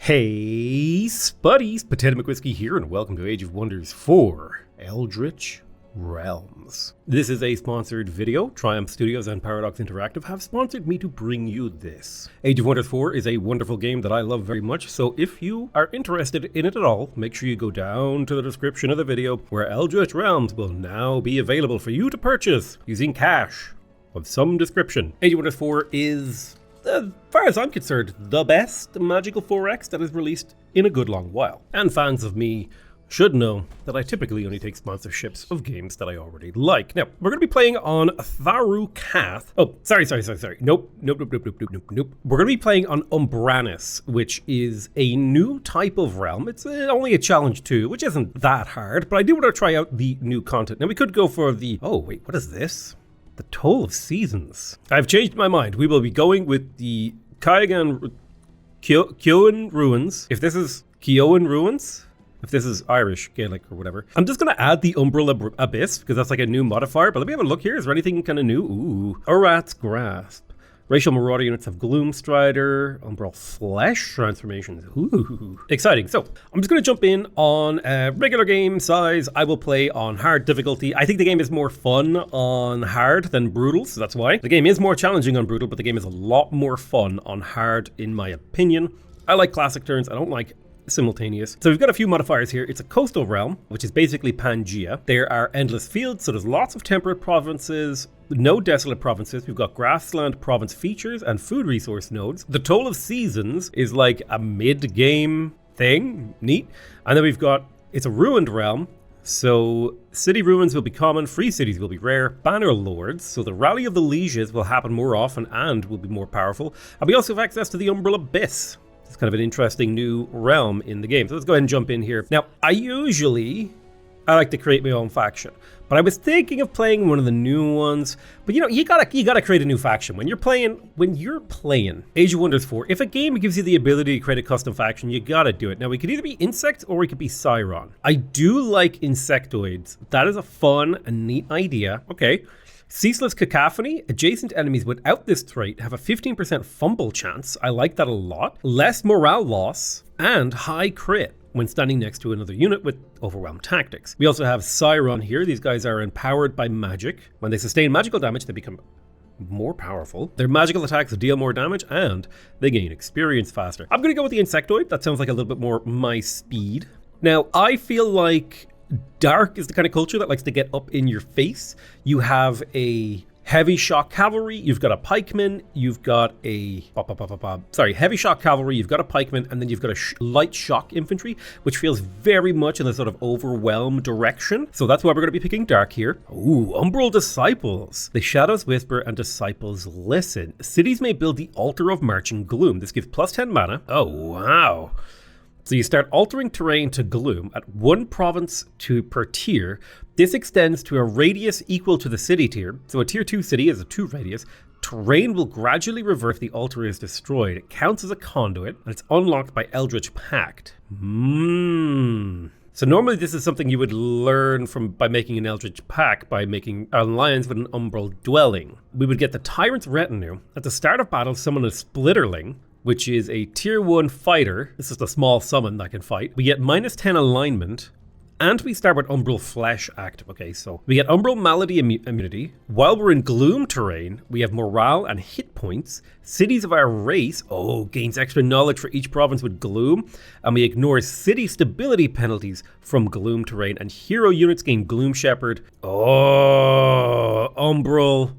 Hey, Spuddies, Potato McWhiskey here, and welcome to Age of Wonders 4, Eldritch Realms. This is a sponsored video. Triumph Studios and Paradox Interactive have sponsored me to bring you this. Age of Wonders 4 is a wonderful game that I love very much, so if you are interested in it at all, make sure you go down to the description of the video where Eldritch Realms will now be available for you to purchase using cash of some description. Age of Wonders 4 is, as far as I'm concerned, the best Magical 4X that is released in a good long while. And fans of me should know that I typically only take sponsorships of games that I already like. Now, we're going to be playing on Tharu Kath. Oh, sorry. Nope. We're going to be playing on Umbranis, which is a new type of realm. It's only a challenge 2, which isn't that hard, but I do want to try out the new content. Now, we could go for the... Oh, wait, what is this? The Toll of Seasons. I've changed my mind. We will be going with the Kyoan Ruins. If this is Kyoan Ruins, if this is Irish, Gaelic, or whatever. I'm just going to add the Umbral Abyss, because that's like a new modifier. But let me have a look here. Is there anything kind of new? Ooh. Urat's Grasp. Racial Marauder units have Gloomstrider, Umbral Flesh transformations. Ooh, exciting. So I'm just going to jump in on regular game size. I will play on hard difficulty. I think the game is more fun on hard than brutal, so that's why. The game is more challenging on brutal, but the game is a lot more fun on hard, in my opinion. I like classic turns. I don't like simultaneous. So we've got a few modifiers here. It's a coastal realm, which is basically Pangea. There are endless fields, so there's lots of temperate provinces, no desolate provinces. We've got grassland province features and food resource nodes. The Toll of Seasons is like a mid-game thing. Neat. And then we've got, it's a ruined realm. So city ruins will be common, free cities will be rare, banner lords, so the rally of the lieges will happen more often and will be more powerful. And we also have access to the Umbral Abyss. It's kind of an interesting new realm in the game. So let's go ahead and jump in here. Now, I like to create my own faction, but I was thinking of playing one of the new ones. But you gotta create a new faction when you're playing Age of Wonders 4. If a game gives you the ability to create a custom faction, you gotta do it. Now we could either be Insect or we could be Siron. I do like Insectoids. That is a fun and neat idea. Okay. Ceaseless Cacophony. Adjacent enemies without this trait have a 15% fumble chance. I like that a lot. Less morale loss and high crit when standing next to another unit with Overwhelm Tactics. We also have Siron here. These guys are empowered by magic. When they sustain magical damage, they become more powerful. Their magical attacks deal more damage and they gain experience faster. I'm going to go with the Insectoid. That sounds like a little bit more my speed. Now, I feel like Dark is the kind of culture that likes to get up in your face. You have a heavy shock cavalry, you've got a pikeman, you've got a heavy shock cavalry, you've got a pikeman, and then you've got a light shock infantry, which feels very much in the sort of overwhelm direction. So that's why we're going to be picking Dark here. Ooh, Umbral Disciples. The shadows whisper and disciples listen. Cities may build the altar of marching gloom. This gives plus 10 mana. Oh wow. So you start altering terrain to gloom at 1 province per tier. This extends to a radius equal to the city tier. So a tier 2 city is a 2 radius. Terrain will gradually revert if the altar is destroyed. It counts as a conduit and it's unlocked by Eldritch Pact. So normally this is something you would learn by making an Eldritch Pact, by making an alliance with an Umbral Dwelling. We would get the Tyrant's Retinue. At the start of battle, summon a Splitterling, which is a tier 1 fighter. This is a small summon that can fight. We get minus 10 alignment, and we start with Umbral Flesh active. Okay, so we get Umbral Malady immunity. While we're in Gloom terrain, we have morale and hit points. Cities of our race, gains extra knowledge for each province with Gloom, and we ignore city stability penalties from Gloom terrain, and hero units gain Gloom Shepherd. Umbral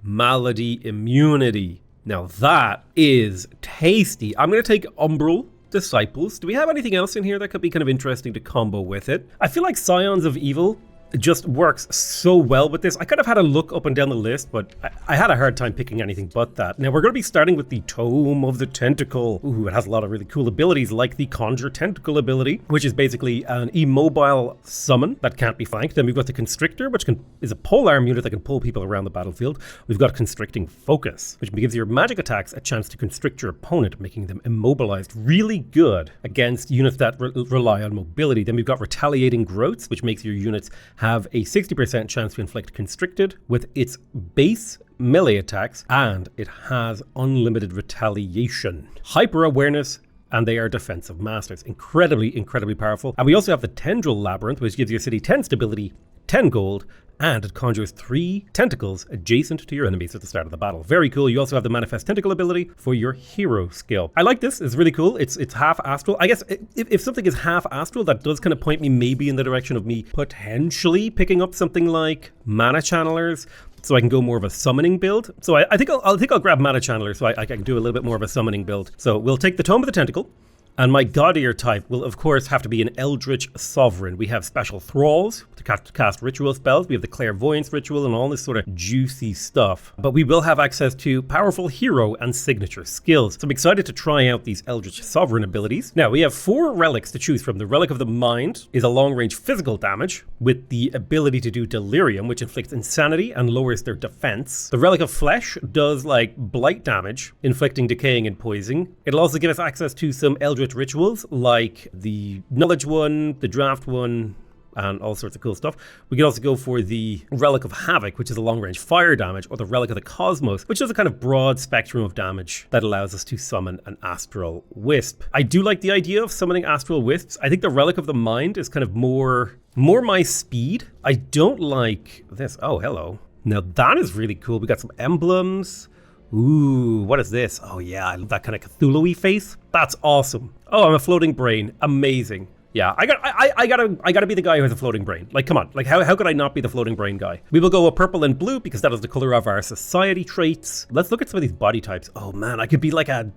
Malady immunity. Now that is tasty. I'm going to take Umbral Disciples. Do we have anything else in here that could be kind of interesting to combo with it? I feel like Scions of Evil just works so well with this. I could have had a look up and down the list, but I had a hard time picking anything but that. Now we're going to be starting with the Tome of the Tentacle. Ooh, it has a lot of really cool abilities like the Conjure Tentacle ability, which is basically an immobile summon that can't be flanked. Then we've got the Constrictor, which is a polearm unit that can pull people around the battlefield. We've got Constricting Focus, which gives your magic attacks a chance to constrict your opponent, making them immobilized. Really good against units that rely on mobility. Then we've got Retaliating Growths, which makes your units have a 60% chance to inflict constricted with its base melee attacks, and it has unlimited retaliation. Hyper awareness and they are defensive masters. Incredibly powerful. And we also have the Tendril Labyrinth, which gives your city 10 stability, 10 gold, and it conjures 3 tentacles adjacent to your enemies at the start of the battle. Very cool. You also have the Manifest Tentacle ability for your hero skill. I like this. It's really cool. It's half astral. I guess if something is half astral, that does kind of point me maybe in the direction of me potentially picking up something like Mana Channelers, so I can go more of a summoning build. So I think I'll grab Mana Channeler so I can do a little bit more of a summoning build. So we'll take the Tome of the Tentacle. And my gaudier type will, of course, have to be an Eldritch Sovereign. We have special thralls to cast ritual spells. We have the clairvoyance ritual and all this sort of juicy stuff. But we will have access to powerful hero and signature skills. So I'm excited to try out these Eldritch Sovereign abilities. Now, we have 4 relics to choose from. The Relic of the Mind is a long-range physical damage with the ability to do Delirium, which inflicts insanity and lowers their defense. The Relic of Flesh does, like, blight damage, inflicting decaying and poisoning. It'll also give us access to some Eldritch rituals like the knowledge one, the draft one, and all sorts of cool stuff. We can also go for the Relic of Havoc, which is a long-range fire damage, or the Relic of the Cosmos, which is a kind of broad spectrum of damage that allows us to summon an Astral Wisp. I do like the idea of summoning Astral Wisps. I think the Relic of the Mind is kind of more my speed. I don't like this. Oh, hello. Now that is really cool. We got some emblems. Ooh, what is this? Oh yeah, I love that kind of Cthulhu-y face. That's awesome. Oh, I'm a floating brain. Amazing. Yeah, I gotta be the guy who has a floating brain. Like, come on. Like, how could I not be the floating brain guy? We will go with purple and blue because that is the color of our society traits. Let's look at some of these body types. Oh man, I could be like a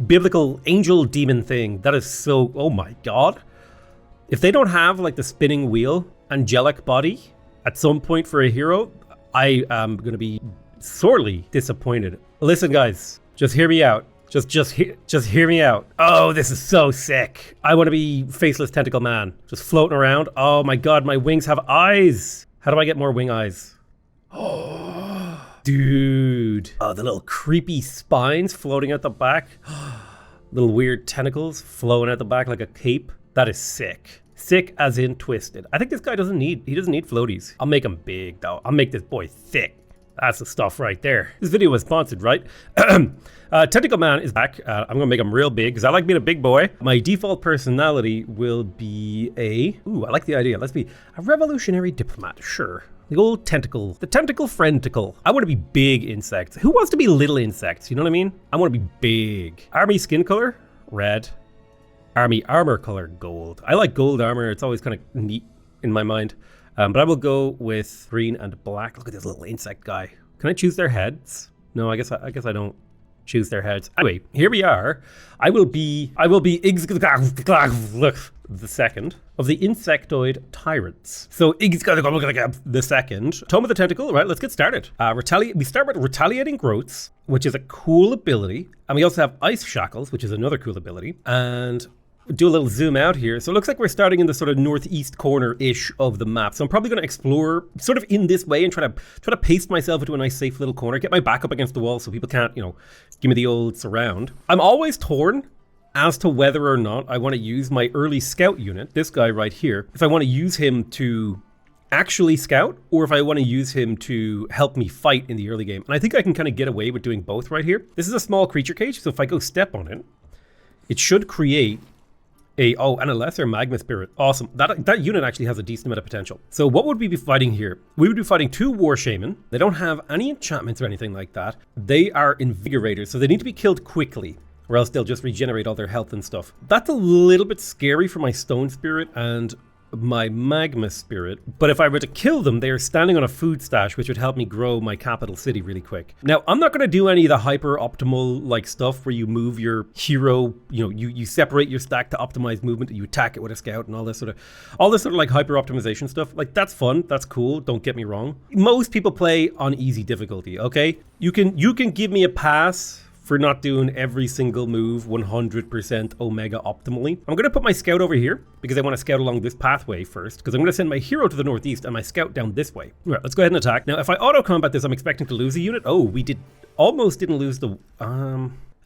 biblical angel demon thing. That is so, oh my God. If they don't have like the spinning wheel, angelic body at some point for a hero, I am gonna be sorely disappointed. Listen, guys, just hear me out. Just hear me out. Oh, this is so sick. I want to be Faceless Tentacle Man, just floating around. Oh my God, my wings have eyes. How do I get more wing eyes? Oh, dude. Oh, the little creepy spines floating out the back. Little weird tentacles flowing out the back like a cape. That is sick. Sick as in twisted. I think this guy doesn't need floaties. I'll make him big though. I'll make this boy thick. That's the stuff right there. This video was sponsored, right? Tentacle Man is back. I'm gonna make him real big because I like being a big boy. My default personality will be I like the idea. Let's be a revolutionary diplomat, sure. The old tentacle, the tentacle frienticle. I want to be big insects. Who wants to be little insects? You know what I mean? I want to be big. Army skin color, red. Army armor color, gold. I like gold armor. It's always kind of neat in my mind. But I will go with green and black. Look at this little insect guy. Can I choose their heads? No, I guess I don't choose their heads. Anyway, here we are. I will be the second of the insectoid tyrants. So the second. Tome of the Tentacle. Right, let's get started. We start with retaliating growths, which is a cool ability, and we also have ice shackles, which is another cool ability, and do a little zoom out here. So it looks like we're starting in the sort of northeast corner-ish of the map. So I'm probably going to explore sort of in this way and try to paste myself into a nice safe little corner, get my back up against the wall so people can't, give me the old surround. I'm always torn as to whether or not I want to use my early scout unit, this guy right here, if I want to use him to actually scout or if I want to use him to help me fight in the early game. And I think I can kind of get away with doing both right here. This is a small creature cage, so if I go step on it, it should create and a lesser magma spirit. Awesome. That unit actually has a decent amount of potential. So what would we be fighting here? We would be fighting 2 war shaman. They don't have any enchantments or anything like that. They are invigorators, so they need to be killed quickly, or else they'll just regenerate all their health and stuff. That's a little bit scary for my stone spirit and my magma spirit, but if I were to kill them, they are standing on a food stash, which would help me grow my capital city really quick. Now, I'm not going to do any of the hyper optimal like stuff where you move your hero, you separate your stack to optimize movement, and you attack it with a scout and all this sort of like hyper optimization stuff. Like, that's fun, that's cool, don't get me wrong. Most people play on easy difficulty, okay? You can give me a pass for not doing every single move 100% Omega optimally. I'm going to put my scout over here because I want to scout along this pathway first, because I'm going to send my hero to the northeast and my scout down this way. All right, let's go ahead and attack. Now, if I auto-combat this, I'm expecting to lose a unit. Oh, we almost didn't lose the...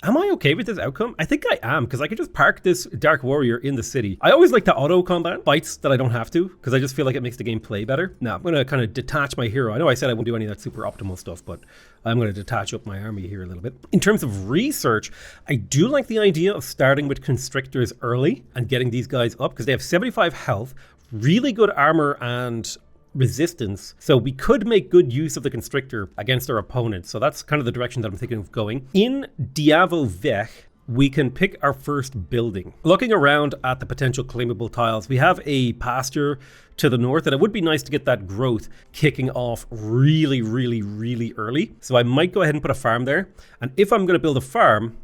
Am I okay with this outcome? I think I am, because I could just park this Dark Warrior in the city. I always like to auto-combat fights that I don't have to, because I just feel like it makes the game play better. Now, I'm going to kind of detach my hero. I know I said I wouldn't do any of that super optimal stuff, but I'm going to detach up my army here a little bit. In terms of research, I do like the idea of starting with Constrictors early and getting these guys up, because they have 75 health, really good armor and resistance, so we could make good use of the Constrictor against our opponents. So that's kind of the direction that I'm thinking of going. In Diavo Vech, we can pick our first building. Looking around at the potential claimable tiles, we have a pasture to the north, and it would be nice to get that growth kicking off really early. So I might go ahead and put a farm there. And if I'm going to build a farm,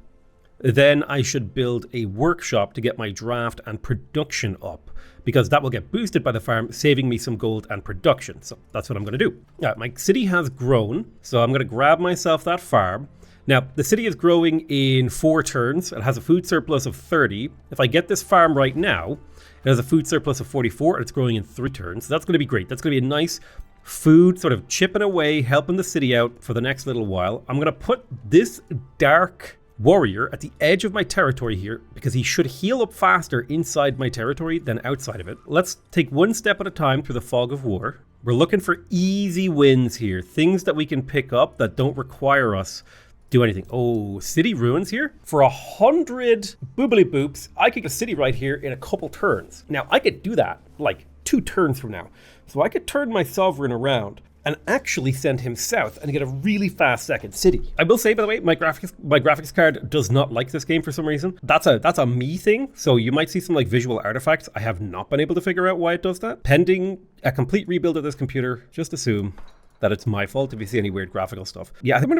then I should build a workshop to get my draft and production up, because that will get boosted by the farm, saving me some gold and production. So that's what I'm going to do. My city has grown, so I'm going to grab myself that farm. Now, the city is growing in 4 turns. It has a food surplus of 30. If I get this farm right now, it has a food surplus of 44, and it's growing in 3 turns. So that's going to be great. That's going to be a nice food sort of chipping away, helping the city out for the next little while. I'm going to put this Dark Warrior at the edge of my territory here, because he should heal up faster inside my territory than outside of it. Let's take one step at a time through the fog of war. We're looking for easy wins here, things that we can pick up that don't require us do anything. Oh, city ruins here. For 100 boobly boops, I could get a city right here in a couple turns. Now, I could do that like 2 turns from now. So I could turn my sovereign around and actually send him south and get a really fast second city. I will say, by the way, my graphics card does not like this game for some reason. That's a me thing, so you might see some like visual artifacts. I have not been able to figure out why it does that. Pending a complete rebuild of this computer, just assume that it's my fault if you see any weird graphical stuff. Yeah, I think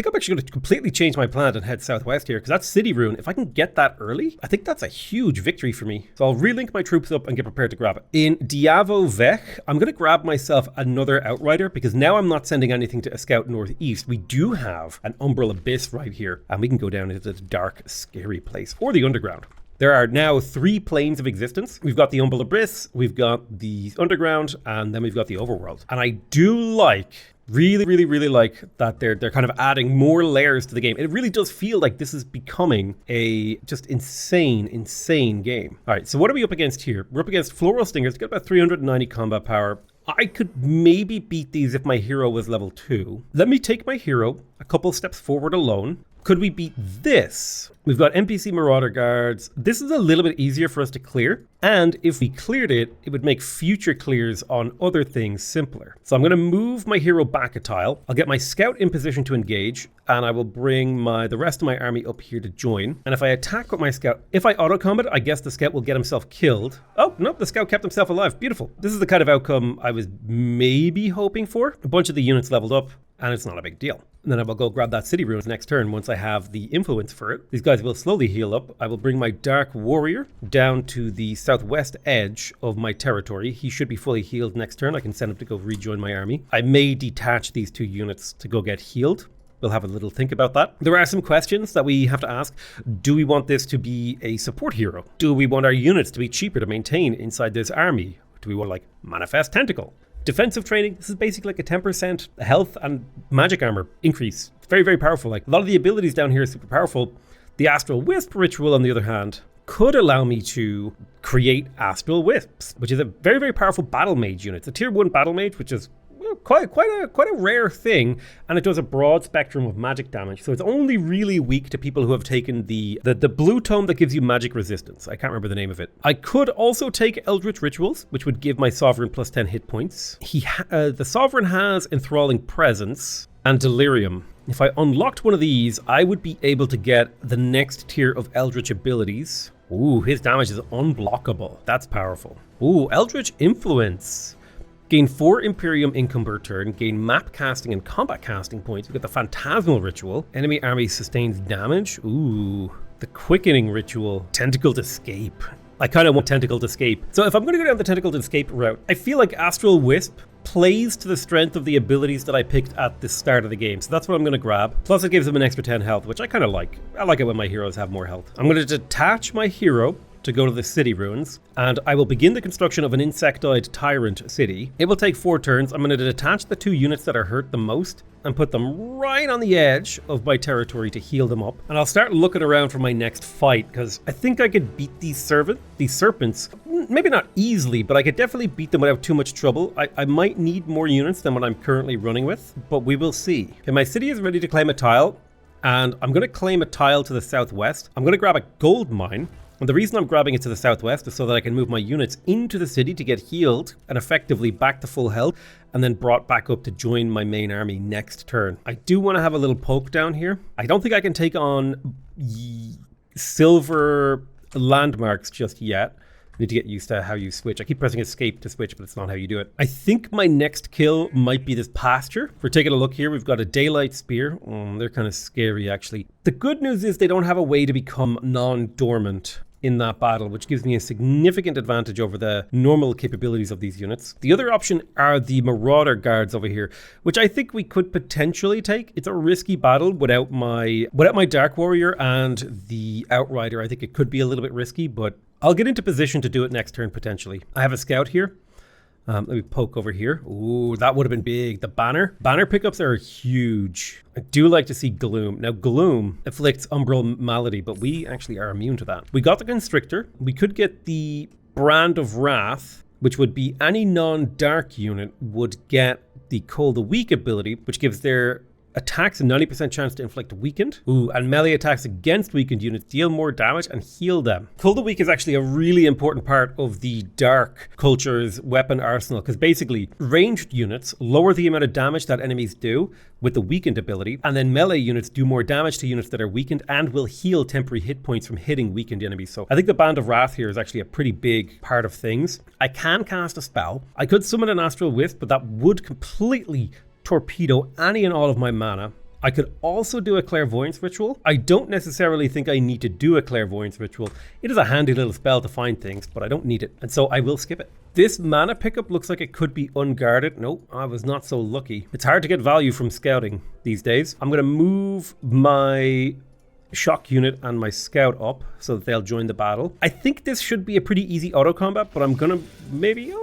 I'm actually going to completely change my plan and head southwest here, because that's city ruin. If I can get that early, I think that's a huge victory for me. So I'll relink my troops up and get prepared to grab it. In Diavo Vech, I'm going to grab myself another Outrider, because now I'm not sending anything to a scout northeast. We do have an Umbral Abyss right here, and we can go down into this dark, scary place, or the underground. There are now 3 planes of existence. We've got the Umbral Abyss, we've got the underground, and then we've got the overworld. And I do like, really like that they're kind of adding more layers to the game. It really does feel like this is becoming a just insane game. All right, so what are we up against here? We're up against Floral Stingers, got about 390 combat power. I could maybe beat these if my hero was level 2. Let me take my hero a couple steps forward alone. Could we beat this? We've got NPC Marauder Guards. This is a little bit easier for us to clear. And if we cleared it, it would make future clears on other things simpler. So I'm going to move my hero back a tile. I'll get my scout in position to engage, and I will bring the rest of my army up here to join. And if I attack with my scout, if I auto-combat, I guess the scout will get himself killed. Oh, no, the scout kept himself alive. Beautiful. This is the kind of outcome I was maybe hoping for. A bunch of the units leveled up, and it's not a big deal. And then I will go grab that city ruins next turn once I have the influence for it. These guys will slowly heal up. I will bring my Dark Warrior down to the southwest edge of my territory. He should be fully healed next turn. I can send him to go rejoin my army. I may detach these 2 units to go get healed. We'll have a little think about that. There are some questions that we have to ask. Do we want this to be a support hero? Do we want our units to be cheaper to maintain inside this army? Do we want like Manifest Tentacle? Defensive training, this is basically like a 10% health and magic armor increase. It's very powerful. Like a lot of the abilities down here are super powerful. The Astral Wisp ritual, on the other hand, could allow me to create Astral Wisps, which is a very powerful battle mage unit. It's a tier 1 battle mage, which is quite a rare thing, and it does a broad spectrum of magic damage. So it's only really weak to people who have taken the blue tome that gives you magic resistance. I can't remember the name of it. I could also take Eldritch Rituals, which would give my Sovereign plus 10 hit points. The Sovereign has Enthralling Presence and Delirium. If I unlocked one of these, I would be able to get the next tier of Eldritch abilities. Ooh, his damage is unblockable. That's powerful. Ooh, Eldritch Influence. Gain 4 Imperium income per turn, gain map casting and combat casting points. We've got the Phantasmal Ritual. Enemy army sustains damage. Ooh, the Quickening Ritual. Tentacled Escape. I kind of want Tentacled Escape. So if I'm going to go down the Tentacled Escape route, I feel like Astral Wisp plays to the strength of the abilities that I picked at the start of the game. So that's what I'm going to grab. Plus it gives him an extra 10 health, which I kind of like. I like it when my heroes have more health. I'm going to detach my hero to to go to the city ruins, and I will begin the construction of an insectoid tyrant city. It will take 4 turns. I'm going to detach the 2 units that are hurt the most and put them right on the edge of my territory to heal them up. And I'll start looking around for my next fight, because I think I could beat these serpents. Maybe not easily, but I could definitely beat them without too much trouble. I might need more units than what I'm currently running with, but we will see. Okay, my city is ready to claim a tile, and I'm going to claim a tile to the southwest. I'm going to grab a gold mine. And the reason I'm grabbing it to the southwest is so that I can move my units into the city to get healed and effectively back to full health, and then brought back up to join my main army next turn. I do want to have a little poke down here. I don't think I can take on silver landmarks just yet. I need to get used to how you switch. I keep pressing escape to switch, but it's not how you do it. I think my next kill might be this pasture. If we're taking a look here, we've got a daylight spear. They're kind of scary, actually. The good news is they don't have a way to become non-dormant in that battle, which gives me a significant advantage over the normal capabilities of these units. The other option are the Marauder guards over here, which I think we could potentially take. It's a risky battle without my Dark Warrior and the Outrider. I think it could be a little bit risky, but I'll get into position to do it next turn potentially. I have a scout here. Let me poke over here. Ooh, that would have been big. The banner pickups are huge. I do like to see Gloom. Now, Gloom afflicts Umbral Malady, but we actually are immune to that. We got the Constrictor. We could get the Brand of Wrath, which would be any non-dark unit would get the Cold the Weak ability, which gives their attacks a 90% chance to inflict weakened. Ooh, and melee attacks against weakened units deal more damage and heal them. Cold the Weak is actually a really important part of the Dark Culture's weapon arsenal, because basically ranged units lower the amount of damage that enemies do with the weakened ability, and then melee units do more damage to units that are weakened and will heal temporary hit points from hitting weakened enemies. So I think the Band of Wrath here is actually a pretty big part of things. I can cast a spell. I could summon an Astral Wisp, but that would completely torpedo any and all of my mana. I could also do a Clairvoyance Ritual. I don't necessarily think I need to do a Clairvoyance Ritual. It is a handy little spell to find things, but I don't need it, and so I will skip it. This mana pickup looks like it could be unguarded. Nope, I was not so lucky. It's hard to get value from scouting these days. I'm going to move my shock unit and my scout up so that they'll join the battle. I think this should be a pretty easy auto combat, but I'm going to maybe...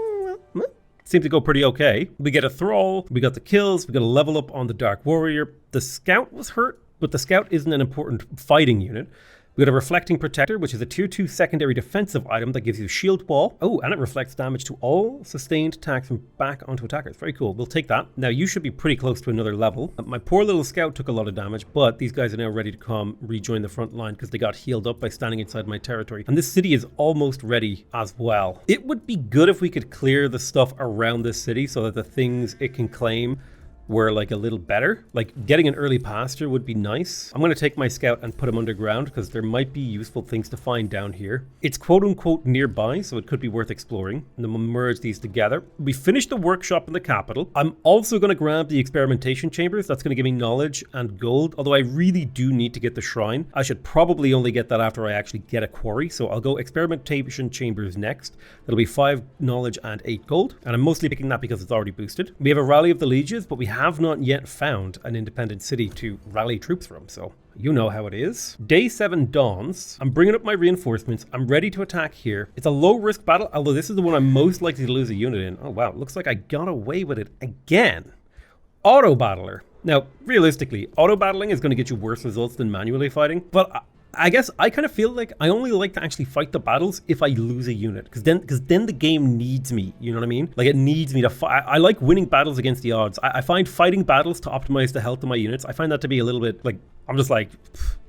seemed to go pretty okay. We get a Thrall, we got the kills, we got a level up on the Dark Warrior. The Scout was hurt, but the Scout isn't an important fighting unit. We got a Reflecting Protector, which is a tier 2 secondary defensive item that gives you shield wall. Oh, and it reflects damage to all sustained attacks from back onto attackers. Very cool. We'll take that. Now, you should be pretty close to another level. My poor little scout took a lot of damage, but these guys are now ready to come rejoin the front line because they got healed up by standing inside my territory. And this city is almost ready as well. It would be good if we could clear the stuff around this city so that the things it can claim were like a little better. Like getting an early pasture would be nice. I'm going to take my scout and put him underground because there might be useful things to find down here. It's quote unquote nearby, so it could be worth exploring. And then we'll merge these together. We finished the workshop in the capital. I'm also going to grab the experimentation chambers. That's going to give me knowledge and gold, although I really do need to get the shrine. I should probably only get that after I actually get a quarry, so I'll go experimentation chambers next. That'll be 5 knowledge and 8 gold, and I'm mostly picking that because it's already boosted. We have a rally of the lieges, but we have not yet found an independent city to rally troops from, so you know how it is. Day 7 dawns. I'm bringing up my reinforcements. I'm ready to attack here. It's a low risk battle, although this is the one I'm most likely to lose a unit in. Oh wow, looks like I got away with it again. Auto battler. Now, realistically, auto battling is going to get you worse results than manually fighting, but I guess I kind of feel like I only like to actually fight the battles if I lose a unit, because then the game needs me, you know what I mean? Like it needs me to fight. I like winning battles against the odds. I find fighting battles to optimize the health of my units. I find that to be a little bit like, I'm just like,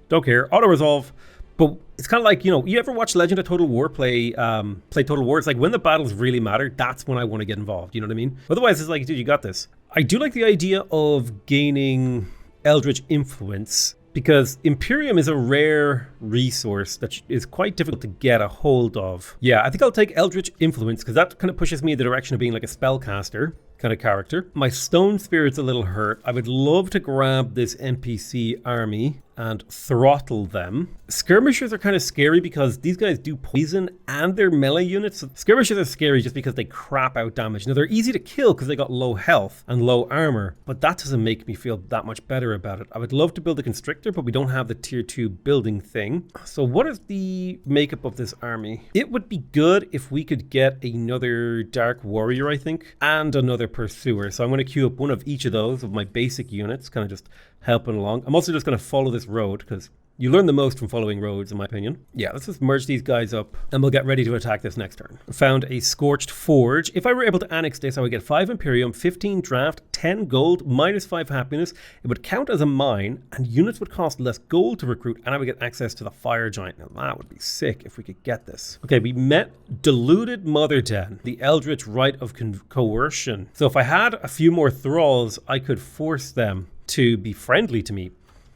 don't care, auto resolve. But it's kind of like, you know, you ever watch Legend of Total War play Total War? It's like when the battles really matter, that's when I want to get involved, you know what I mean? Otherwise, it's like, dude, you got this. I do like the idea of gaining Eldritch Influence, because Imperium is a rare resource that is quite difficult to get a hold of. Yeah, I think I'll take Eldritch Influence because that kind of pushes me in the direction of being like a spellcaster. kind of character. My stone spirit's a little hurt. I would love to grab this NPC army and throttle them. Skirmishers are kind of scary because these guys do poison and they're melee units. So skirmishers are scary just because they crap out damage. Now they're easy to kill because they got low health and low armor, but that doesn't make me feel that much better about it. I would love to build a constrictor, but we don't have the tier 2 building thing. So what is the makeup of this army? It would be good if we could get another dark warrior, I think, and another pursuer. So I'm going to queue up one of each of those of my basic units, kind of just helping along. I'm also just going to follow this road because you learn the most from following roads, in my opinion. Yeah, let's just merge these guys up and we'll get ready to attack this next turn. Found a Scorched Forge. If I were able to annex this, I would get 5 Imperium, 15 draft, 10 gold, minus 5 happiness. It would count as a mine and units would cost less gold to recruit, and I would get access to the Fire Giant. Now that would be sick if we could get this. Okay, we met Deluded Mother Den, the Eldritch Rite of Coercion. So if I had a few more thralls, I could force them to be friendly to me.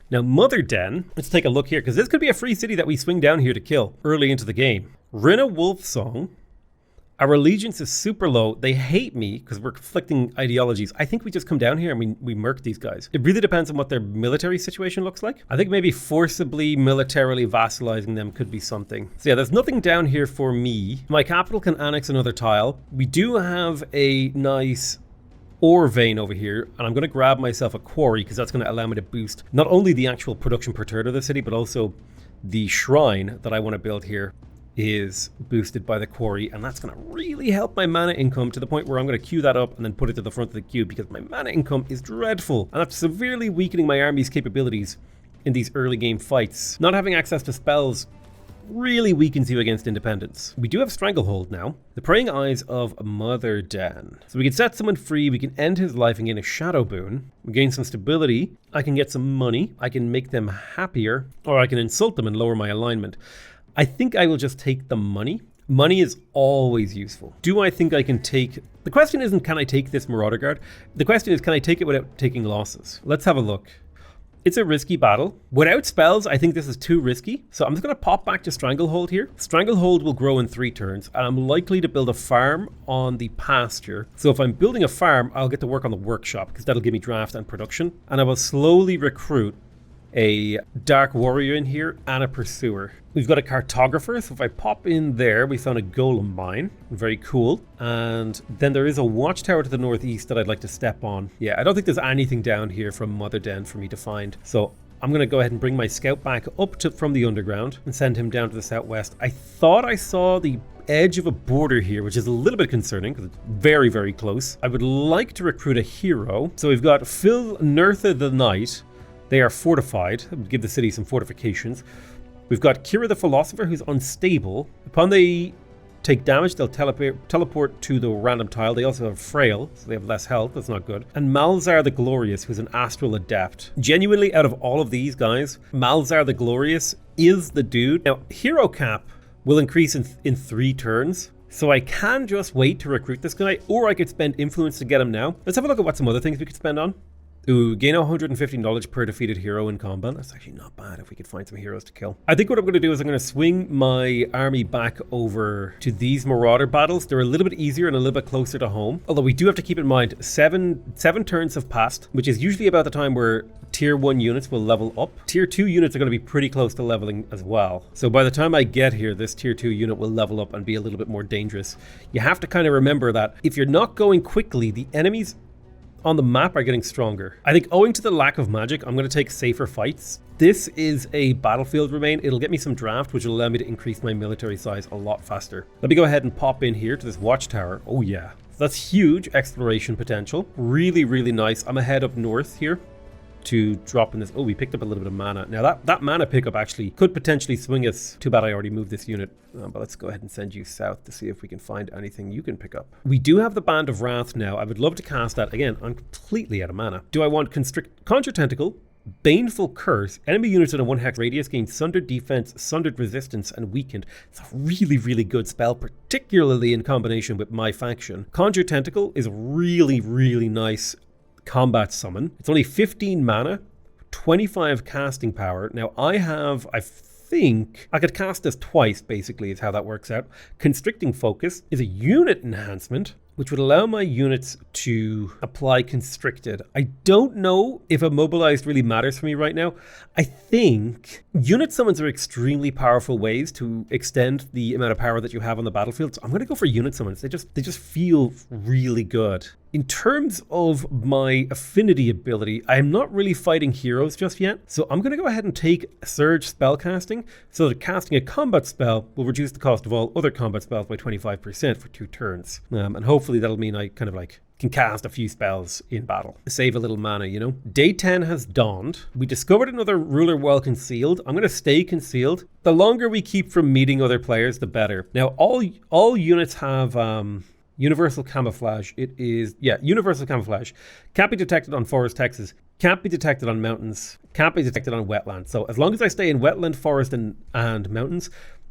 Now, Mother Den, let's take a look here, because this could be a free city that we swing down here to kill early into the game. Rinna Wolfsong, our allegiance is super low. They hate me because we're conflicting ideologies. I think we just come down here and we murk these guys. It really depends on what their military situation looks like. I think maybe forcibly, militarily vassalizing them could be something. So yeah, there's nothing down here for me. My capital can annex another tile. We do have a nice ore vein over here, and I'm going to grab myself a quarry because that's going to allow me to boost not only the actual production per turn of the city, but also the shrine that I want to build here is boosted by the quarry, and that's going to really help my mana income to the point where I'm going to queue that up and then put it to the front of the queue because my mana income is dreadful, and that's severely weakening my army's capabilities in these early game fights. Not having access to spells really weakens you against independence. We do have Stranglehold now. The Praying Eyes of Mother Den. So we can set someone free, we can end his life and gain a shadow boon. We gain some stability. I can get some money. I can make them happier, or I can insult them and lower my alignment. I think I will just take the money. Money is always useful. Do I think I can take... The question isn't can I take this Marauder Guard? The question is can I take it without taking losses? Let's have a look. It's a risky battle. Without spells, I think this is too risky. So I'm just going to pop back to Stranglehold here. Stranglehold will grow in 3 turns, and I'm likely to build a farm on the pasture. So if I'm building a farm, I'll get to work on the workshop because that'll give me draft and production. And I will slowly recruit a Dark Warrior in here and a Pursuer. We've got a Cartographer, so if I pop in there, we found a Golem Mine. Very cool. And then there is a Watchtower to the northeast that I'd like to step on. Yeah, I don't think there's anything down here from Mother Den for me to find. So I'm going to go ahead and bring my scout back up from the underground and send him down to the southwest. I thought I saw the edge of a border here, which is a little bit concerning because it's very, very close. I would like to recruit a hero. So we've got Phil Nertha the Knight. They are fortified. That would give the city some fortifications. We've got Kira the Philosopher, who's unstable. Upon they take damage, they'll teleport to the random tile. They also have Frail, so they have less health. That's not good. And Malzar the Glorious, who's an Astral Adept. Genuinely, out of all of these guys, Malzar the Glorious is the dude. Now, hero cap will increase in 3 turns. So I can just wait to recruit this guy, or I could spend influence to get him now. Let's have a look at what some other things we could spend on. Ooh, gain 150 knowledge per defeated hero in combat. That's actually not bad if we could find some heroes to kill. I think what I'm going to do is I'm going to swing my army back over to these Marauder battles. They're a little bit easier and a little bit closer to home. Although we do have to keep in mind, seven turns have passed, which is usually about the time where tier 1 units will level up. Tier 2 units are going to be pretty close to leveling as well. So by the time I get here, this tier 2 unit will level up and be a little bit more dangerous. You have to kind of remember that if you're not going quickly, the enemies on the map are getting stronger. I think owing to the lack of magic, I'm going to take safer fights. This is a battlefield remain. It'll get me some draft, which will allow me to increase my military size a lot faster. Let me go ahead and pop in here to this watchtower. Oh yeah, that's huge exploration potential. Really, really nice. I'm ahead up north here to drop in this. Oh, we picked up a little bit of mana. Now that mana pickup actually could potentially swing us. Too bad I already moved this unit. But let's go ahead and send you south to see if we can find anything you can pick up. We do have the Band of Wrath now. I would love to cast that. Again, I'm completely out of mana. Do I want Conjure Tentacle, Baneful Curse? Enemy units in a 1 hex radius gain Sundered Defense, Sundered Resistance, and Weakened. It's a really, really good spell, particularly in combination with my faction. Conjure Tentacle is a really, really nice combat summon. It's only 15 mana, 25 casting power. Now I think I could cast this twice, basically, is how that works out. Constricting Focus is a unit enhancement. which would allow my units to apply constricted. I don't know if immobilized really matters for me right now. I think unit summons are extremely powerful ways to extend the amount of power that you have on the battlefield. So I'm going to go for unit summons. They just feel really good. In terms of my affinity ability, I'm not really fighting heroes just yet. So I'm going to go ahead and take Surge spellcasting so that casting a combat spell will reduce the cost of all other combat spells by 25% for 2 turns. And hopefully that'll mean I kind of like can cast a few spells in battle. Save a little mana, you know? Day 10 has dawned. We discovered another ruler well concealed. I'm going to stay concealed. The longer we keep from meeting other players, the better. Now, all units have universal camouflage. It is, universal camouflage. Can't be detected on forest hexes. Can't be detected on mountains. Can't be detected on wetlands. So as long as I stay in wetland, forest, and mountains,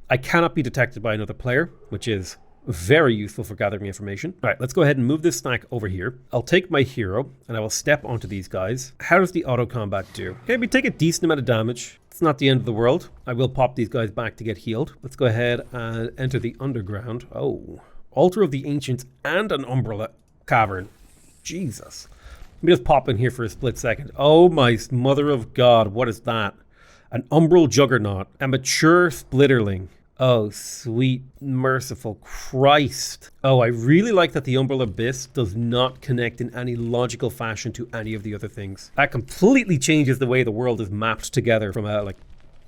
I cannot be detected by another player, which is very useful for gathering information. All right, let's go ahead and move this stack over here. I'll take my hero and I will step onto these guys. How does the auto combat do? Okay, we take a decent amount of damage. It's not the end of the world. I will pop these guys back to get healed. Let's go ahead and enter the underground. Oh, Altar of the Ancients and an Umbral Cavern. Jesus. Let me just pop in here for a split second. Oh my mother of God, what is that? An Umbral Juggernaut. A mature Splitterling. Oh, sweet, merciful Christ. Oh, I really like that the Umbral Abyss does not connect in any logical fashion to any of the other things. That completely changes the way the world is mapped together from a,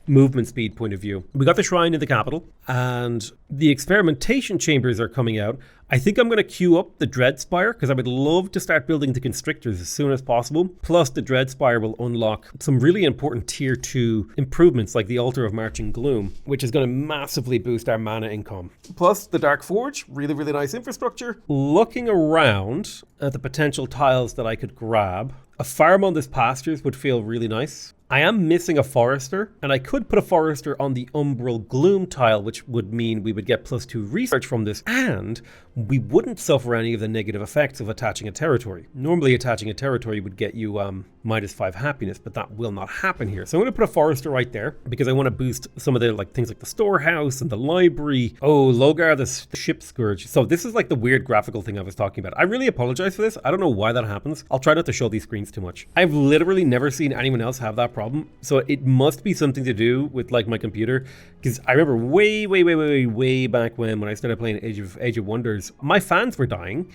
movement speed point of view. We got the shrine in the capital, and the experimentation chambers are coming out. I think I'm going to queue up the Dread Spire because I would love to start building the constrictors as soon as possible. Plus, the Dread Spire will unlock some really important tier 2 improvements like the Altar of Marching Gloom, which is going to massively boost our mana income. Plus, the Dark Forge, really, really nice infrastructure. Looking around at the potential tiles that I could grab, a farm on this pastures would feel really nice. I am missing a forester, and I could put a forester on the Umbral Gloom tile, which would mean we would get +2 research from this, and we wouldn't suffer any of the negative effects of attaching a territory. Normally, attaching a territory would get you -5 happiness, but that will not happen here. So I'm going to put a forester right there, because I want to boost some of the things like the storehouse and the library. Oh, Logar, the ship scourge. So this is like the weird graphical thing I was talking about. I really apologize for this. I don't know why that happens. I'll try not to show these screens too much. I've literally never seen anyone else have that problem. So it must be something to do with my computer, because I remember way back when I started playing Age of Wonders, my fans were dying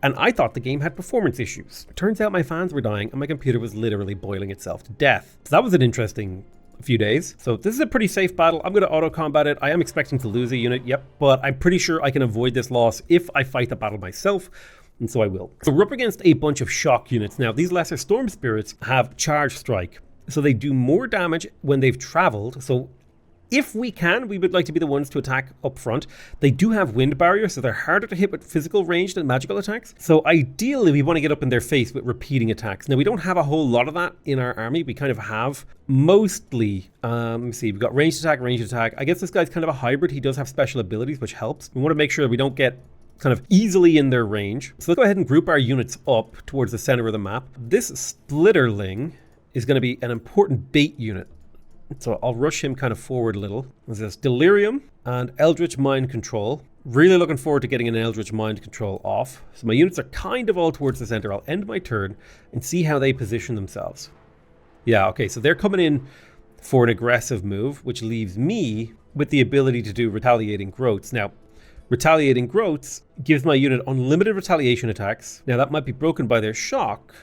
and I thought the game had performance issues. Turns out my fans were dying and my computer was literally boiling itself to death. So that was an interesting few days. So this is a pretty safe battle. I'm going to auto combat it. I am expecting to lose a unit, yep, but I'm pretty sure I can avoid this loss if I fight the battle myself. And so I will. So we're up against a bunch of shock units. Now, these lesser storm spirits have charge strike. So they do more damage when they've traveled. So if we can, we would like to be the ones to attack up front. They do have wind barrier, so they're harder to hit with physical ranged and magical attacks. So ideally, we want to get up in their face with repeating attacks. Now, we don't have a whole lot of that in our army. We kind of have mostly, let me see, we've got ranged attack. I guess this guy's kind of a hybrid. He does have special abilities, which helps. We want to make sure that we don't get kind of easily in their range. So let's go ahead and group our units up towards the center of the map. This Splitterling is going to be an important bait unit. So I'll rush him kind of forward a little. There's this Delirium and Eldritch Mind Control. Really looking forward to getting an Eldritch Mind Control off. So my units are kind of all towards the center. I'll end my turn and see how they position themselves. Yeah, okay, so they're coming in for an aggressive move, which leaves me with the ability to do Retaliating Growths. Now, Retaliating Growths gives my unit unlimited retaliation attacks. Now, that might be broken by their shock.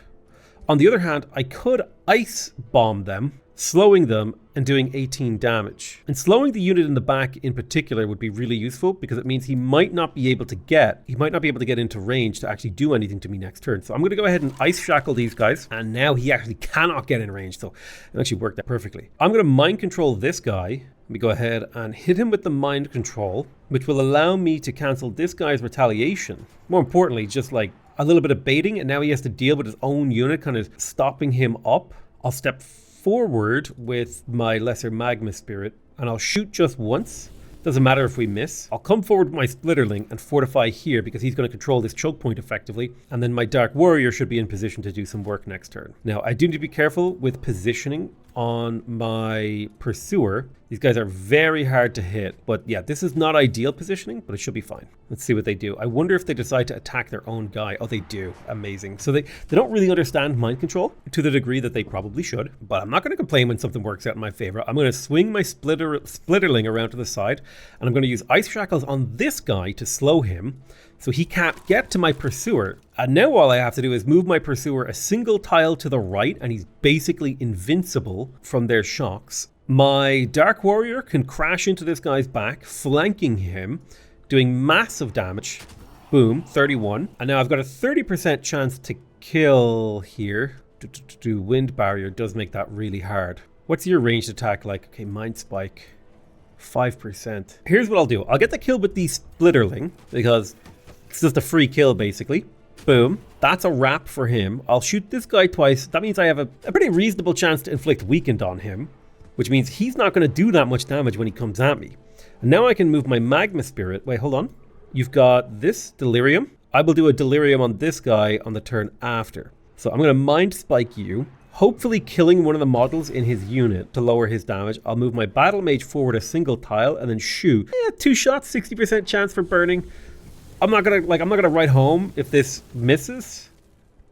On the other hand, I could Ice Bomb them, slowing them and doing 18 damage. And slowing the unit in the back in particular would be really useful because it means he might not be able to get into range to actually do anything to me next turn. So I'm going to go ahead and Ice Shackle these guys. And now he actually cannot get in range. So it actually worked out perfectly. I'm going to Mind Control this guy. Let me go ahead and hit him with the Mind Control, which will allow me to cancel this guy's retaliation. More importantly, just like a little bit of baiting, and now he has to deal with his own unit kind of stopping him up. I'll step forward with my Lesser Magma Spirit, and I'll shoot just once. Doesn't matter if we miss. I'll come forward with my Splitterling and fortify here because he's going to control this choke point effectively. And then my Dark Warrior should be in position to do some work next turn. Now, I do need to be careful with positioning on my Pursuer. These guys are very hard to hit, but yeah, this is not ideal positioning, but it should be fine. Let's see what they do. I wonder if they decide to attack their own guy. Oh, they do. Amazing. So they don't really understand mind control to the degree that they probably should, but I'm not going to complain when something works out in my favor. I'm going to swing my Splitterling around to the side, and I'm going to use Ice Shackles on this guy to slow him so he can't get to my Pursuer. And now all I have to do is move my Pursuer a single tile to the right, and he's basically invincible from their shocks. My Dark Warrior can crash into this guy's back, flanking him, doing massive damage. Boom, 31. And now I've got a 30% chance to kill here. Wind Barrier does make that really hard. What's your ranged attack like? Okay, Mind Spike, 5%. Here's what I'll do. I'll get the kill with the Splitterling, because it's just a free kill, basically. Boom. That's a wrap for him. I'll shoot this guy twice. That means I have a pretty reasonable chance to inflict weakened on him, which means he's not going to do that much damage when he comes at me. And now I can move my Magma Spirit. Wait, hold on. You've got this Delirium. I will do a Delirium on this guy on the turn after. So I'm going to Mind Spike you, hopefully killing one of the models in his unit to lower his damage. I'll move my Battle Mage forward a single tile and then shoot. 2 shots, 60% chance for burning. I'm not gonna write home if this misses,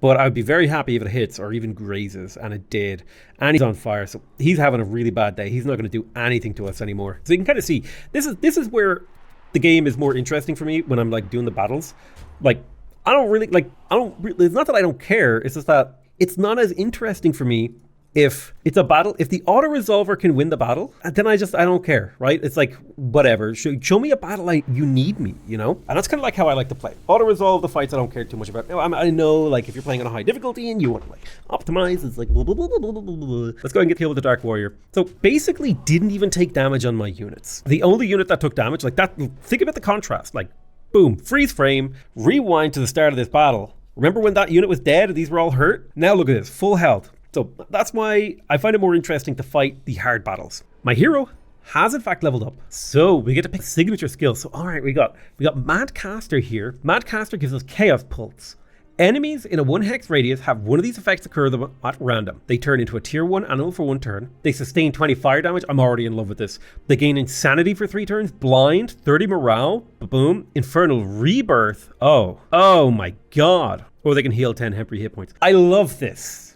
but I would be very happy if it hits or even grazes, and it did. And he's on fire, so he's having a really bad day. He's not going to do anything to us anymore. So you can kind of see this is where the game is more interesting for me when I'm like doing the battles. Like it's not that I don't care. It's just that it's not as interesting for me if it's a battle. If the auto resolver can win the battle, then I don't care, right? It's like, whatever. Show me a battle you need me, you know? And that's kind of like how I like to play. Auto resolve the fights I don't care too much about. I know, like, if you're playing on a high difficulty and you want to like optimize, it's like blah, blah, blah, blah, blah, blah, blah. Let's go and get killed with the Dark Warrior. So basically didn't even take damage on my units. The only unit that took damage, like that, think about the contrast, like boom, freeze frame, rewind to the start of this battle. Remember when that unit was dead and these were all hurt? Now look at this, full health. So that's why I find it more interesting to fight the hard battles. My hero has in fact leveled up. So we get to pick signature skills. So all right, we got Madcaster here. Madcaster gives us Chaos Pulse. Enemies in a 1 hex radius have one of these effects occur at random. They turn into a tier 1 animal for 1 turn. They sustain 20 fire damage. I'm already in love with this. They gain Insanity for 3 turns. Blind, 30 morale. Boom. Infernal Rebirth. Oh my god. Or they can heal 10 temporary hit points. I love this.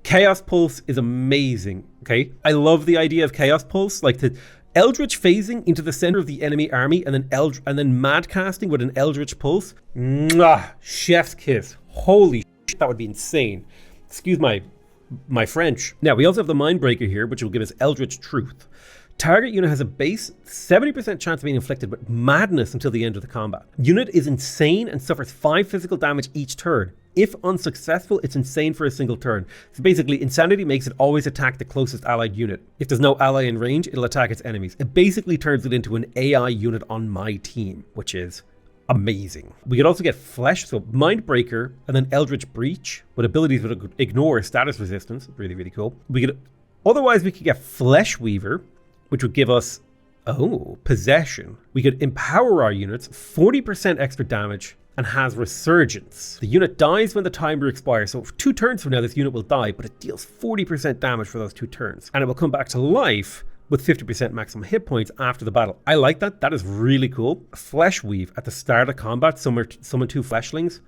Chaos Pulse is amazing, okay? I love the idea of Chaos Pulse, like the Eldritch phasing into the center of the enemy army and then mad casting with an Eldritch Pulse. Mwah! Chef's kiss. Holy shit, that would be insane. Excuse my French. Now, we also have the Mindbreaker here, which will give us Eldritch Truth. Target unit has a base 70% chance of being inflicted with madness until the end of the combat. Unit is insane and suffers 5 physical damage each turn. If unsuccessful, it's insane for a single turn. So basically, Insanity makes it always attack the closest allied unit. If there's no ally in range, it'll attack its enemies. It basically turns it into an AI unit on my team, which is amazing. We could also get Flesh, so Mindbreaker, and then Eldritch Breach, with abilities that would ignore status resistance. Really, really cool. Otherwise, we could get Flesh Weaver, which would give us, Possession. We could empower our units, 40% extra damage, and has Resurgence. The unit dies when the timer expires, so 2 turns from now this unit will die, but it deals 40% damage for those 2 turns. And it will come back to life with 50% maximum hit points after the battle. I like that. That is really cool. Flesh Weave at the start of combat, summon 2 fleshlings.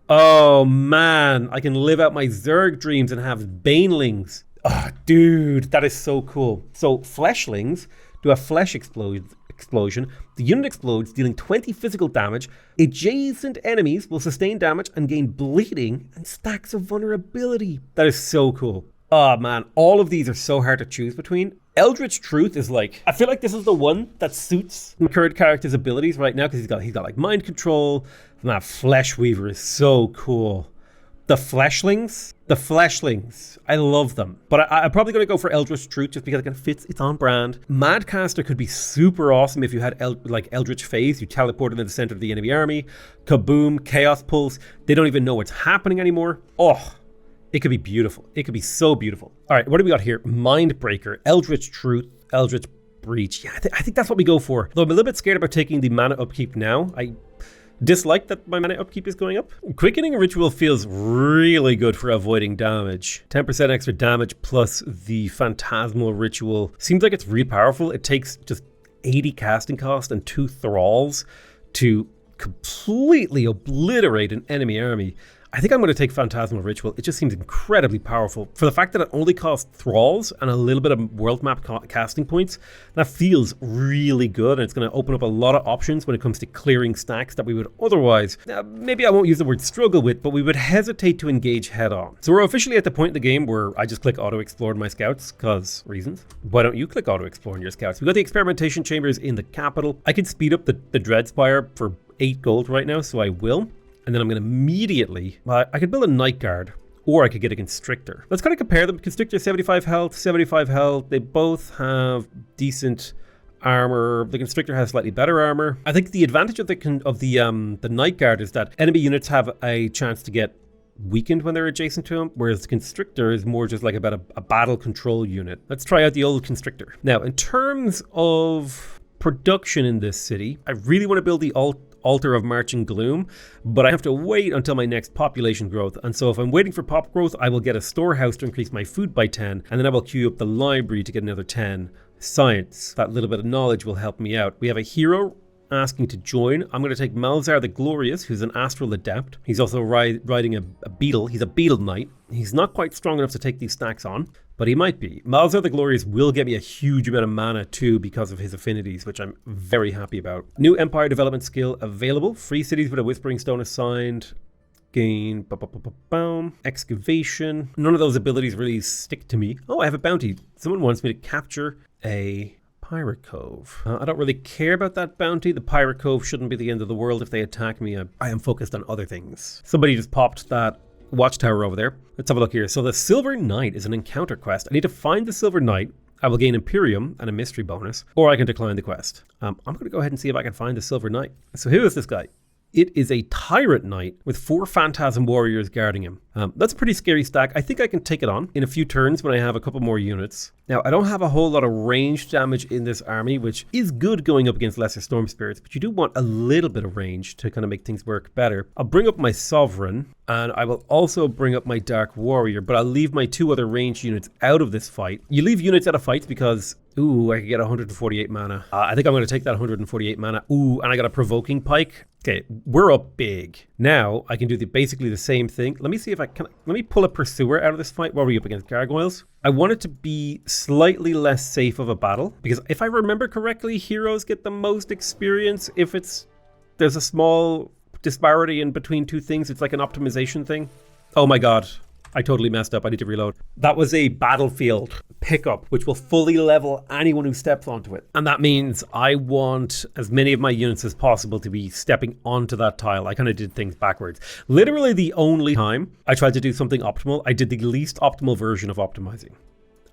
Oh man, I can live out my Zerg dreams and have banelings. Oh, dude, that is so cool. So fleshlings do a flesh explosion. The unit explodes, dealing 20 physical damage. Adjacent enemies will sustain damage and gain bleeding and stacks of vulnerability. That is so cool. Oh man, all of these are so hard to choose between. Eldritch Truth is like, I feel like this is the one that suits my current character's abilities right now, because he's got like mind control. And that Flesh Weaver is so cool. The fleshlings, I love them. But I'm probably going to go for Eldritch Truth just because it kind of fits, it's on brand. Madcaster could be super awesome if you had Eldritch Phase, you teleport into the center of the enemy army. Kaboom, Chaos Pulse, they don't even know what's happening anymore. Oh, it could be beautiful. It could be so beautiful. All right, what do we got here? Mindbreaker, Eldritch Truth, Eldritch Breach. Yeah, I think that's what we go for. Though I'm a little bit scared about taking the mana upkeep now. Dislike that my mana upkeep is going up. Quickening Ritual feels really good for avoiding damage. 10% extra damage plus the Phantasmal Ritual. Seems like it's really powerful. It takes just 80 casting cost and 2 thralls to completely obliterate an enemy army. I think I'm going to take Phantasmal Ritual. It just seems incredibly powerful. For the fact that it only costs thralls and a little bit of world map casting points, that feels really good, and it's going to open up a lot of options when it comes to clearing stacks that we would otherwise, maybe I won't use the word struggle with, but we would hesitate to engage head on. So we're officially at the point in the game where I just click auto explore in my scouts, because reasons. Why don't you click auto explore in your scouts? We've got the experimentation chambers in the capital. I could speed up the Dreadspire for 8 gold right now, so I will. And then I'm going to immediately, I could build a Night Guard, or I could get a Constrictor. Let's kind of compare them. Constrictor, 75 health, 75 health. They both have decent armor. The Constrictor has slightly better armor. I think the advantage of the Night Guard is that enemy units have a chance to get weakened when they're adjacent to him, whereas the Constrictor is more just like about a battle control unit. Let's try out the old Constrictor. Now, in terms of production in this city, I really want to build the Altar of Marching Gloom, but I have to wait until my next population growth. And so if I'm waiting for pop growth, I will get a storehouse to increase my food by 10, and then I will queue up the library to get another 10. Science, that little bit of knowledge will help me out. We have a hero asking to join. I'm going to take Malzar the Glorious, who's an astral adept. He's also riding a beetle. He's a beetle knight. He's not quite strong enough to take these stacks on, but he might be. Malzar the Glorious will get me a huge amount of mana too because of his affinities, which I'm very happy about. New Empire development skill available. Free cities with a Whispering Stone assigned. Gain, excavation. None of those abilities really stick to me. Oh, I have a bounty. Someone wants me to capture a Pirate Cove. I don't really care about that bounty. The Pirate Cove shouldn't be the end of the world if they attack me. I am focused on other things. Somebody just popped that watchtower over there. Let's have a look here. So the Silver Knight is an encounter quest. I need to find the Silver Knight. I will gain Imperium and a mystery bonus, or I can decline the quest. I'm going to go ahead and see if I can find the Silver Knight. So who is this guy? It is a Tyrant Knight with 4 Phantasm Warriors guarding him. That's a pretty scary stack. I think I can take it on in a few turns when I have a couple more units. Now, I don't have a whole lot of ranged damage in this army, which is good going up against Lesser Storm Spirits, but you do want a little bit of range to kind of make things work better. I'll bring up my Sovereign, and I will also bring up my Dark Warrior, but I'll leave my 2 other ranged units out of this fight. You leave units out of fights because, ooh, I could get 148 mana. I think I'm going to take that 148 mana. Ooh, and I got a Provoking Pike. Okay, we're up big. Now, I can do basically the same thing. Let me see if let me pull a Pursuer out of this fight. What were we up against? Gargoyles? I want it to be slightly less safe of a battle, because if I remember correctly, heroes get the most experience if there's a small disparity in between 2 things. It's like an optimization thing. Oh my god. I totally messed up. I need to reload. That was a battlefield pickup, which will fully level anyone who steps onto it. And that means I want as many of my units as possible to be stepping onto that tile. I kind of did things backwards. Literally the only time I tried to do something optimal, I did the least optimal version of optimizing.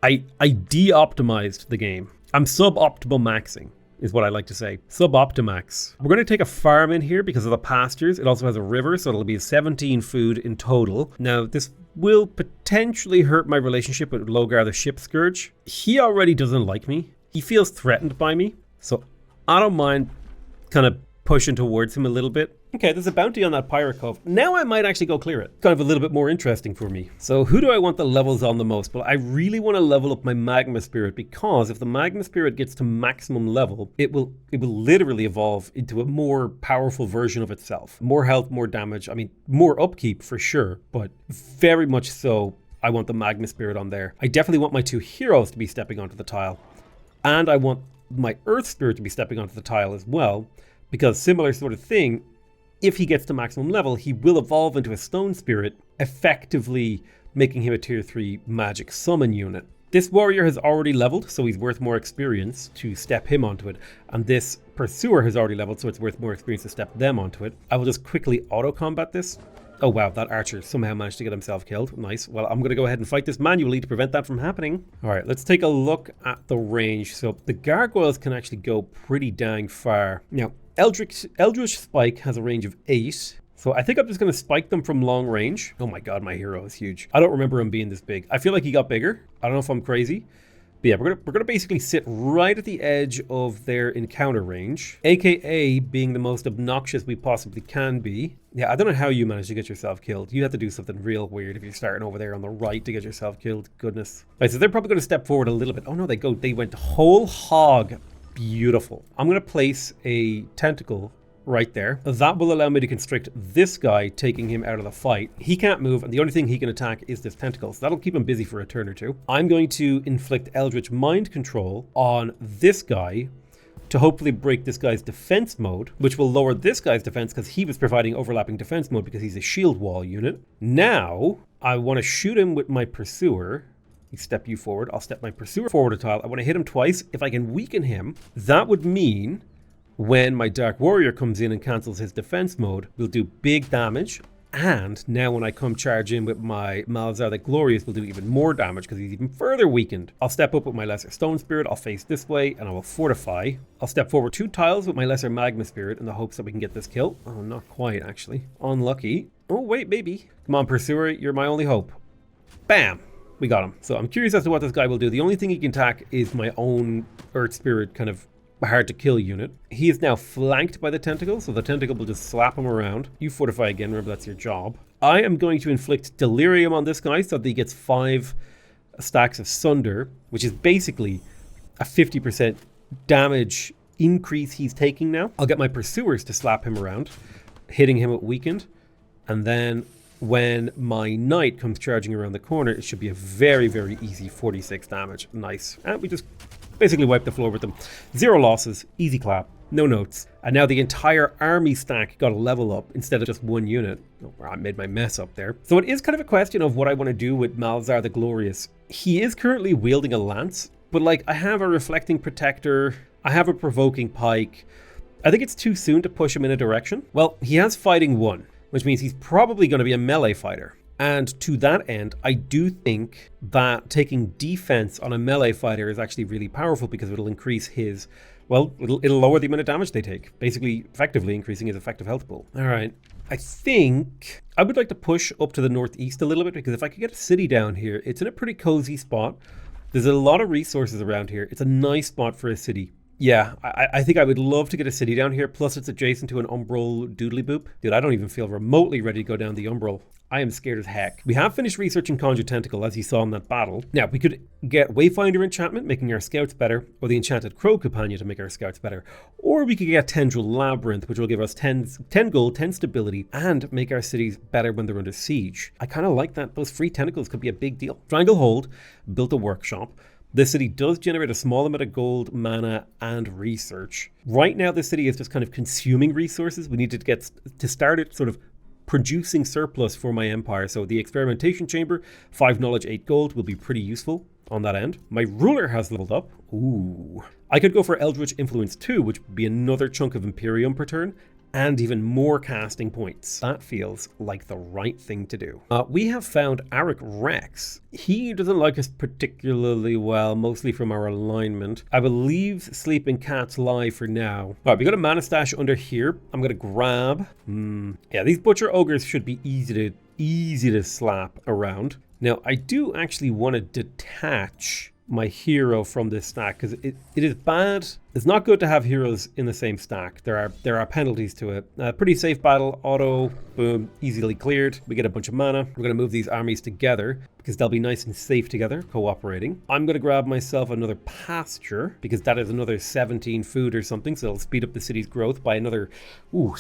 I de-optimized the game. I'm suboptimal maxing, is what I like to say. Sub-optimax. We're going to take a farm in here because of the pastures. It also has a river, so it'll be 17 food in total. Now, this will potentially hurt my relationship with Logar the Ship Scourge. He already doesn't like me. He feels threatened by me, so I don't mind kind of pushing towards him a little bit. Okay, there's a bounty on that Pirate Cove. Now I might actually go clear it. Kind of a little bit more interesting for me. So who do I want the levels on the most? Well, I really want to level up my Magma Spirit, because if the Magma Spirit gets to maximum level, it will literally evolve into a more powerful version of itself. More health, more damage. I mean, more upkeep for sure, but very much so I want the Magma Spirit on there. I definitely want my 2 heroes to be stepping onto the tile. And I want my Earth Spirit to be stepping onto the tile as well, because similar sort of thing, if he gets to maximum level, he will evolve into a Stone Spirit, effectively making him a tier 3 magic summon unit. This warrior has already leveled, so he's worth more experience to step him onto it. And this pursuer has already leveled, so it's worth more experience to step them onto it. I will just quickly auto-combat this. Oh wow, that archer somehow managed to get himself killed. Nice. Well, I'm going to go ahead and fight this manually to prevent that from happening. All right, let's take a look at the range. So the gargoyles can actually go pretty dang far. Now, Eldritch Spike has a range of 8. So I think I'm just going to spike them from long range. Oh my god, my hero is huge. I don't remember him being this big. I feel like he got bigger. I don't know if I'm crazy. But yeah, we're gonna basically sit right at the edge of their encounter range, aka being the most obnoxious we possibly can be. Yeah, I don't know how you managed to get yourself killed. You have to do something real weird if you're starting over there on the right to get yourself killed. Goodness. Right, so they're probably going to step forward a little bit. Oh no, they went whole hog. Beautiful. I'm going to place a tentacle right there. That will allow me to constrict this guy, taking him out of the fight. He can't move, and the only thing he can attack is this tentacle, so that'll keep him busy for a turn or two. I'm going to inflict Eldritch Mind Control on this guy to hopefully break this guy's defense mode, which will lower this guy's defense because he was providing overlapping defense mode because he's a shield wall unit. Now, I want to shoot him with my Pursuer. Step you forward. I'll step my Pursuer forward a tile. I want to hit him twice. If I can weaken him, that would mean when my Dark Warrior comes in and cancels his defense mode, we'll do big damage. And now when I come charge in with my Malazar the Glorious, we'll do even more damage because he's even further weakened. I'll step up with my Lesser Stone Spirit. I'll face this way and I will fortify. I'll step forward 2 tiles with my Lesser Magma Spirit in the hopes that we can get this kill. Oh, not quite actually. Unlucky. Oh, wait, maybe. Come on, Pursuer. You're my only hope. Bam. We got him. So I'm curious as to what this guy will do. The only thing he can attack is my own Earth Spirit kind of hard to kill unit. He is now flanked by the tentacle, so the tentacle will just slap him around. You fortify again, remember that's your job. I am going to inflict delirium on this guy so that he gets 5 stacks of sunder, which is basically a 50% damage increase he's taking now. I'll get my pursuers to slap him around, hitting him with weakened, and then when my knight comes charging around the corner, it should be a very, very easy 46 damage. Nice. And we just basically wipe the floor with them. 0 losses, easy clap, no notes. And now the entire army stack got a level up instead of just 1 unit. Oh, I made my mess up there. So it is kind of a question of what I want to do with Malazar the Glorious. He is currently wielding a lance, but like I have a reflecting protector, I have a provoking pike. I think it's too soon to push him in a direction. Well, he has fighting 1, which means he's probably going to be a melee fighter. And to that end, I do think that taking defense on a melee fighter is actually really powerful because it'll increase his, well, it'll lower the amount of damage they take, basically effectively increasing his effective health pool. All right. I think I would like to push up to the northeast a little bit because if I could get a city down here, it's in a pretty cozy spot. There's a lot of resources around here. It's a nice spot for a city. Yeah, I think I would love to get a city down here, plus it's adjacent to an Umbral doodly boop. Dude, I don't even feel remotely ready to go down the Umbral. I am scared as heck. We have finished researching Conjure Tentacle, as you saw in that battle. Now, we could get Wayfinder enchantment, making our scouts better, or the Enchanted Crow Companion to make our scouts better. Or we could get Tendril Labyrinth, which will give us 10 gold, 10 stability, and make our cities better when they're under siege. I kind of like that. Those free tentacles could be a big deal. Stranglehold built a workshop. This city does generate a small amount of gold, mana, and research. Right now, this city is just kind of consuming resources. We need to get to start it sort of producing surplus for my empire. So the experimentation chamber, 5 knowledge, 8 gold will be pretty useful on that end. My ruler has leveled up. Ooh. I could go for Eldritch Influence 2, which would be another chunk of Imperium per turn, and even more casting points. That feels like the right thing to do. We have found Arik Rex. He doesn't like us particularly well, mostly from our alignment. I will leave Sleeping Cats live for now. All right, we got a mana stash under here. I'm gonna grab. Yeah, these Butcher Ogres should be easy to slap around. Now, I do actually want to detach my hero from this stack because it is bad. It's not good to have heroes in the same stack. There are penalties to it. Pretty safe battle, auto, boom, easily cleared. We get a bunch of mana. We're going to move these armies together because they'll be nice and safe together, cooperating. I'm going to grab myself another pasture because that is another 17 food or something, so it'll speed up the city's growth by another 2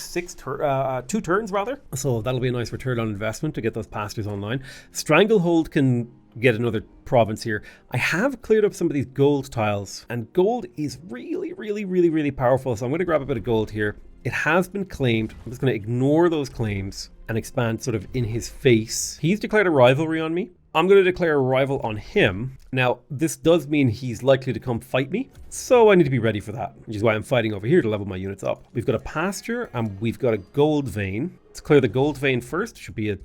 turns rather. So that'll be a nice return on investment to get those pastures online. Stranglehold can get another province here. I have cleared up some of these gold tiles, and gold is really powerful, so I'm going to grab a bit of gold here. It has been claimed. I'm just going to ignore those claims and expand sort of in his face. He's declared a rivalry on me. I'm going to declare a rival on him. Now, this does mean he's likely to come fight me, so I need to be ready for that, which is why I'm fighting over here to level my units up. We've got a pasture, and we've got a gold vein. Let's clear the gold vein first. Should be a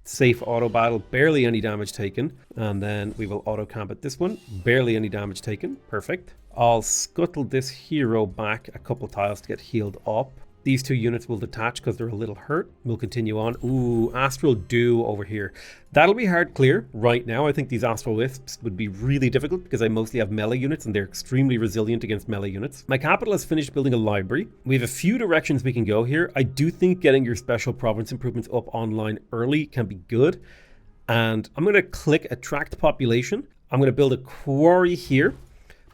safe auto battle, barely any damage taken, and then we will auto combat this one, barely any damage taken. Perfect. I'll scuttle this hero back a couple tiles to get healed up. These 2 units will detach because they're a little hurt. We'll continue on. Ooh, Astral Dew over here. That'll be hard clear right now. I think these Astral Wisps would be really difficult because I mostly have melee units and they're extremely resilient against melee units. My capital has finished building a library. We have a few directions we can go here. I do think getting your special province improvements up online early can be good. And I'm going to click Attract Population. I'm going to build a quarry here.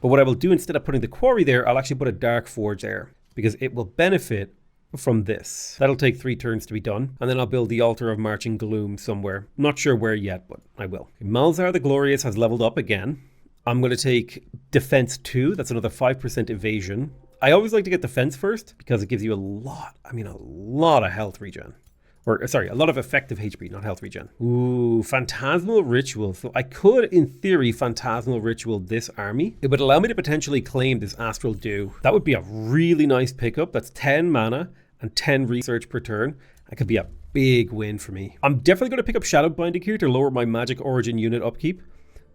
But what I will do, instead of putting the quarry there, I'll actually put a Dark Forge there because it will benefit from this. That'll take 3 turns to be done. And then I'll build the Altar of Marching Gloom somewhere. Not sure where yet, but I will. Malzar the Glorious has leveled up again. I'm going to take Defense 2. That's another 5% evasion. I always like to get Defense first because it gives you a lot of health regen. Or, sorry, a lot of effective HP, not health regen. Ooh, Phantasmal Ritual. So I could, in theory, Phantasmal Ritual this army. It would allow me to potentially claim this Astral Dew. That would be a really nice pickup. That's 10 mana and 10 research per turn. That could be a big win for me. I'm definitely going to pick up Shadow Binding here to lower my Magic Origin unit upkeep,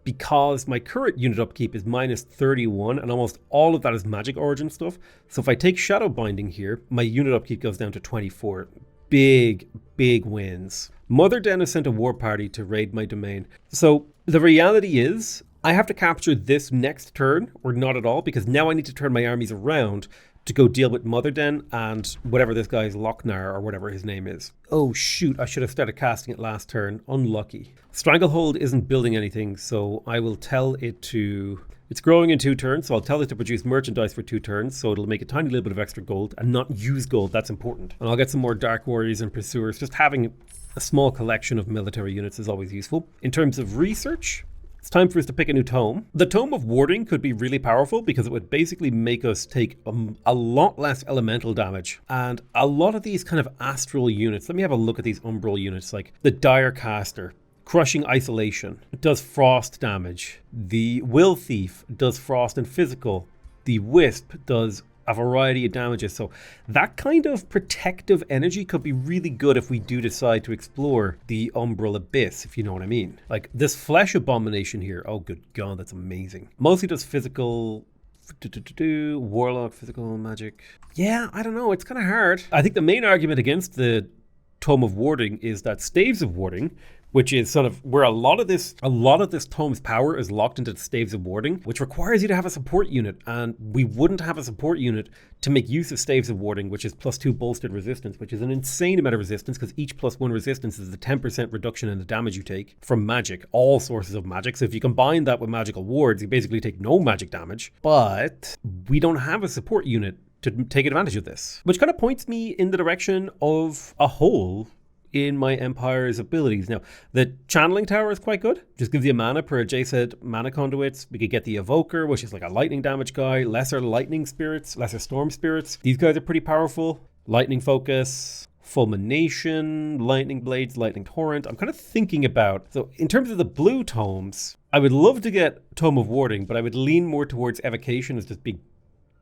because my current unit upkeep is minus 31 and almost all of that is Magic Origin stuff. So if I take Shadow Binding here, my unit upkeep goes down to 24. Big wins. Mother Den has sent a war party to raid my domain. So the reality is I have to capture this next turn or not at all, because now I need to turn my armies around to go deal with Mother Den and whatever this guy's Lochnar or whatever his name is. Oh shoot, I should have started casting it last turn. Unlucky. Stranglehold isn't building anything, so I will tell it to... It's growing in 2 turns, so I'll tell it to produce merchandise for 2 turns, so it'll make a tiny little bit of extra gold and not use gold. That's important. And I'll get some more Dark Warriors and Pursuers. Just having a small collection of military units is always useful. In terms of research, it's time for us to pick a new tome. The Tome of Warding could be really powerful because it would basically make us take a lot less elemental damage. And a lot of these kind of astral units, let me have a look at these umbral units, like the Direcaster. Crushing Isolation does frost damage. The Will Thief does frost and physical. The Wisp does a variety of damages. So that kind of protective energy could be really good if we do decide to explore the Umbral Abyss, if you know what I mean. Like this Flesh Abomination here. Oh, good God, that's amazing. Mostly does physical... Warlock, physical, magic. Yeah, I don't know. It's kind of hard. I think the main argument against the Tome of Warding is that Staves of Warding, which is sort of where a lot of this tome's power is locked into the Staves of Warding, which requires you to have a support unit, and we wouldn't have a support unit to make use of Staves of Warding, which is +2 bolstered resistance, which is an insane amount of resistance because each +1 resistance is a 10% reduction in the damage you take from magic, all sources of magic. So if you combine that with magical wards, you basically take no magic damage, but we don't have a support unit to take advantage of this, which kind of points me in the direction of a hole in my Empire's abilities. Now, the Channeling Tower is quite good. Just gives you mana per adjacent mana conduits. We could get the Evoker, which is like a lightning damage guy. Lesser Lightning Spirits, Lesser Storm Spirits. These guys are pretty powerful. Lightning Focus, Fulmination, Lightning Blades, Lightning Torrent. I'm kind of thinking about... So in terms of the blue tomes, I would love to get Tome of Warding, but I would lean more towards Evocation as just being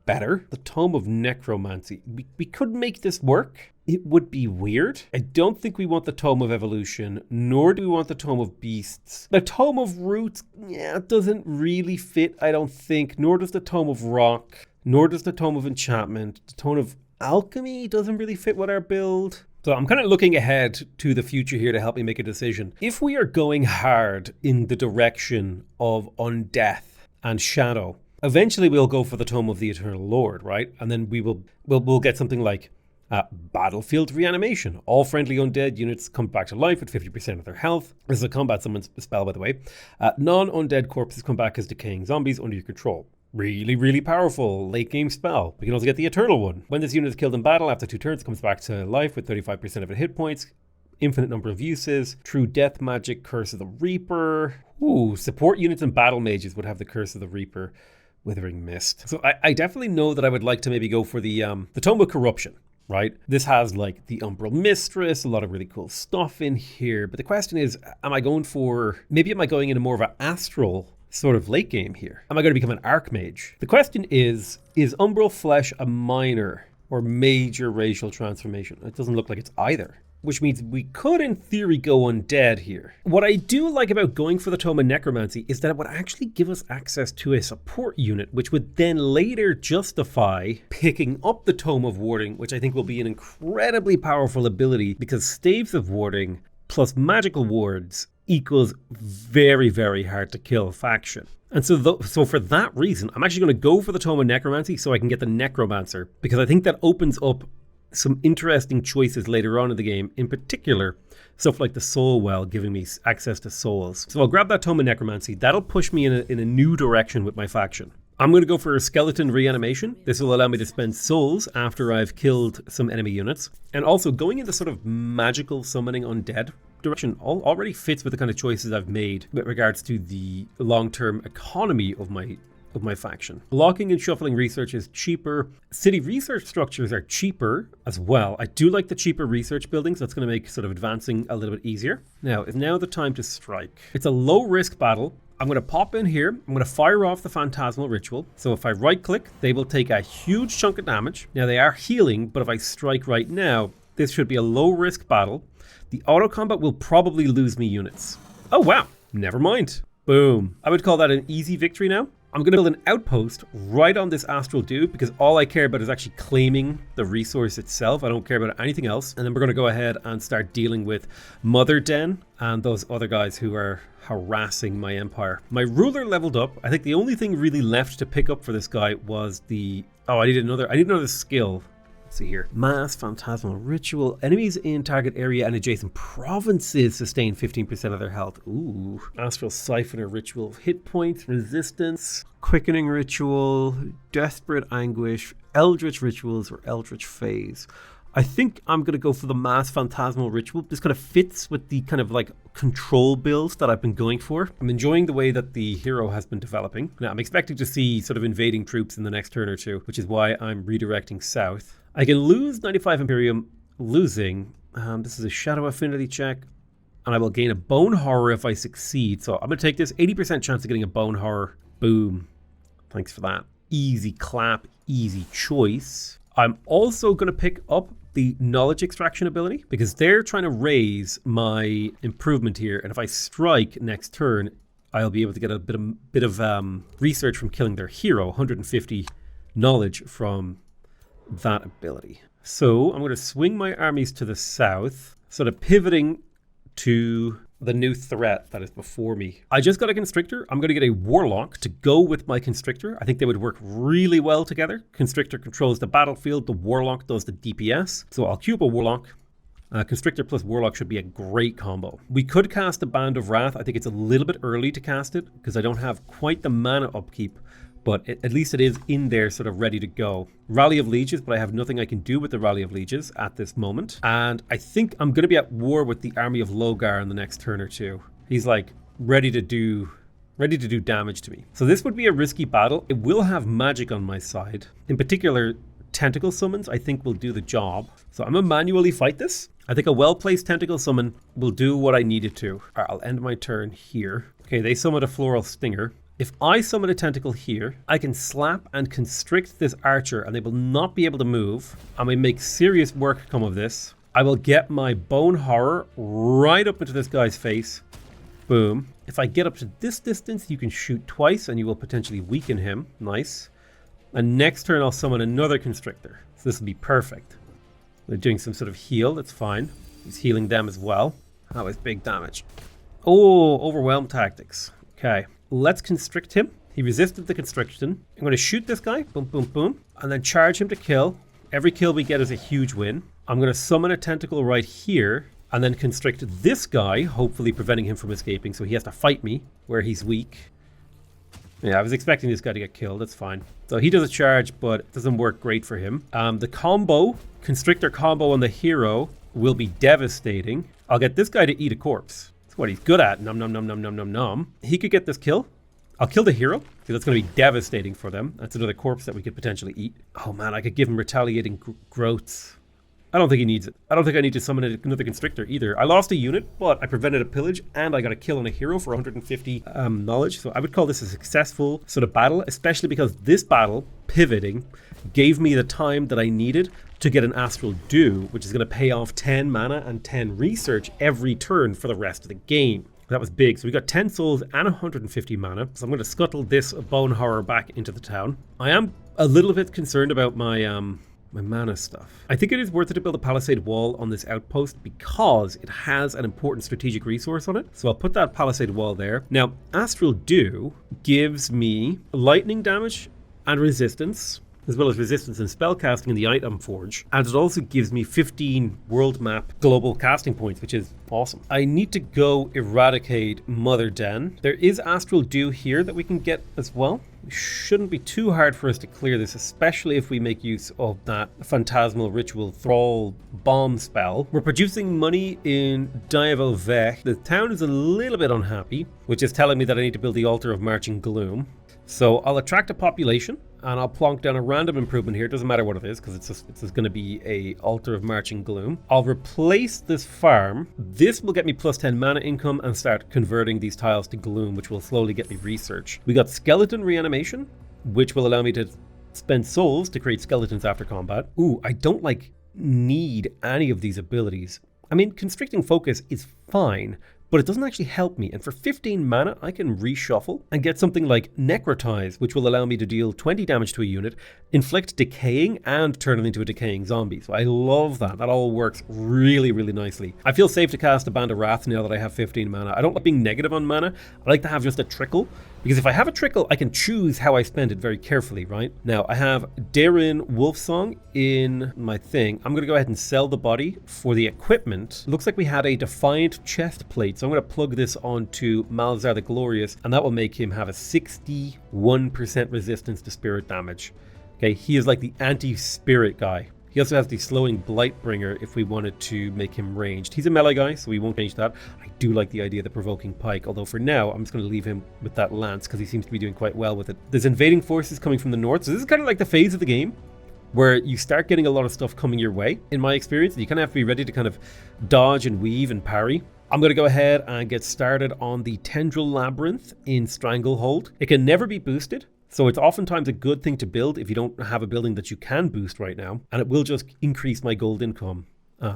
better. The Tome of Necromancy. We could make this work. It would be weird. I don't think we want the Tome of Evolution, nor do we want the Tome of Beasts. The Tome of Roots, yeah, it doesn't really fit, I don't think, nor does the Tome of Rock, nor does the Tome of Enchantment. The Tome of Alchemy doesn't really fit with our build. So I'm kind of looking ahead to the future here to help me make a decision. If we are going hard in the direction of Undeath and Shadow, eventually we'll go for the Tome of the Eternal Lord, right? And then we'll get something like Battlefield Reanimation. All friendly undead units come back to life with 50% of their health. This is a combat summon spell, by the way. Non-undead corpses come back as decaying zombies under your control. Really, really powerful late game spell. We can also get the Eternal one. When this unit is killed in battle, after 2 turns, it comes back to life with 35% of its hit points. Infinite number of uses. True Death Magic, Curse of the Reaper. Ooh, support units and battle mages would have the Curse of the Reaper. Withering Mist. So I definitely know that I would like to maybe go for the Tome of Corruption. Right? This has like the Umbral Mistress, a lot of really cool stuff in here. But the question is, am I going into more of an astral sort of late game here? Am I going to become an Archmage? The question is Umbral Flesh a minor or major racial transformation? It doesn't look like it's either. which means we could, in theory, go undead here. What I do like about going for the Tome of Necromancy is that it would actually give us access to a support unit, which would then later justify picking up the Tome of Warding, which I think will be an incredibly powerful ability, because Staves of Warding plus magical wards equals very, very hard to kill faction. And so for that reason, I'm actually going to go for the Tome of Necromancy so I can get the Necromancer, because I think that opens up some interesting choices later on in the game, in particular stuff like the Soul Well giving me access to souls. So I'll grab that Tome of Necromancy. That'll push me in a new direction with my faction. I'm going to go for a Skeleton Reanimation. This will allow me to spend souls after I've killed some enemy units. And also going into sort of magical summoning undead direction already fits with the kind of choices I've made with regards to the long-term economy of my faction. Blocking and shuffling research is cheaper. City research structures are cheaper as well. I do like the cheaper research buildings. That's going to make sort of advancing a little bit easier. Now is the time to strike. It's a low risk battle. I'm going to pop in here. I'm going to fire off the Phantasmal Ritual. So if I right click, they will take a huge chunk of damage. Now they are healing, but if I strike right now, this should be a low risk battle. The auto combat will probably lose me units. Oh wow, never mind. Boom. I would call that an easy victory now. I'm going to build an outpost right on this Astral Dude because all I care about is actually claiming the resource itself. I don't care about anything else. And then we're going to go ahead and start dealing with Mother Den and those other guys who are harassing my empire. My ruler leveled up. I think the only thing really left to pick up for this guy was the... Oh, I need another skill. Let's see here. Mass Phantasmal Ritual. Enemies in target area and adjacent provinces sustain 15% of their health. Ooh. Astral Siphoner Ritual. Hit points, resistance, Quickening Ritual, Desperate Anguish, Eldritch Rituals, or Eldritch Phase. I think I'm going to go for the Mass Phantasmal Ritual. This kind of fits with the kind of like control builds that I've been going for. I'm enjoying the way that the hero has been developing. Now, I'm expecting to see sort of invading troops in the next turn or two, which is why I'm redirecting south. I can lose 95 Imperium, losing. This is a Shadow Affinity check, and I will gain a Bone Horror if I succeed. So I'm going to take this 80% chance of getting a Bone Horror. Boom. Thanks for that. Easy clap, easy choice. I'm also going to pick up the Knowledge Extraction ability because they're trying to raise my improvement here. And if I strike next turn, I'll be able to get a bit of research from killing their hero, 150 knowledge from that ability. So I'm going to swing my armies to the south, sort of pivoting to the new threat that is before me. I just got a Constrictor. I'm going to get a Warlock to go with my Constrictor. I think they would work really well together. Constrictor controls the battlefield. The Warlock does the DPS. So I'll queue up a Warlock. Constrictor plus Warlock should be a great combo. We could cast a Band of Wrath. I think it's a little bit early to cast it because I don't have quite the mana upkeep, but at least it is in there sort of ready to go. Rally of Lieges, but I have nothing I can do with the Rally of Lieges at this moment. And I think I'm going to be at war with the Army of Logar in the next turn or two. He's like ready to do damage to me. So this would be a risky battle. It will have magic on my side. In particular, Tentacle Summons I think will do the job. So I'm going to manually fight this. I think a well-placed Tentacle Summon will do what I need it to. All right, I'll end my turn here. Okay, they summoned a Floral Stinger. If I summon a tentacle here, I can slap and constrict this archer and they will not be able to move. I may make serious work come of this. I will get my Bone Horror right up into this guy's face. Boom. If I get up to this distance, you can shoot twice and you will potentially weaken him. Nice. And next turn, I'll summon another Constrictor. So this will be perfect. They're doing some sort of heal. That's fine. He's healing them as well. That was big damage. Oh, Overwhelm Tactics. Okay. Let's constrict him. He resisted the constriction. I'm going to shoot this guy. Boom, boom, boom. And then charge him to kill. Every kill we get is a huge win. I'm going to summon a tentacle right here and then constrict this guy, hopefully preventing him from escaping. So he has to fight me where he's weak. Yeah, I was expecting this guy to get killed. That's fine. So he does a charge, but it doesn't work great for him. The combo, Constrictor combo on the hero will be devastating. I'll get this guy to eat a corpse. What he's good at. Nom nom nom nom nom nom nom. He could get this kill. I'll kill the hero because that's going to be devastating for them. That's another corpse that we could potentially eat. Oh man, I could give him retaliating growths. I don't think he needs it. I don't think I need to summon another Constrictor either. I lost a unit, but I prevented a pillage and I got a kill on a hero for 150 knowledge. So I would call this a successful sort of battle, especially because this battle, pivoting, gave me the time that I needed to get an Astral Dew, which is going to pay off 10 mana and 10 research every turn for the rest of the game. That was big. So we got 10 souls and 150 mana. So I'm going to scuttle this bone horror back into the town. I am a little bit concerned about my mana stuff. I think it is worth it to build a palisade wall on this outpost because it has an important strategic resource on it. So I'll put that palisade wall there. Now, Astral Dew gives me lightning damage and resistance, as well as resistance and spellcasting in the item forge. And it also gives me 15 world map global casting points, which is awesome. I need to go eradicate Mother Den. There is Astral Dew here that we can get as well. It shouldn't be too hard for us to clear this, especially if we make use of that Phantasmal Ritual Thrall bomb spell. We're producing money in Diavel Vech. The town is a little bit unhappy, which is telling me that I need to build the Altar of Marching Gloom. So I'll attract a population and I'll plonk down a random improvement here. It doesn't matter what it is because it's just going to be a Altar of Marching Gloom. I'll replace this farm. This will get me plus 10 mana income and start converting these tiles to gloom, which will slowly get me research. We got Skeleton Reanimation, which will allow me to spend souls to create skeletons after combat. Ooh, I don't need any of these abilities. I mean, Constricting Focus is fine, but it doesn't actually help me. And for 15 mana, I can reshuffle and get something like Necrotize, which will allow me to deal 20 damage to a unit, inflict decaying, and turn it into a decaying zombie. So I love that. That all works really, really nicely. I feel safe to cast a Band of Wrath now that I have 15 mana. I don't like being negative on mana. I like to have just a trickle, because if I have a trickle, I can choose how I spend it very carefully, right? Now, I have Darin Wolfsong in my thing. I'm going to go ahead and sell the body for the equipment. Looks like we had a Defiant chest plate, so I'm going to plug this onto Malzar the Glorious, and that will make him have a 61% resistance to spirit damage. Okay, he is like the anti-spirit guy. He also has the slowing Blightbringer if we wanted to make him ranged. He's a melee guy, so we won't change that. I do like the idea of the provoking pike, although for now, I'm just going to leave him with that lance because he seems to be doing quite well with it. There's invading forces coming from the north, so this is kind of like the phase of the game where you start getting a lot of stuff coming your way, in my experience. You kind of have to be ready to kind of dodge and weave and parry. I'm going to go ahead and get started on the Tendril Labyrinth in Stranglehold. It can never be boosted, so it's oftentimes a good thing to build if you don't have a building that you can boost right now, and it will just increase my gold income.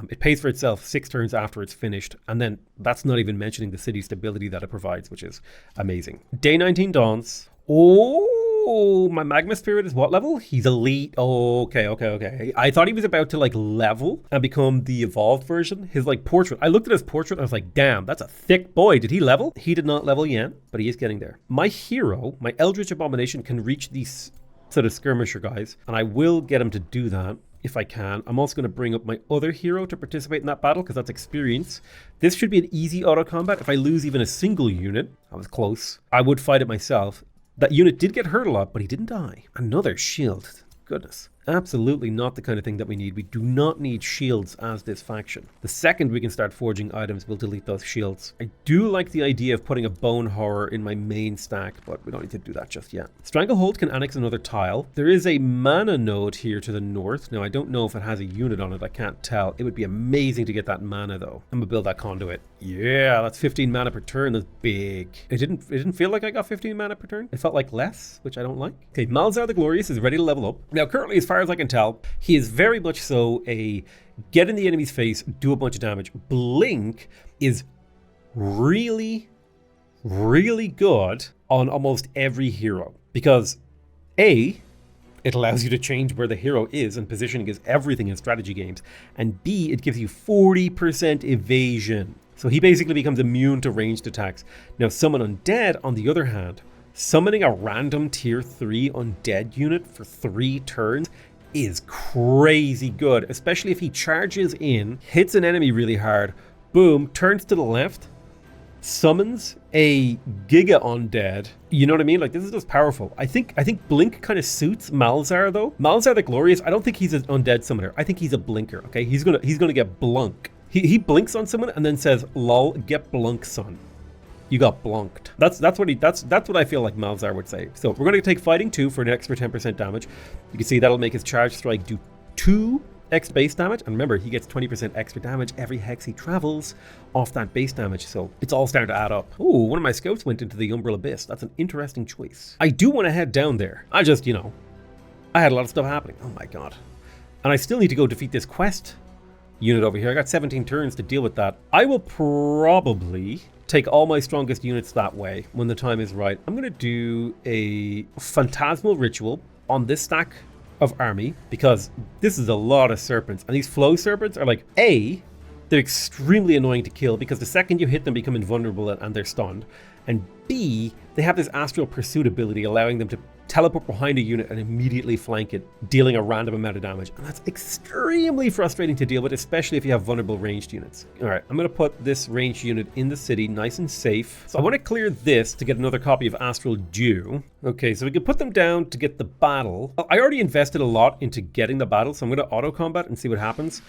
It pays for itself 6 turns after it's finished, and then that's not even mentioning the city stability that it provides, which is amazing. Day 19 dawns. Oh, my Magma Spirit is what level? He's elite. Oh, okay. I thought he was about to level and become the evolved version. His portrait. I looked at his portrait and I was like, damn, that's a thick boy. Did he level? He did not level yet, but he is getting there. My hero, my Eldritch Abomination, can reach these sort of skirmisher guys, and I will get him to do that if I can. I'm also going to bring up my other hero to participate in that battle because that's experience. This should be an easy auto combat. If I lose even a single unit, I was close, I would fight it myself. That unit did get hurt a lot, but he didn't die. Another shield. Goodness. Absolutely not the kind of thing that we need. We do not need shields as this faction. The second we can start forging items, we'll delete those shields. I do like the idea of putting a Bone Horror in my main stack, but we don't need to do that just yet. Stranglehold can annex another tile. There is a mana node here to the north. Now, I don't know if it has a unit on it. I can't tell. It would be amazing to get that mana, though. I'm gonna build that conduit. Yeah, that's 15 mana per turn. That's big. It didn't feel like I got 15 mana per turn. It felt like less, which I don't like. Okay, Malzar the Glorious is ready to level up. Now, currently, as far as I can tell, he is very much so a get in the enemy's face, do a bunch of damage. Blink is really, really good on almost every hero because A, it allows you to change where the hero is, and positioning is everything in strategy games, and B, it gives you 40% evasion. So he basically becomes immune to ranged attacks. Now, Summon Undead, on the other hand, summoning a random tier 3 undead unit for 3 turns is crazy good, especially if he charges in, hits an enemy really hard, boom, turns to the left, summons a Giga Undead. You know what I mean? This is just powerful. I think Blink kind of suits Malzar though. Malzar the Glorious, I don't think he's an undead summoner. I think he's a blinker, okay? He's gonna get blunk. He blinks on someone and then says, lol, get blunk, son. You got blunked. That's what I feel like Malzar would say. So we're going to take Fighting 2 for an extra 10% damage. You can see that'll make his Charge Strike do 2 extra base damage. And remember, he gets 20% extra damage every hex he travels off that base damage. So it's all starting to add up. Oh, one of my scouts went into the Umbral Abyss. That's an interesting choice. I do want to head down there. I just, I had a lot of stuff happening. Oh my god. And I still need to go defeat this quest unit over here. I got 17 turns to deal with that. I will probably take all my strongest units that way when the time is right. I'm going to do a phantasmal ritual on this stack of army because this is a lot of serpents. And these flow serpents are like, A, they're extremely annoying to kill because the second you hit them become invulnerable and they're stunned. And B, they have this astral pursuit ability allowing them to teleport behind a unit and immediately flank it, dealing a random amount of damage. And that's extremely frustrating to deal with, especially if you have vulnerable ranged units. All right, I'm going to put this ranged unit in the city, nice and safe. So I want to clear this to get another copy of Astral Dew. Okay, so we can put them down to get the battle. I already invested a lot into getting the battle, so I'm going to auto combat and see what happens.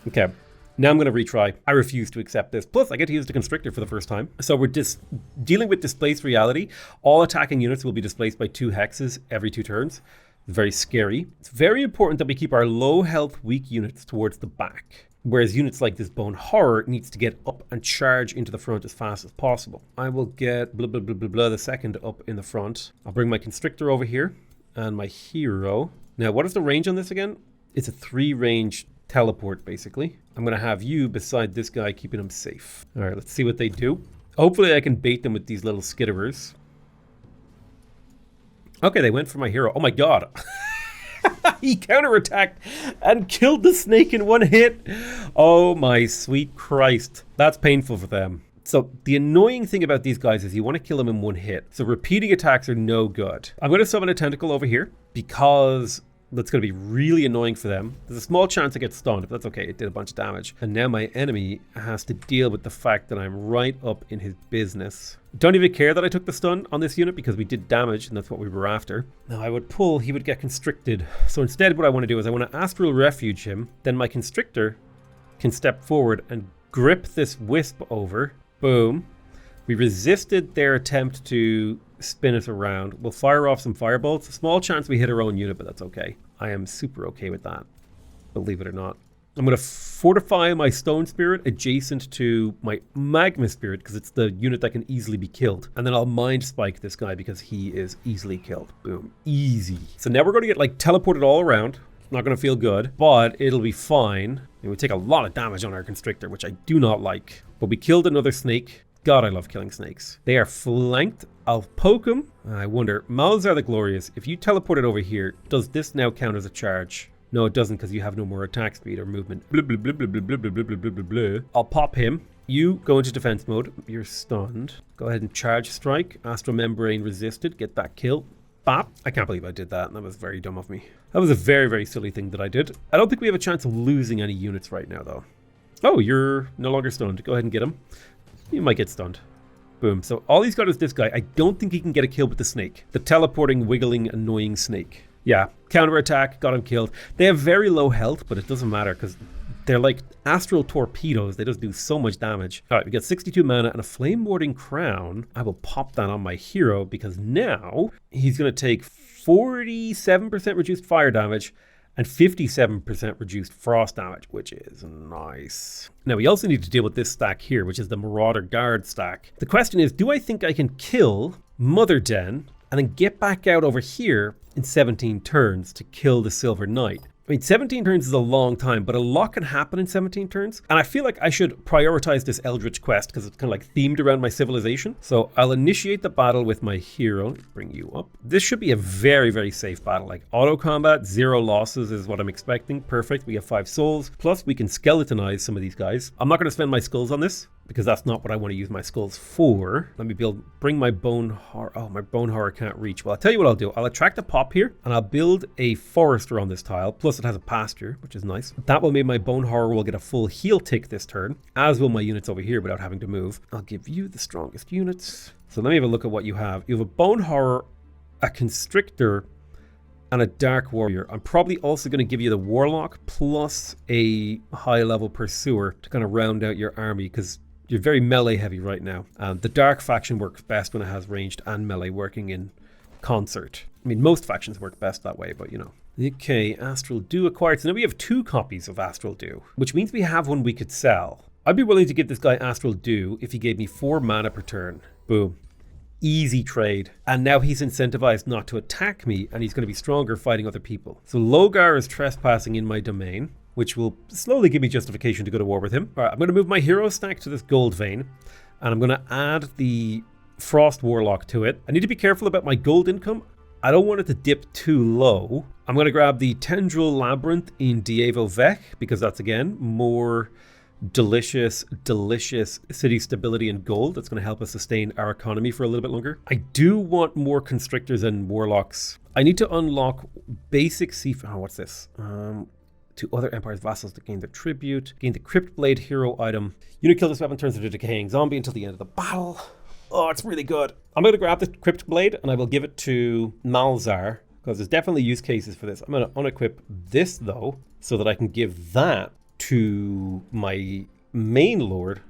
Okay. Now I'm going to retry. I refuse to accept this. Plus, I get to use the Constrictor for the first time. So we're dealing with displaced reality. All attacking units will be displaced by 2 hexes every 2 turns. It's very scary. It's very important that we keep our low health, weak units towards the back. Whereas units like this Bone Horror needs to get up and charge into the front as fast as possible. I will get blah, blah, blah, blah, blah, the second up in the front. I'll bring my Constrictor over here and my hero. Now, what is the range on this again? It's a 3 range teleport, basically. I'm going to have you beside this guy, keeping him safe. All right, let's see what they do. Hopefully I can bait them with these little skitterers. Okay, they went for my hero. Oh my god. He counterattacked and killed the snake in 1 hit. Oh my sweet Christ. That's painful for them. So the annoying thing about these guys is you want to kill them in 1 hit. So repeating attacks are no good. I'm going to summon a tentacle over here because that's going to be really annoying for them. There's a small chance I get stunned, but that's okay. It did a bunch of damage. And now my enemy has to deal with the fact that I'm right up in his business. Don't even care that I took the stun on this unit because we did damage and that's what we were after. Now I would pull, he would get constricted. So instead what I want to do is I want to astral refuge him. Then my constrictor can step forward and grip this wisp over. Boom. We resisted their attempt to spin it around. We'll fire off some firebolts. A small chance we hit our own unit, but that's okay. I am super okay with that, believe it or not. I'm going to fortify my Stone Spirit adjacent to my Magma Spirit because it's the unit that can easily be killed. And then I'll Mind Spike this guy because he is easily killed. Boom. Easy. So now we're going to get like teleported all around. Not going to feel good, but it'll be fine. And we take a lot of damage on our Constrictor, which I do not like. But we killed another snake. God, I love killing snakes. They are flanked. I'll poke them. I wonder, Malzar the Glorious, if you teleport it over here, does this now count as a charge? No, it doesn't because you have no more attack speed or movement. Blah, blah, blah, blah, blah, blah, blah, blah, blah, blah. I'll pop him. You go into defense mode. You're stunned. Go ahead and charge strike. Astral Membrane resisted. Get that kill. Bop. I can't believe I did that. That was very dumb of me. That was a very, very silly thing that I did. I don't think we have a chance of losing any units right now, though. Oh, you're no longer stunned. Go ahead and get him. You might get stunned. Boom. So all he's got is this guy. I don't think he can get a kill with the snake. The teleporting, wiggling, annoying snake. Yeah, counterattack, got him killed. They have very low health, but it doesn't matter because they're like astral torpedoes. They just do so much damage. All right, we got 62 mana and a Flame Warding Crown. I will pop that on my hero because now he's going to take 47% reduced fire damage and 57% reduced frost damage, which is nice. Now, we also need to deal with this stack here, which is the Marauder Guard stack. The question is, do I think I can kill Mother Den and then get back out over here in 17 turns to kill the Silver Knight? I mean, 17 turns is a long time, but a lot can happen in 17 turns. And I feel like I should prioritize this Eldritch quest because it's kind of like themed around my civilization. So I'll initiate the battle with my hero. Bring you up. This should be a very, very safe battle. Like auto combat, 0 losses is what I'm expecting. Perfect. We have 5 souls. Plus we can skeletonize some of these guys. I'm not going to spend my skulls on this because that's not what I want to use my skulls for. Let me bring my Bone Horror. Oh, my Bone Horror can't reach. Well, I'll tell you what I'll do. I'll attract a pop here and I'll build a forester on this tile. Plus it has a pasture, which is nice. That will mean my Bone Horror will get a full heal tick this turn, as will my units over here without having to move. I'll give you the strongest units. So let me have a look at what you have. You have a Bone Horror, a Constrictor, and a Dark Warrior. I'm probably also going to give you the Warlock plus a high-level Pursuer to kind of round out your army because you're very melee heavy right now. The Dark faction works best when it has ranged and melee working in concert. I mean, most factions work best that way, but you know. Okay, Astral Dew acquired. So now we have 2 copies of Astral Dew, which means we have one we could sell. I'd be willing to give this guy Astral Dew if he gave me 4 mana per turn. Boom. Easy trade. And now he's incentivized not to attack me, and he's going to be stronger fighting other people. So Logar is trespassing in my domain, which will slowly give me justification to go to war with him. All right, I'm going to move my hero stack to this gold vein, and I'm going to add the Frost Warlock to it. I need to be careful about my gold income. I don't want it to dip too low. I'm going to grab the Tendril Labyrinth in Dievo Vec, because that's, again, more delicious city stability and gold. That's going to help us sustain our economy for a little bit longer. I do want more Constrictors and Warlocks. I need to unlock basic sea... Oh, what's this? To other Empire's vassals to gain their tribute. Gain the Crypt Blade hero item. Unit kill this weapon turns into a decaying zombie until the end of the battle. Oh, it's really good. I'm going to grab the Crypt Blade and I will give it to Malzar, because there's definitely use cases for this. I'm going to unequip this, though, so that I can give that to my main lord.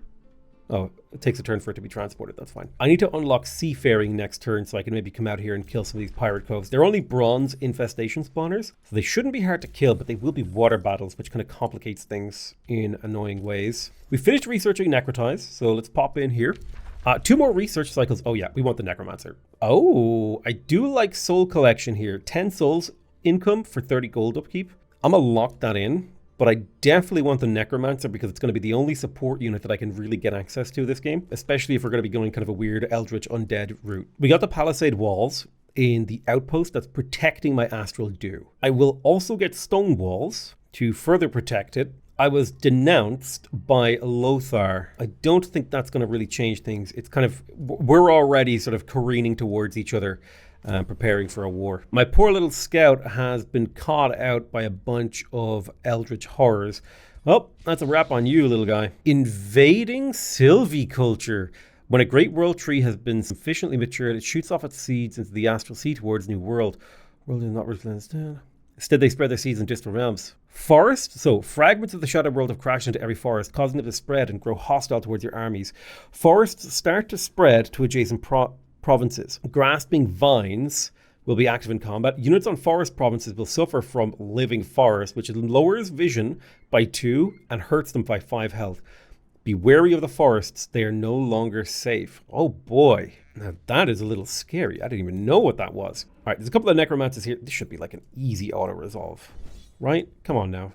Oh, it takes a turn for it to be transported. That's fine. I need to unlock Seafaring next turn so I can maybe come out here and kill some of these pirate coves. They're only bronze infestation spawners, so they shouldn't be hard to kill, but they will be water battles, which kind of complicates things in annoying ways. We finished researching Necrotize, so let's pop in here. 2 more research cycles. Oh yeah, we want the Necromancer. Oh, I do like soul collection here. 10 souls income for 30 gold upkeep. I'm gonna lock that in. But I definitely want the Necromancer because it's going to be the only support unit that I can really get access to this game, especially if we're going to be going kind of a weird Eldritch Undead route. We got the Palisade Walls in the outpost that's protecting my Astral Dew. I will also get Stone Walls to further protect it. I was denounced by Lothar. I don't think that's going to really change things. It's kind of, we're already sort of careening towards each other. Preparing for a war. My poor little scout has been caught out by a bunch of eldritch horrors. Well, that's a wrap on you, little guy. Invading Sylviculture. When a great world tree has been sufficiently matured, it shoots off its seeds into the astral sea towards new world. World is not replaced. Instead, they spread their seeds in distant realms. Forest. So, fragments of the shadow world have crashed into every forest, causing them to spread and grow hostile towards your armies. Forests start to spread to adjacent provinces. Grasping vines will be active in combat. Units on forest provinces will suffer from living forest, which lowers vision by 2 and hurts them by 5 health. Be wary of the forests. They are no longer safe. Oh boy. Now that is a little scary. I didn't even know what that was. All right, there's a couple of necromancers here. This should be like an easy auto-resolve, right? Come on now.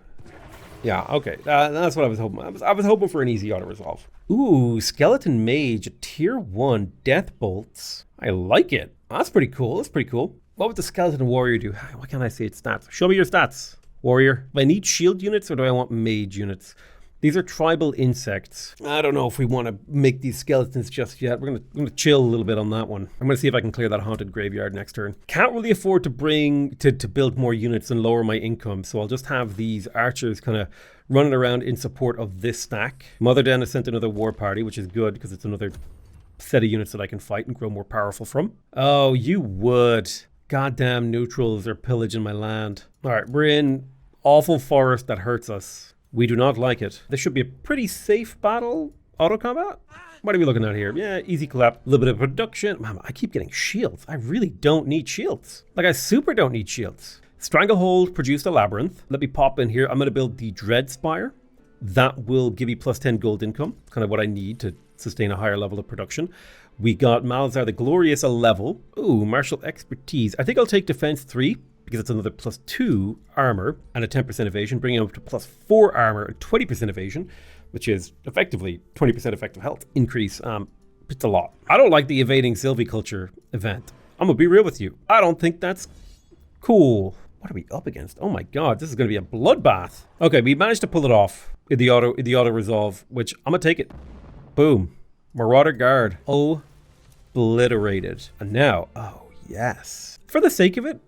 Yeah, okay. That's what I was hoping. I was hoping for an easy auto-resolve. Ooh, Skeleton Mage, tier 1 Death Bolts. I like it. That's pretty cool. That's pretty cool. What would the Skeleton Warrior do? Why can't I see its stats? Show me your stats, Warrior. Do I need shield units or do I want mage units? These are tribal insects. I don't know if we want to make these skeletons just yet. We're gonna chill a little bit on that one. I'm gonna see if I can clear that haunted graveyard next turn. Can't really afford to build more units and lower my income, so I'll just have these archers kind of running around in support of this stack. Mother Den has sent another war party, which is good because it's another set of units that I can fight and grow more powerful from. Oh, you would. Goddamn neutrals are pillaging my land. All right, we're in awful forest that hurts us. We do not like it. This should be a pretty safe battle. Auto combat? What are we looking at here? Yeah, easy clap. A little bit of production. Man, I keep getting shields. I really don't need shields. Like, I super don't need shields. Stranglehold produced a labyrinth. Let me pop in here. I'm going to build the Dread Spire. That will give me plus 10 gold income. Kind of what I need to sustain a higher level of production. We got Malzar the Glorious a level. Ooh, martial expertise. I think I'll take defense 3. Because it's another plus 2 armor and a 10% evasion, bringing up to plus 4 armor and 20% evasion, which is effectively 20% effective health increase. It's a lot. I don't like the evading Sylviculture event. I'm gonna be real with you. I don't think that's cool. What are we up against? Oh my god, this is gonna be a bloodbath. Okay, we managed to pull it off in the auto resolve, which I'm gonna take it. Boom. Marauder Guard. Obliterated. And now, oh yes. For the sake of it,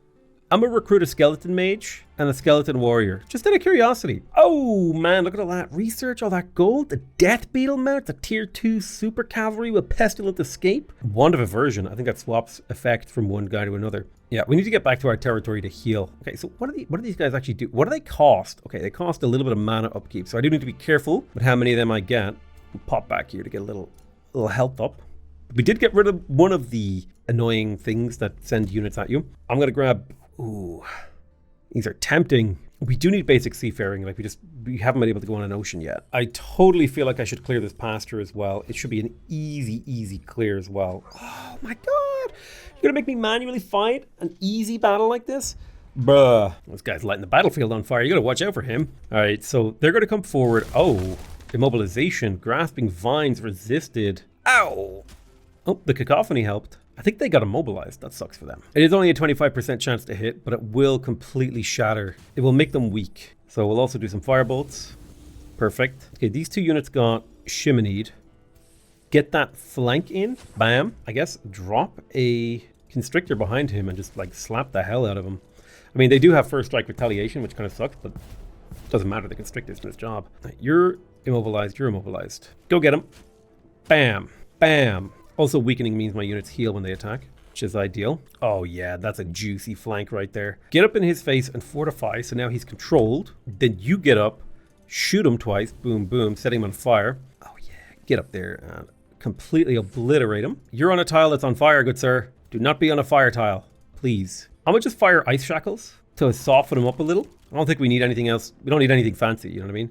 I'm going to recruit a Skeleton Mage and a Skeleton Warrior. Just out of curiosity. Oh man, look at all that research, all that gold. The Death Beetle mount, the tier 2 Super Cavalry with Pestilent Escape. Wand of Aversion. I think that swaps effect from one guy to another. Yeah, we need to get back to our territory to heal. Okay, so what do these guys actually do? What do they cost? Okay, they cost a little bit of mana upkeep. So I do need to be careful with how many of them I get. We'll pop back here to get a little health up. We did get rid of one of the annoying things that send units at you. I'm going to grab... Ooh, these are tempting. We do need basic seafaring. Like we haven't been able to go on an ocean yet. I totally feel like I should clear this pasture as well. It should be an easy clear as well. Oh my God. You're gonna make me manually fight an easy battle like this? Bruh. This guy's lighting the battlefield on fire. You gotta watch out for him. All right, so they're gonna come forward. Oh, immobilization, grasping vines resisted. Ow. Oh, the cacophony helped. I think they got immobilized. That sucks for them. It is only a 25% chance to hit, but it will completely shatter. It will make them weak. So we'll also do some firebolts. Perfect. Okay, these two units got shimonied. Get that flank in. Bam. I guess drop a constrictor behind him and just like slap the hell out of him. I mean, they do have first strike retaliation, which kind of sucks, but it doesn't matter. The constrictor's doing his job. You're immobilized. You're immobilized. Go get him. Bam. Bam. Also, weakening means my units heal when they attack, which is ideal. Oh yeah, that's a juicy flank right there. Get up in his face and fortify, so now he's controlled. Then you get up, shoot him twice, boom, boom, setting him on fire. Oh yeah, get up there and completely obliterate him. You're on a tile that's on fire, good sir. Do not be on a fire tile, please. I'm gonna just fire ice shackles to soften him up a little. I don't think we need anything else. We don't need anything fancy, you know what I mean?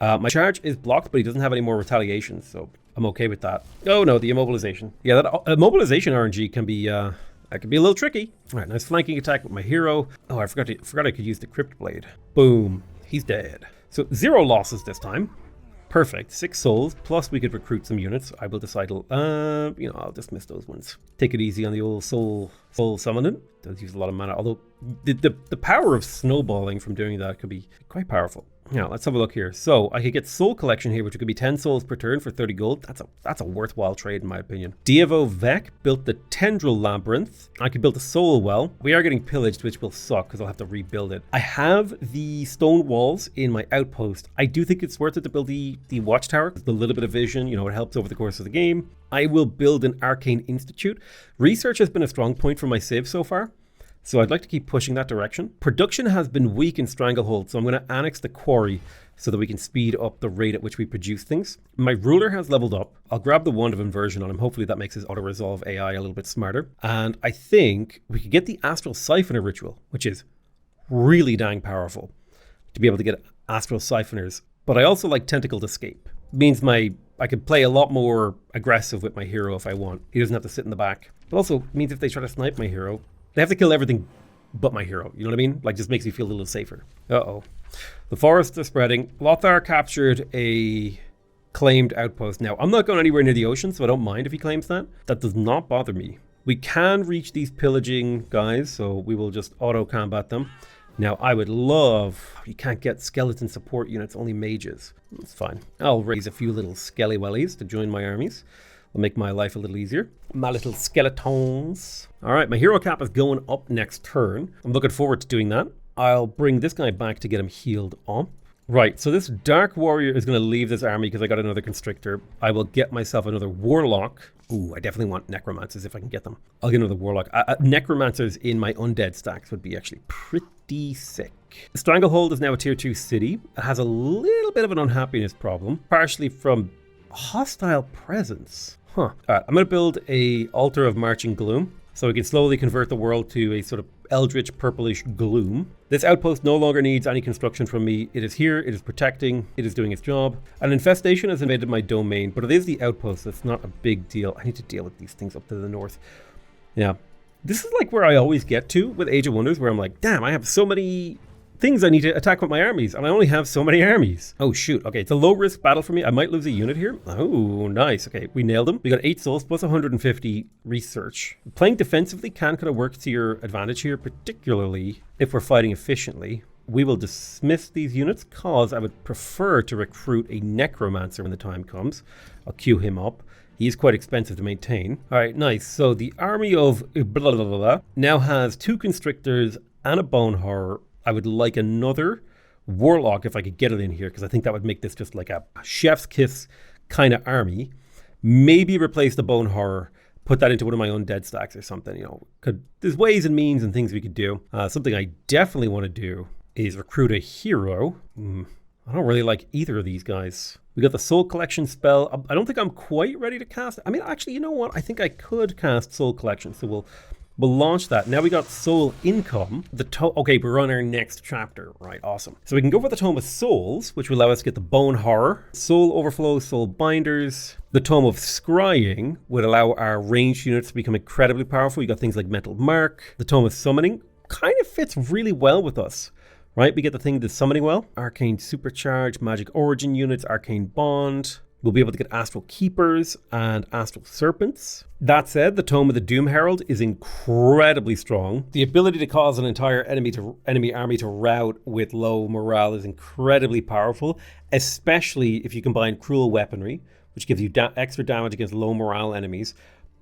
My charge is blocked, but he doesn't have any more retaliation, so I'm okay with that. Oh no, the immobilization. Yeah, that immobilization RNG can be that can be a little tricky. All right, nice flanking attack with my hero. Oh, I forgot I could use the crypt blade. Boom, he's dead. So 0 losses this time. Perfect. 6 souls, plus we could recruit some units. I will decide, I'll dismiss those ones. Take it easy on the old soul summoning. Does use a lot of mana, although the power of snowballing from doing that could be quite powerful. Now, let's have a look here. So I could get soul collection here, which could be 10 souls per turn for 30 gold. That's a worthwhile trade in my opinion. Dievo Vec built the Tendril Labyrinth. I could build a soul well. We are getting pillaged, which will suck because I'll have to rebuild it. I have the stone walls in my outpost. I do think it's worth it to build the watchtower. The little bit of vision, it helps over the course of the game. I will build an Arcane Institute. Research has been a strong point for my civ so far, so I'd like to keep pushing that direction. Production has been weak in Stranglehold, so I'm going to annex the quarry so that we can speed up the rate at which we produce things. My ruler has leveled up. I'll grab the Wand of Inversion on him. Hopefully that makes his auto-resolve AI a little bit smarter. And I think we could get the Astral Siphoner ritual, which is really dang powerful to be able to get Astral Siphoners. But I also like Tentacled Escape. It means I could play a lot more aggressive with my hero if I want. He doesn't have to sit in the back. But also means if they try to snipe my hero, they have to kill everything but my hero. You know what I mean? Like, just makes me feel a little safer. Uh-oh. The forests are spreading. Lothar captured a claimed outpost. Now, I'm not going anywhere near the ocean, so I don't mind if he claims that. That does not bother me. We can reach these pillaging guys, so we will just auto-combat them. Now, I would love... You can't get skeleton support units, only mages. That's fine. I'll raise a few little skelly-wellies to join my armies. Will make my life a little easier. My little skeletons. All right, my hero cap is going up next turn. I'm looking forward to doing that. I'll bring this guy back to get him healed up. Right, so this Dark Warrior is going to leave this army because I got another Constrictor. I will get myself another Warlock. Ooh, I definitely want Necromancers if I can get them. I'll get another Warlock. Necromancers in my Undead stacks would be actually pretty sick. Stranglehold is now a tier 2 city. It has a little bit of an unhappiness problem, partially from hostile presence. Huh. Alright, I'm going to build a Altar of Marching Gloom so we can slowly convert the world to a sort of eldritch purplish gloom. This outpost no longer needs any construction from me. It is here, it is protecting, it is doing its job. An infestation has invaded my domain, but it is the outpost, that's not a big deal. I need to deal with these things up to the north. Yeah. This is like where I always get to with Age of Wonders, where I'm like, damn, I have so many things I need to attack with my armies, and I only have so many armies. Oh shoot, okay, it's a low risk battle for me. I might lose a unit here. Oh, nice. Okay, we nailed them. We got 8 souls plus 150 research. Playing defensively can kind of work to your advantage here, particularly if we're fighting efficiently. We will dismiss these units because I would prefer to recruit a Necromancer when the time comes. I'll queue him up. He is quite expensive to maintain. All right, nice. So the army of blah, blah, blah, blah, now has 2 Constrictors and a Bone Horror. I would like another Warlock if I could get it in here, because I think that would make this just like a chef's kiss kind of army. Maybe replace the Bone Horror, put that into one of my Undead stacks or something. There's ways and means and things we could do. Something I definitely want to do is recruit a hero. I don't really like either of these guys. We got the Soul Collection spell. I don't think I'm quite ready to cast it. I mean, actually, you know what? I think I could cast Soul Collection, so We'll launch that. Now we got soul income. Okay, we're on our next chapter. Right, awesome. So we can go for the Tome of Souls, which will allow us to get the Bone Horror, Soul Overflow, Soul Binders. The Tome of Scrying would allow our ranged units to become incredibly powerful. You got things like Mental Mark. The Tome of Summoning kind of fits really well with us. Right, we get the thing that's summoning well. Arcane Supercharge, Magic Origin units, Arcane Bond. We'll be able to get Astral Keepers and Astral Serpents. That said, the Tome of the Doom Herald is incredibly strong. The ability to cause an entire enemy army to rout with low morale is incredibly powerful, especially if you combine Cruel Weaponry, which gives you extra damage against low morale enemies,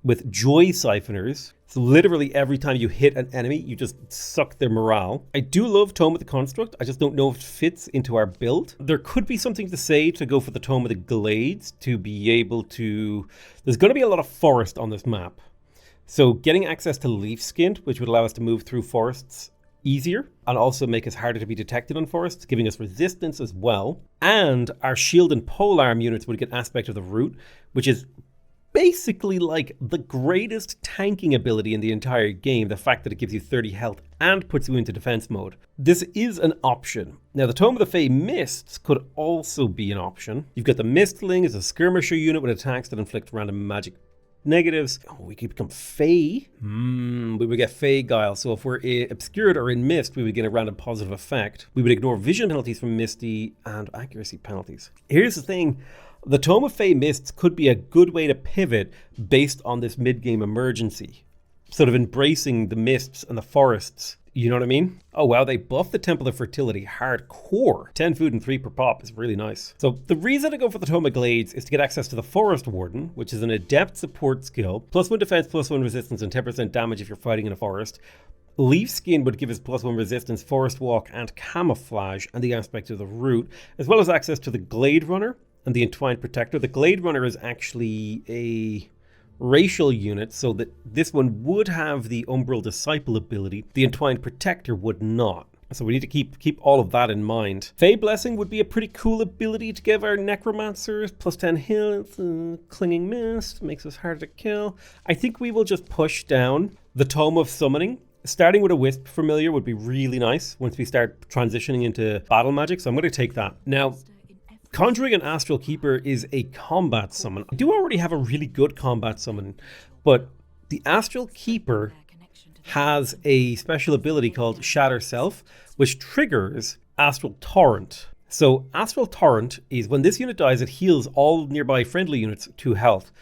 with Joy Siphoners. So literally every time you hit an enemy, you just suck their morale. I do love Tome of the Construct. I just don't know if it fits into our build. There could be something to say to go for the Tome of the Glades to be able to... There's going to be a lot of forest on this map. So getting access to Leaf Skinned, which would allow us to move through forests easier and also make us harder to be detected on forests, giving us resistance as well. And our Shield and Polearm units would get Aspect of the Root, which is basically like the greatest tanking ability in the entire game, the fact that it gives you 30 health and puts you into defense mode. This is an option. Now the Tome of the Fey Mists could also be an option. You've got the Mistling as a skirmisher unit with attacks that inflict random magic negatives. Oh, we could become Fey. We would get Fey Guile. So if we're obscured or in Mist, we would get a random positive effect. We would ignore vision penalties from Misty and accuracy penalties. Here's the thing. The Tome of Fey Mists could be a good way to pivot based on this mid-game emergency. Sort of embracing the mists and the forests. You know what I mean? Oh wow, they buffed the Temple of Fertility hardcore. 10 food and 3 per pop is really nice. So the reason to go for the Tome of Glades is to get access to the Forest Warden, which is an adept support skill. +1 defense, +1 resistance, and 10% damage if you're fighting in a forest. Leaf Skin would give us +1 resistance, Forest Walk, and Camouflage, and the Aspect of the Root, as well as access to the Glade Runner and the Entwined Protector. The Glade Runner is actually a racial unit, so that this one would have the Umbral Disciple ability. The Entwined Protector would not. So we need to keep all of that in mind. Fey Blessing would be a pretty cool ability to give our Necromancers +10 health. Clinging Mist makes us harder to kill. I think we will just push down the Tome of Summoning. Starting with a Wisp Familiar would be really nice once we start transitioning into battle magic, so I'm going to take that. Now, Conjuring an Astral Keeper is a combat summon. I do already have a really good combat summon, but the Astral Keeper has a special ability called Shatter Self, which triggers Astral Torrent. So Astral Torrent is when this unit dies, it heals all nearby friendly units to health,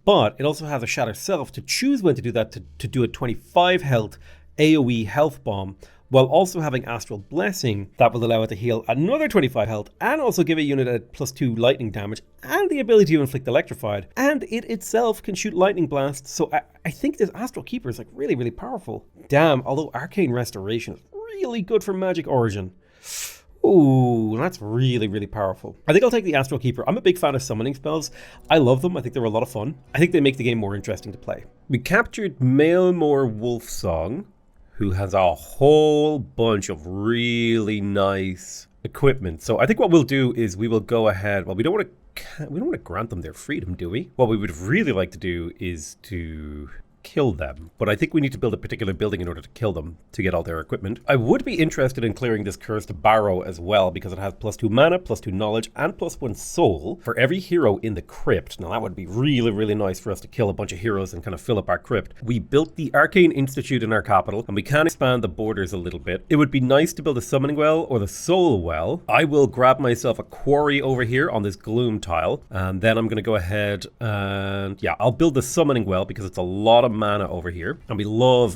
but it also has a Shatter Self to choose when to do that, to do a 25 health AoE health bomb, while also having Astral Blessing that will allow it to heal another 25 health and also give a unit a +2 lightning damage and the ability to inflict electrified. And it itself can shoot lightning blasts, so I think this Astral Keeper is like really, really powerful. Damn, although Arcane Restoration is really good for Magic Origin. Ooh, that's really, really powerful. I think I'll take the Astral Keeper. I'm a big fan of summoning spells. I love them. I think they're a lot of fun. I think they make the game more interesting to play. We captured Maelmore Wolfsong, who has a whole bunch of really nice equipment. So I think what we'll do is we will go ahead. Well, we don't want to grant them their freedom, do we? What we would really like to do is to kill them, but I think we need to build a particular building in order to kill them to get all their equipment. I would be interested in clearing this cursed barrow as well, because it has +2 mana, +2 knowledge, and +1 soul for every hero in the crypt. Now that would be really, really nice for us to kill a bunch of heroes and kind of fill up our crypt. We built the Arcane Institute in our capital, and we can expand the borders a little bit. It would be nice to build a summoning well or the soul well. I will grab myself a quarry over here on this gloom tile, and then I'm going to go ahead and yeah, I'll build the summoning well because it's a lot of mana over here, and we love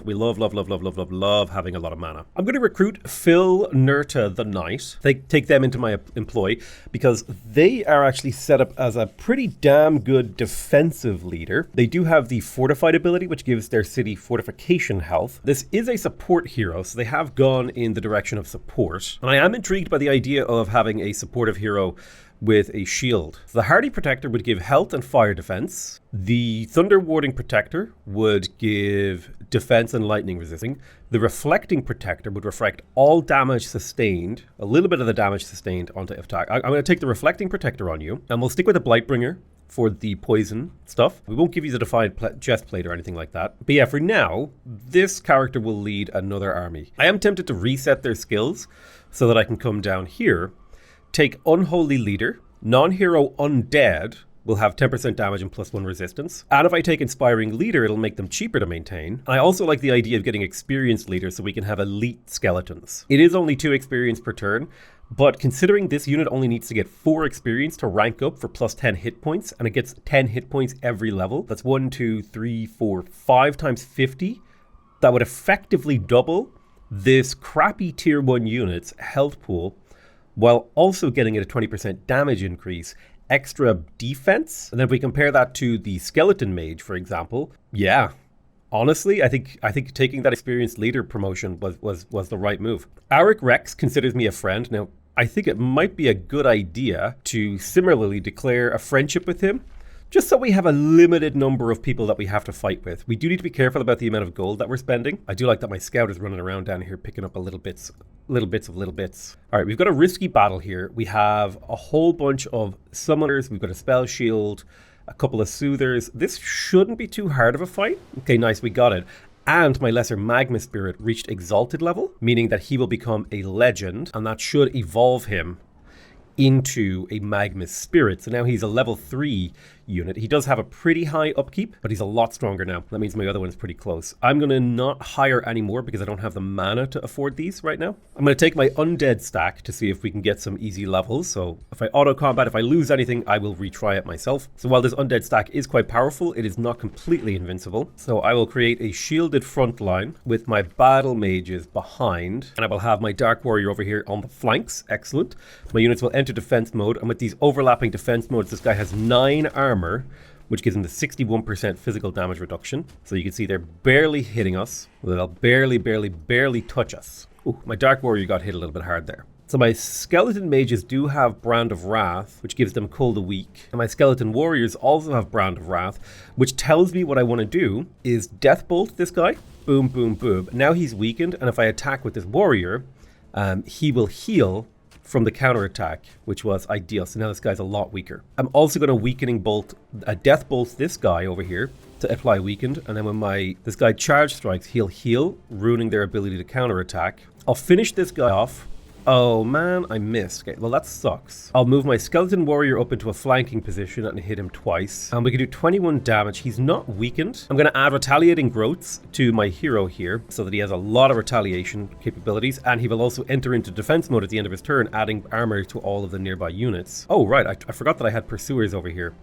having a lot of mana. I'm going to recruit Phil Nurta the Knight. Take them into my employ because they are actually set up as a pretty damn good defensive leader. They do have the fortified ability, which gives their city fortification health. This is a support hero, so they have gone in the direction of support, and I am intrigued by the idea of having a supportive hero with a shield. The Hardy Protector would give health and fire defense. The Thunder Warding Protector would give defense and lightning resisting. The Reflecting Protector would reflect all damage sustained, a little bit of the damage sustained onto attack. I'm going to take the Reflecting Protector on you, and we'll stick with the Blightbringer for the poison stuff. We won't give you the Defiant chest plate or anything like that. But yeah, for now, this character will lead another army. I am tempted to reset their skills so that I can come down here, take Unholy Leader, non-hero Undead will have 10% damage and +1 resistance. And if I take Inspiring Leader, it'll make them cheaper to maintain. And I also like the idea of getting Experienced Leader so we can have elite skeletons. It is only 2 experience per turn, but considering this unit only needs to get 4 experience to rank up for +10 hit points, and it gets 10 hit points every level, that's 1, 2, 3, 4, 5 times 50, that would effectively double this crappy tier 1 unit's health pool, while also getting it a 20% damage increase, extra defense. And then if we compare that to the Skeleton Mage, for example, yeah, honestly, I think taking that Experienced Leader promotion was the right move. Arik Rex considers me a friend. Now, I think it might be a good idea to similarly declare a friendship with him, just so we have a limited number of people that we have to fight with. We do need to be careful about the amount of gold that we're spending. I do like that my scout is running around down here picking up little bits. All right, we've got a risky battle here. We have a whole bunch of summoners. We've got a spell shield, a couple of soothers. This shouldn't be too hard of a fight. Okay, nice, we got it. And my lesser magma spirit reached exalted level, meaning that he will become a legend, and that should evolve him into a magma spirit. So now he's a level 3 unit. He does have a pretty high upkeep, but he's a lot stronger now. That means my other one's pretty close. I'm going to not hire anymore because I don't have the mana to afford these right now. I'm going to take my undead stack to see if we can get some easy levels. So if I auto combat, if I lose anything, I will retry it myself. So while this undead stack is quite powerful, it is not completely invincible. So I will create a shielded front line with my battle mages behind, and I will have my dark warrior over here on the flanks. Excellent. My units will enter defense mode, and with these overlapping defense modes, this guy has 9 armor, which gives him the 61% physical damage reduction. So you can see they're barely hitting us. They'll barely touch us. Ooh, my Dark Warrior got hit a little bit hard there. So my Skeleton Mages do have Brand of Wrath, which gives them Cold a week. And my Skeleton Warriors also have Brand of Wrath, which tells me what I want to do is Death Bolt this guy. Boom, boom, boom. Now he's weakened, and if I attack with this Warrior, he will heal from the counterattack, which was ideal. So now this guy's a lot weaker. I'm also going to Weakening Bolt, Death Bolt this guy over here to apply Weakened. And then when this guy Charge Strikes, he'll heal, ruining their ability to counterattack. I'll finish this guy off. Oh man, I missed. Okay, well that sucks. I'll move my Skeleton Warrior up into a flanking position and hit him twice. And we can do 21 damage. He's not weakened. I'm going to add Retaliating Growths to my hero here so that he has a lot of retaliation capabilities. And he will also enter into defense mode at the end of his turn, adding armor to all of the nearby units. Oh right, I forgot that I had Pursuers over here.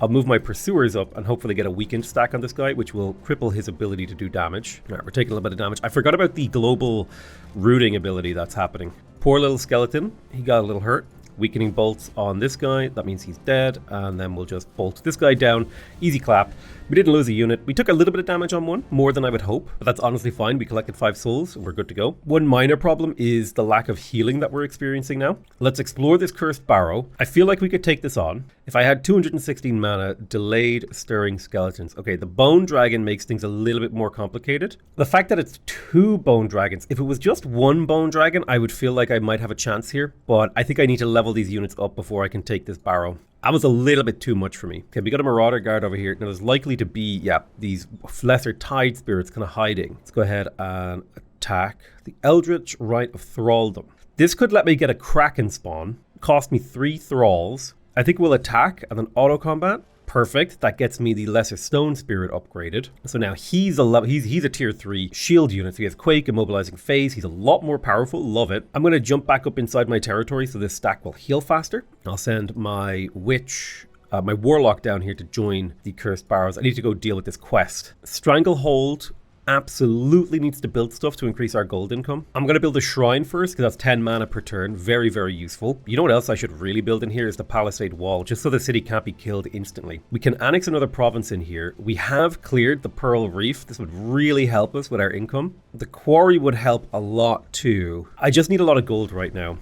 I'll move my Pursuers up and hopefully get a weakened stack on this guy, which will cripple his ability to do damage. All right, we're taking a little bit of damage. I forgot about the global rooting ability that's happening. Poor little skeleton, he got a little hurt. Weakening bolts on this guy, that means he's dead, and then we'll just bolt this guy down. Easy clap. We didn't lose a unit. We took a little bit of damage on one, more than I would hope, but that's honestly fine. We collected 5 souls, and we're good to go. One minor problem is the lack of healing that we're experiencing now. Let's explore this Cursed Barrow. I feel like we could take this on. If I had 216 mana, delayed stirring skeletons. Okay, the Bone Dragon makes things a little bit more complicated. The fact that it's 2 Bone Dragons, if it was just 1 Bone Dragon, I would feel like I might have a chance here, but I think I need to level these units up before I can take this barrow. That was a little bit too much for me. Okay, we got a Marauder Guard over here. Now there's likely to be, yeah, these lesser Tide Spirits kind of hiding. Let's go ahead and attack the Eldritch Rite of Thraldom. This could let me get a Kraken spawn. Cost me 3 Thralls. I think we'll attack and then auto combat. Perfect. That gets me the Lesser Stone Spirit upgraded. So now he's a tier 3 shield unit. So he has Quake, Immobilizing Phase. He's a lot more powerful. Love it. I'm going to jump back up inside my territory so this stack will heal faster. I'll send my Witch, my Warlock down here to join the Cursed Barrows. I need to go deal with this quest. Stranglehold absolutely needs to build stuff to increase our gold income. I'm going to build a shrine first because that's 10 mana per turn. Very, very useful. You know what else I should really build in here is the Palisade Wall, just so the city can't be killed instantly. We can annex another province in here. We have cleared the Pearl Reef. This would really help us with our income. The quarry would help a lot too. I just need a lot of gold right now.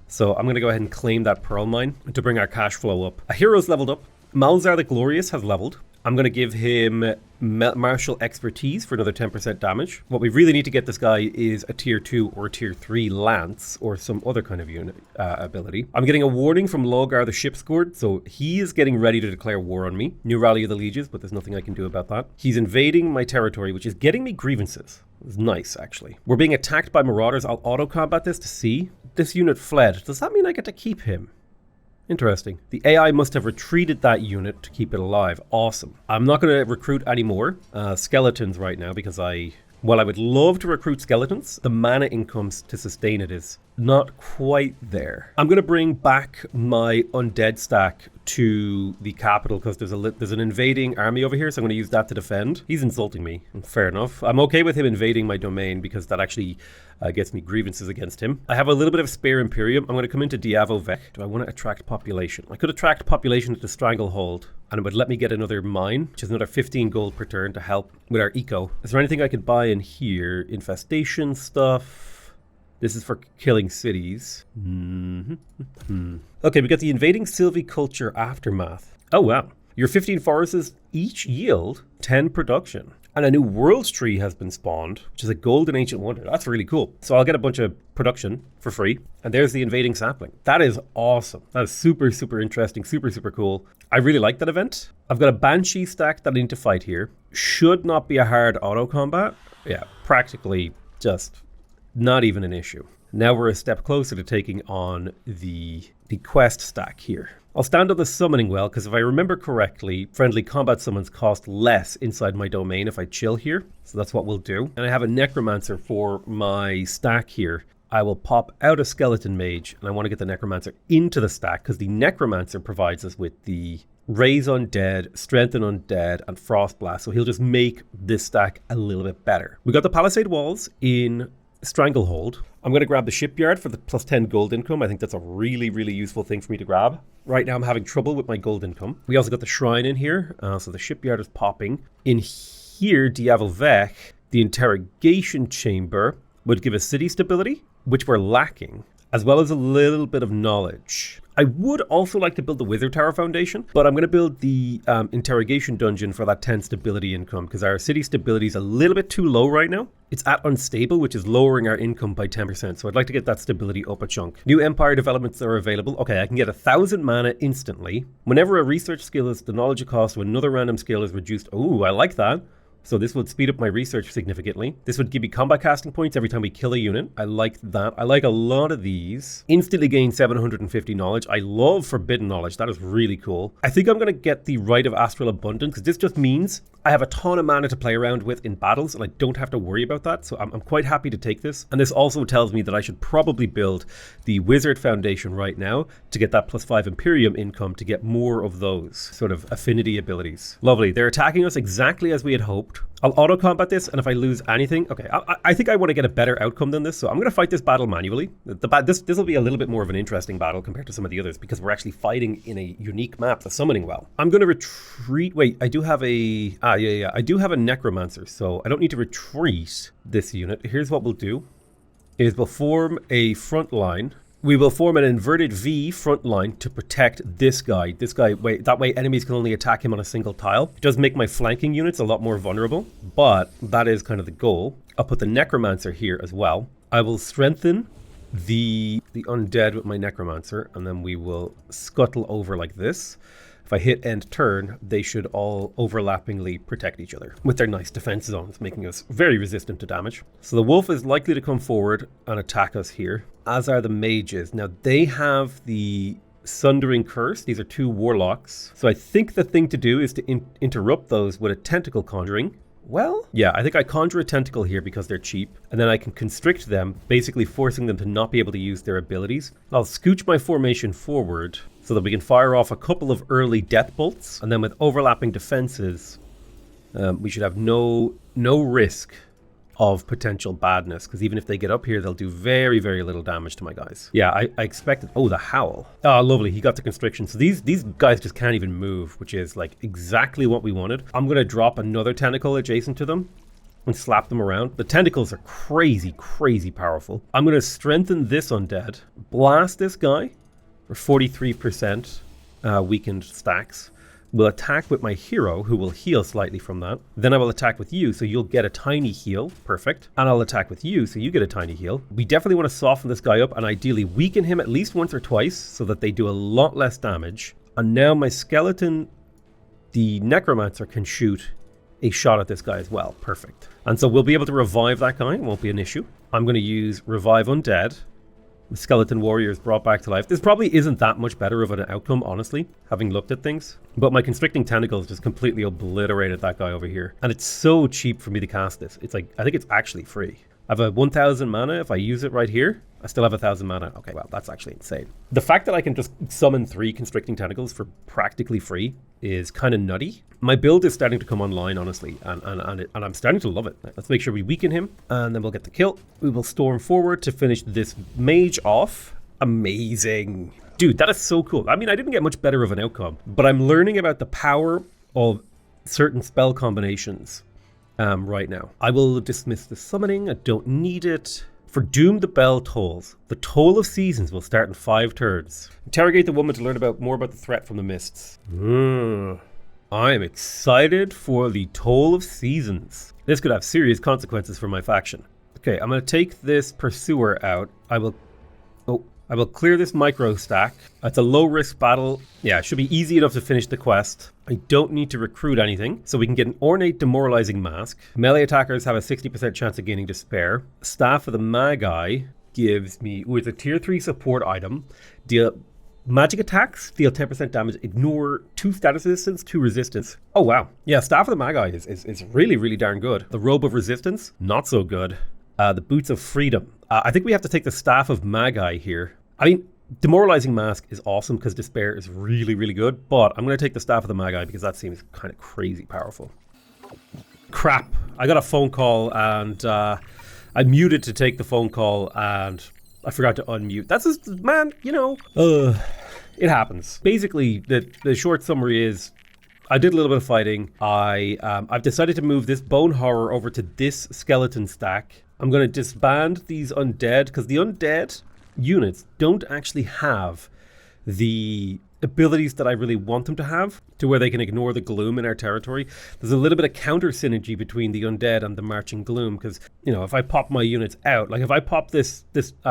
So I'm going to go ahead and claim that Pearl Mine to bring our cash flow up. A hero's leveled up. Malzar the Glorious has leveled. I'm going to give him martial expertise for another 10% damage. What we really need to get this guy is a tier 2 or tier 3 lance or some other kind of unit ability. I'm getting a warning from Logar the ship's guard, so he is getting ready to declare war on me. New Rally of the Legions, but there's nothing I can do about that. He's invading my territory, which is getting me grievances. It's nice, actually. We're being attacked by marauders. I'll auto-combat this to see. This unit fled. Does that mean I get to keep him? Interesting. The AI must have retreated that unit to keep it alive. Awesome. I'm not going to recruit any more skeletons right now because while I would love to recruit skeletons, the mana incomes to sustain it is not quite there. I'm going to bring back my undead stack to the capital because there's an invading army over here, so I'm going to use that to defend. He's insulting me. Fair enough. I'm okay with him invading my domain because that actually gets me grievances against him. I have a little bit of spare Imperium. I'm going to come into Diavovec. Do I want to attract population? I could attract population to Stranglehold, and it would let me get another mine, which is another 15 gold per turn to help with our eco. Is there anything I could buy in here? Infestation stuff. This is for killing cities. Okay, we got the invading Sylviculture Aftermath. Oh, wow. Your 15 forests each yield 10 production. And a new worlds tree has been spawned, which is a golden ancient wonder. That's really cool. So I'll get a bunch of production for free. And there's the invading sapling. That is awesome. That is super, super interesting. Super, super cool. I really like that event. I've got a Banshee stack that I need to fight here. Should not be a hard auto combat. Yeah, practically just not even an issue. Now we're a step closer to taking on the quest stack here. I'll stand on the summoning well because if I remember correctly, friendly combat summons cost less inside my domain if I chill here. So that's what we'll do. And I have a necromancer for my stack here. I will pop out a skeleton mage and I want to get the necromancer into the stack because the necromancer provides us with the raise undead, strengthen undead, and frost blast. So he'll just make this stack a little bit better. We got the palisade walls in Stranglehold. I'm going to grab the shipyard for the plus 10 gold income. I think that's a really, really useful thing for me to grab. Right now I'm having trouble with my gold income. We also got the shrine in here, so the shipyard is popping. In here, Diavovec, the interrogation chamber would give us city stability, which we're lacking, as well as a little bit of knowledge. I would also like to build the Wizard Tower Foundation, but I'm going to build the interrogation dungeon for that 10 stability income because our city stability is a little bit too low right now. It's at unstable, which is lowering our income by 10%. So I'd like to get that stability up a chunk. New empire developments are available. Okay, I can get 1,000 mana instantly. Whenever a research skill is the knowledge cost of another random skill is reduced. Oh, I like that. So this would speed up my research significantly. This would give me combat casting points every time we kill a unit. I like that. I like a lot of these. Instantly gain 750 knowledge. I love forbidden knowledge. That is really cool. I think I'm going to get the Rite of Astral Abundance because this just means I have a ton of mana to play around with in battles and I don't have to worry about that. So I'm quite happy to take this. And this also tells me that I should probably build the Wizard Foundation right now to get that plus 5 Imperium income to get more of those sort of affinity abilities. Lovely. They're attacking us exactly as we had hoped. I'll auto combat this, and if I lose anything, okay, I think I want to get a better outcome than this, so I'm going to fight this battle manually. This will be a little bit more of an interesting battle compared to some of the others because we're actually fighting in a unique map, the Summoning Well. I'm going to retreat. Wait, I do have a I do have a necromancer, so I don't need to retreat this unit. Here's what we'll do: is we'll form a front line. We will form an inverted V front line to protect this guy. That way enemies can only attack him on a single tile. It does make my flanking units a lot more vulnerable, but that is kind of the goal. I'll put the Necromancer here as well. I will strengthen the undead with my Necromancer, and then we will scuttle over like this. If I hit end turn, they should all overlappingly protect each other with their nice defense zones, making us very resistant to damage. So the wolf is likely to come forward and attack us here, as are the mages. Now they have the Sundering Curse. These are 2 warlocks. So I think the thing to do is to interrupt those with a tentacle conjuring. Well, yeah, I think I conjure a tentacle here because they're cheap, and then I can constrict them, basically forcing them to not be able to use their abilities. I'll scooch my formation forward so that we can fire off a couple of early death bolts, and then with overlapping defenses, we should have no risk of potential badness, because even if they get up here, they'll do very, very little damage to my guys. Yeah, I expected... Oh, the Howl. Oh, lovely. He got the constriction. So these guys just can't even move, which is like exactly what we wanted. I'm going to drop another tentacle adjacent to them and slap them around. The tentacles are crazy, crazy powerful. I'm going to strengthen this undead, blast this guy for 43% weakened stacks. will attack with my hero, who will heal slightly from that. Then I will attack with you, so you'll get a tiny heal. Perfect. And I'll attack with you, so you get a tiny heal. We definitely want to soften this guy up and ideally weaken him at least once or twice so that they do a lot less damage. And now my skeleton, the necromancer, can shoot a shot at this guy as well. Perfect. And so we'll be able to revive that guy. It won't be an issue. I'm going to use Revive Undead. The skeleton warrior is brought back to life. This probably isn't that much better of an outcome, honestly, having looked at things. But my constricting tentacles just completely obliterated that guy over here. And it's so cheap for me to cast this. It's like, I think it's actually free. I have a 1000 mana. If I use it right here, I still have 1000 mana. Okay, well, that's actually insane. The fact that I can just summon 3 constricting tentacles for practically free is kind of nutty. My build is starting to come online, honestly, and I'm starting to love it. Let's make sure we weaken him, and then we'll get the kill. We will storm forward to finish this mage off. Amazing. Dude, that is so cool. I mean, I didn't get much better of an outcome, but I'm learning about the power of certain spell combinations right now. I will dismiss the summoning. I don't need it. For Doom, the bell tolls. The toll of seasons will start in 5 turns. Interrogate the woman to learn more about the threat from the mists. I am excited for the toll of seasons. This could have serious consequences for my faction. Okay, I'm going to take this pursuer out. I will clear this micro stack. It's a low risk battle. Yeah, it should be easy enough to finish the quest. I don't need to recruit anything, so we can get an ornate demoralizing mask. Melee attackers have a 60% chance of gaining despair. Staff of the Magi gives me, it's a tier 3 support item. Deal magic attacks, deal 10% damage, ignore 2 status resistance, 2 resistance. Oh wow. Yeah, Staff of the Magi is really, really darn good. The Robe of Resistance, not so good. The Boots of Freedom. I think we have to take the Staff of Magi here. I mean, Demoralizing Mask is awesome because Despair is really, really good, but I'm going to take the Staff of the Magi because that seems kind of crazy powerful. Crap. I got a phone call and I muted to take the phone call and I forgot to unmute. That's just, man, you know, it happens. Basically, the short summary is I did a little bit of fighting. I've decided to move this Bone Horror over to this skeleton stack. I'm going to disband these undead because the undead units don't actually have the abilities that I really want them to have, to where they can ignore the gloom in our territory. There's a little bit of counter synergy between the undead and the marching gloom because, you know, if I pop my units out, like if I pop this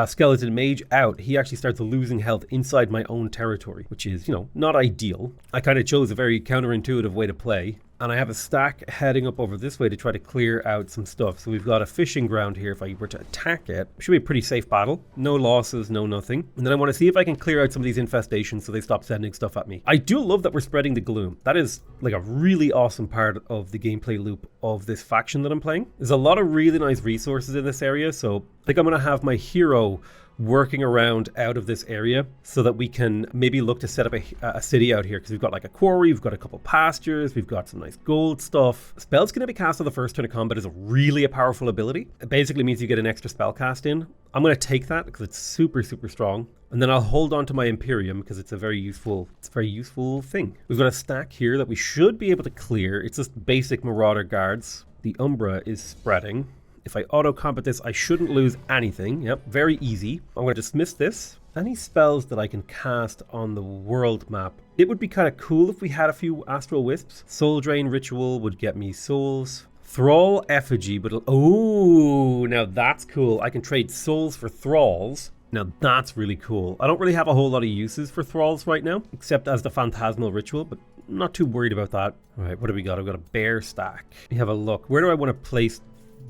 skeleton mage out, he actually starts losing health inside my own territory, which is, you know, not ideal. I kind of chose a very counterintuitive way to play. And I have a stack heading up over this way to try to clear out some stuff. So we've got a fishing ground here. If I were to attack it, it should be a pretty safe battle. No losses, no nothing. And then I want to see if I can clear out some of these infestations so they stop sending stuff at me. I do love that we're spreading the gloom. That is like a really awesome part of the gameplay loop of this faction that I'm playing. There's a lot of really nice resources in this area. So I think I'm going to have my hero working around out of this area so that we can maybe look to set up a city out here because we've got like a quarry, we've got a couple pastures, we've got some nice gold stuff. Spells can be cast on the first turn of combat is really a powerful ability. It basically means you get an extra spell cast in. I'm going to take that because it's super, super strong. And then I'll hold on to my Imperium because it's a very useful thing. We've got a stack here that we should be able to clear. It's just basic Marauder guards. The Umbra is spreading. If I auto-combat this, I shouldn't lose anything. Yep, very easy. I'm going to dismiss this. Any spells that I can cast on the world map. It would be kind of cool if we had a few Astral Wisps. Soul Drain Ritual would get me souls. Thrall Effigy, but oh, now that's cool. I can trade souls for thralls. Now that's really cool. I don't really have a whole lot of uses for thralls right now, except as the Phantasmal Ritual, but I'm not too worried about that. All right, what do we got? I've got a bear stack. Let me have a look. Where do I want to place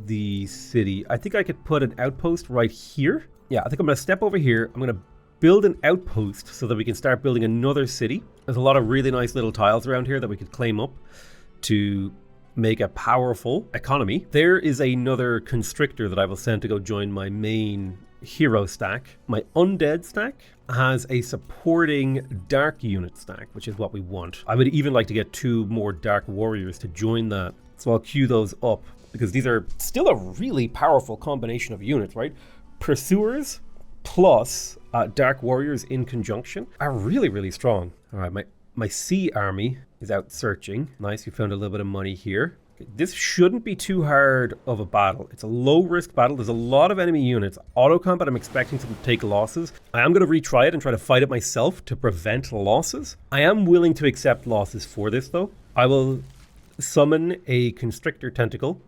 the city? I think I could put an outpost right here. Yeah, I think I'm going to step over here. I'm going to build an outpost so that we can start building another city. There's a lot of really nice little tiles around here that we could claim up to make a powerful economy. There is another constrictor that I will send to go join my main hero stack. My undead stack has a supporting dark unit stack, which is what we want. I would even like to get 2 more dark warriors to join that. So I'll queue those up, because these are still a really powerful combination of units, right? Pursuers plus Dark Warriors in conjunction are really, really strong. All right, my sea army is out searching. Nice, we found a little bit of money here. This shouldn't be too hard of a battle. It's a low-risk battle. There's a lot of enemy units. Auto combat, I'm expecting them to take losses. I am going to retry it and try to fight it myself to prevent losses. I am willing to accept losses for this, though. I will summon a Constrictor Tentacle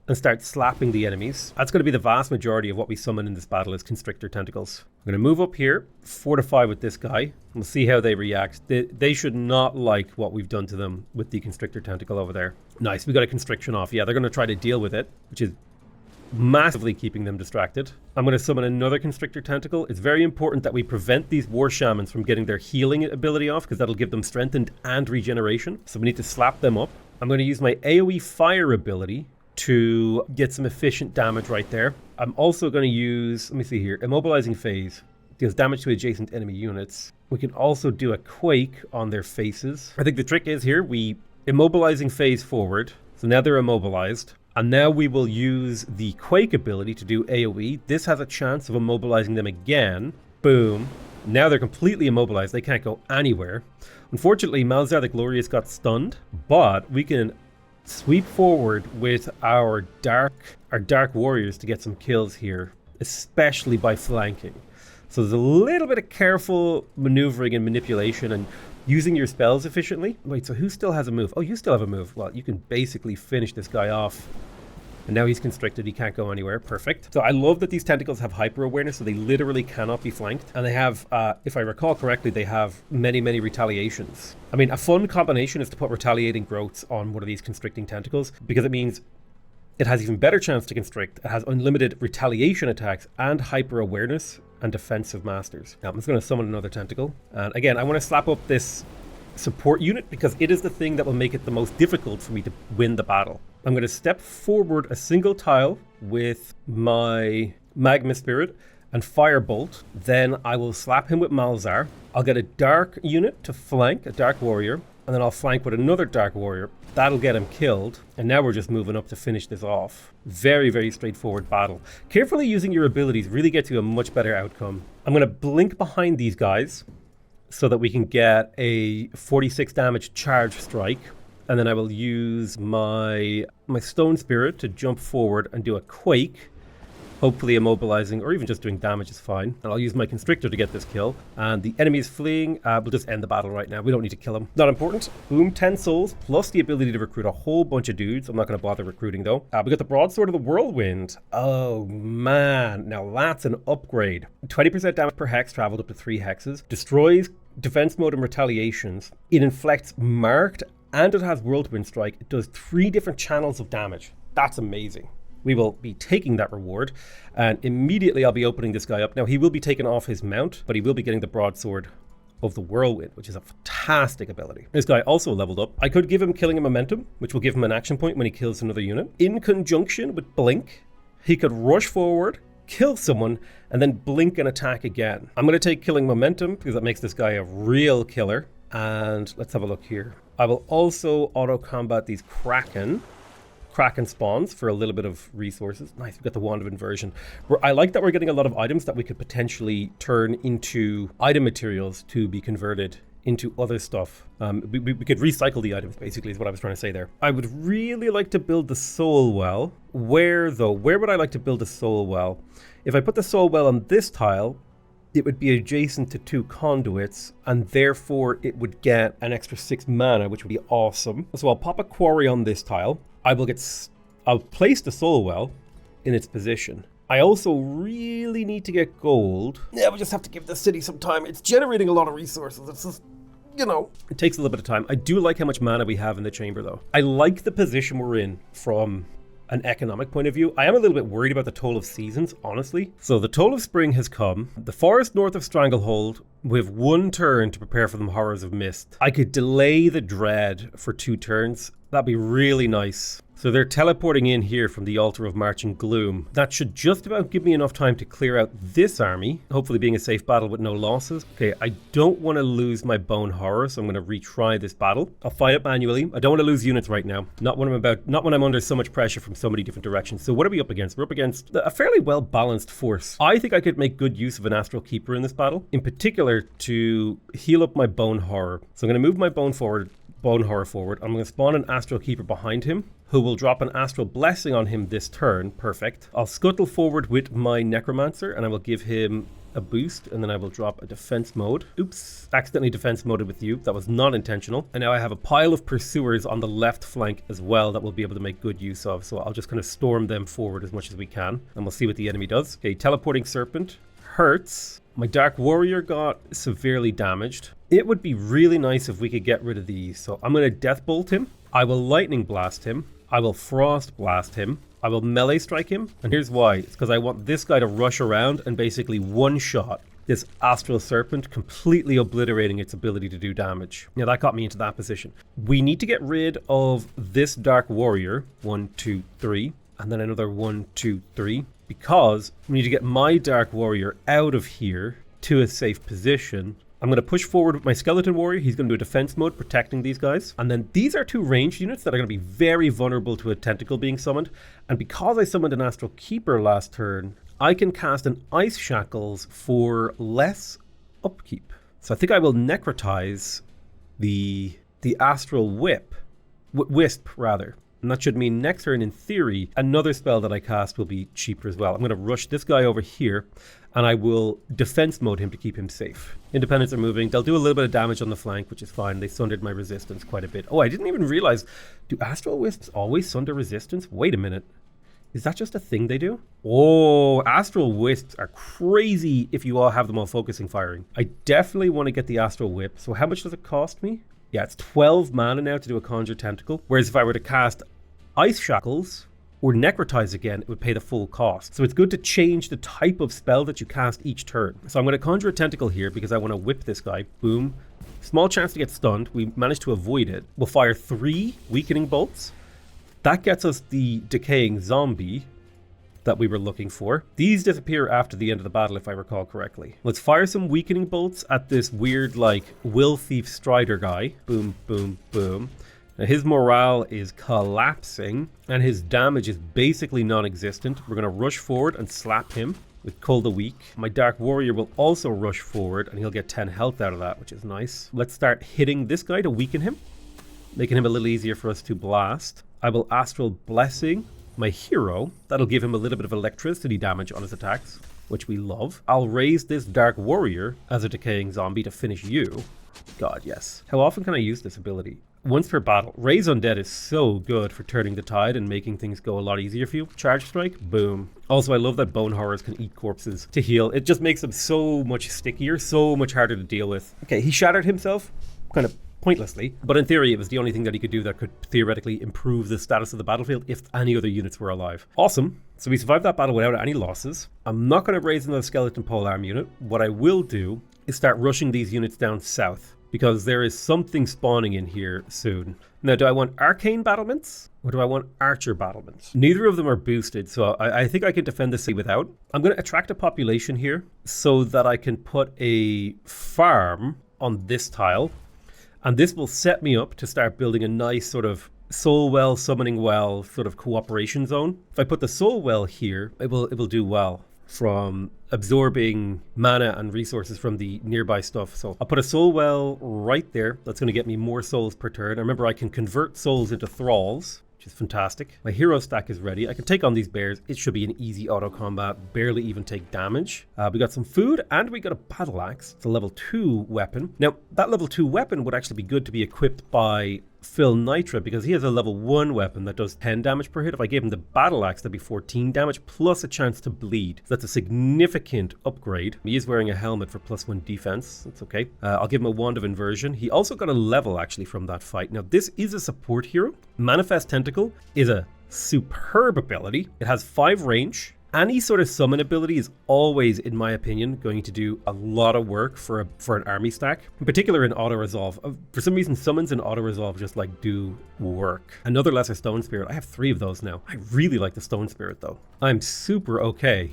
and start slapping the enemies. That's going to be the vast majority of what we summon in this battle is Constrictor Tentacles. I'm going to move up here, fortify with this guy. We'll see how they react. They should not like what we've done to them with the Constrictor Tentacle over there. Nice, we got a Constriction off. Yeah, they're going to try to deal with it, which is massively keeping them distracted. I'm going to summon another Constrictor Tentacle. It's very important that we prevent these War Shamans from getting their healing ability off, because that'll give them strengthened and regeneration. So we need to slap them up. I'm going to use my AoE Fire ability to get some efficient damage right there. I'm also going to use, let me see here, Immobilizing Phase. Deals damage to adjacent enemy units. We can also do a Quake on their faces. I think the trick is here, we Immobilizing Phase forward. So now they're immobilized. And now we will use the Quake ability to do AoE. This has a chance of immobilizing them again. Boom. Now they're completely immobilized. They can't go anywhere. Unfortunately, Malzar the Glorious got stunned, but we can sweep forward with our dark warriors to get some kills here, especially by flanking. So there's a little bit of careful maneuvering and manipulation and using your spells efficiently. Wait, so who still has a move? Oh, you still have a move. Well, you can basically finish this guy off. And now he's constricted, he can't go anywhere. Perfect. So I love that these tentacles have hyper awareness, so they literally cannot be flanked. And they have, if I recall correctly, they have many retaliations. I mean, a fun combination is to put retaliating growths on one of these constricting tentacles, because it means it has even better chance to constrict. It has unlimited retaliation attacks and hyper awareness and defensive masters. Now I'm just going to summon another tentacle. And again, I want to slap up this support unit because it is the thing that will make it the most difficult for me to win the battle. I'm going to step forward a single tile with my Magma Spirit and Firebolt. Then I will slap him with Malzar. I'll get a dark unit to flank, a dark warrior, and then I'll flank with another dark warrior. That'll get him killed. And now we're just moving up to finish this off. Very straightforward battle. Carefully using your abilities really gets you a much better outcome. I'm going to blink behind these guys so that we can get a 46 damage charge strike. And then I will use my Stone Spirit to jump forward and do a Quake. Hopefully immobilizing, or even just doing damage is fine. And I'll use my Constrictor to get this kill. And the enemy is fleeing. We'll just end the battle right now. We don't need to kill him. Not important. Boom, 10 souls, plus the ability to recruit a whole bunch of dudes. I'm not going to bother recruiting, though. We got the Broadsword of the Whirlwind. Oh, man. Now, that's an upgrade. 20% damage per hex, traveled up to 3 hexes. Destroys defense mode and retaliations. It inflicts marked, and it has Whirlwind Strike. It does 3 different channels of damage. That's amazing. We will be taking that reward, and immediately I'll be opening this guy up. Now, he will be taken off his mount, but he will be getting the Broadsword of the Whirlwind, which is a fantastic ability. This guy also leveled up. I could give him Killing a Momentum, which will give him an action point when he kills another unit. In conjunction with Blink, he could rush forward, kill someone, and then blink and attack again. I'm going to take Killing Momentum because that makes this guy a real killer. And let's have a look here. I will also auto-combat these Kraken spawns for a little bit of resources. Nice, we got the Wand of Inversion. I like that we're getting a lot of items that we could potentially turn into item materials to be converted into other stuff. We could recycle the items, basically, is what I was trying to say there. I would really like to build the Soul Well. Where, though? Where would I like to build a Soul Well? If I put the Soul Well on this tile, it would be adjacent to 2 conduits, and therefore it would get an extra 6 mana, which would be awesome. So I'll pop a quarry on this tile. I'll place the Soul Well in its position. I also really need to get gold. Yeah, we just have to give the city some time. It's generating a lot of resources. It's just, you know, it takes a little bit of time. I do like how much mana we have in the chamber, though. I like the position we're in from an economic point of view. I am a little bit worried about the Toll of Seasons, honestly. So the Toll of Spring has come. The forest north of Stranglehold, we have 1 turn to prepare for the Horrors of Mist. I could delay the Dread for 2 turns. That'd be really nice. So they're teleporting in here from the Altar of Marching Gloom. That should just about give me enough time to clear out this army, hopefully being a safe battle with no losses. Okay, I don't want to lose my Bone Horror, so I'm going to retry this battle. I'll fight it manually. I don't want to lose units right now. Not when I'm under so much pressure from so many different directions. So what are we up against? We're up against a fairly well-balanced force. I think I could make good use of an Astral Keeper in this battle, in particular to heal up my Bone Horror. So I'm going to move my Bone forward Bone Horror forward. I'm going to spawn an Astral Keeper behind him, who will drop an Astral Blessing on him this turn. Perfect. I'll scuttle forward with my Necromancer, and I will give him a boost, and then I will drop a defense mode. Oops, accidentally defense moded with you. That was not intentional. And now I have a pile of pursuers on the left flank as well that we'll be able to make good use of. So I'll just kind of storm them forward as much as we can, and we'll see what the enemy does. Okay, Teleporting Serpent hurts. My Dark Warrior got severely damaged. It would be really nice if we could get rid of these. So I'm going to Death Bolt him. I will Lightning Blast him. I will Frost Blast him. I will melee strike him, and here's why. It's because I want this guy to rush around and basically one-shot this Astral Serpent, completely obliterating its ability to do damage. Now, that got me into that position. We need to get rid of this Dark Warrior. 1, 2, 3. And then another 1, 2, 3. Because we need to get my Dark Warrior out of here to a safe position. I'm going to push forward with my Skeleton Warrior. He's going to do a defense mode, protecting these guys. And then these are 2 ranged units that are going to be very vulnerable to a tentacle being summoned. And because I summoned an Astral Keeper last turn, I can cast an Ice Shackles for less upkeep. So I think I will necrotize the Astral Wisp, rather. And that should mean next turn, in theory, another spell that I cast will be cheaper as well. I'm going to rush this guy over here, and I will defense mode him to keep him safe. Independents are moving. They'll do a little bit of damage on the flank, which is fine. They sundered my resistance quite a bit. Oh, I didn't even realize. Do Astral Wisps always sunder resistance? Wait a minute. Is that just a thing they do? Oh, Astral Wisps are crazy if you all have them all focusing firing. I definitely want to get the Astral Whip. So how much does it cost me? Yeah, it's 12 mana now to do a Conjure Tentacle. Whereas if I were to cast Ice Shackles or Necrotize again, it would pay the full cost. So it's good to change the type of spell that you cast each turn. So I'm going to Conjure a Tentacle here because I want to whip this guy. Boom. Small chance to get stunned. We managed to avoid it. We'll fire 3 Weakening Bolts. That gets us the Decaying Zombie that we were looking for. These disappear after the end of the battle, if I recall correctly. Let's fire some Weakening Bolts at this weird, like, Will Thief Strider guy. Boom, boom, boom. Now, his morale is collapsing, and his damage is basically non-existent. We're going to rush forward and slap him with Cold a Weak. My Dark Warrior will also rush forward, and he'll get 10 health out of that, which is nice. Let's start hitting this guy to weaken him, making him a little easier for us to blast. I will Astral Blessing my hero. That'll give him a little bit of electricity damage on his attacks, which we love. I'll raise this Dark Warrior as a Decaying Zombie to finish you. God, yes. How often can I use this ability? Once per battle. Raise Undead is so good for turning the tide and making things go a lot easier for you. Charge Strike, boom. Also, I love that Bone Horrors can eat corpses to heal. It just makes them so much stickier, so much harder to deal with. Okay, he shattered himself, kind of pointlessly, but in theory it was the only thing that he could do that could theoretically improve the status of the battlefield if any other units were alive. Awesome. So we survived that battle without any losses. I'm not going to raise another Skeleton Polearm unit. What I will do is start rushing these units down south, because there is something spawning in here soon. Now, do I want Arcane Battlements or do I want Archer Battlements? Neither of them are boosted, so I think I can defend this without. I'm going to attract a population here so that I can put a farm on this tile, and this will set me up to start building a nice sort of Soul Well, Summoning Well sort of cooperation zone. If I put the Soul Well here, it will do well from absorbing mana and resources from the nearby stuff. So I'll put a Soul Well right there. That's going to get me more souls per turn. Remember, I can convert souls into thralls, which is fantastic. My hero stack is ready. I can take on these bears. It should be an easy auto combat, barely even take damage. We got some food and we got a battle axe. It's a level 2 weapon. Now, that level 2 weapon would actually be good to be equipped by Phil Nitra, because he has a level 1 weapon that does 10 damage per hit. If I gave him the battle axe, that'd be 14 damage plus a chance to bleed. So that's a significant upgrade. He is wearing a helmet for +1 defense. That's okay. I'll give him a Wand of Inversion. He also got a level actually from that fight. Now, this is a support hero. Manifest Tentacle is a superb ability. It has 5 range. Any sort of summon ability is always, in my opinion, going to do a lot of work for an army stack, in particular in auto-resolve. For some reason, summons in auto-resolve just like do work. Another Lesser Stone Spirit. I have 3 of those now. I really like the Stone Spirit though. I'm super okay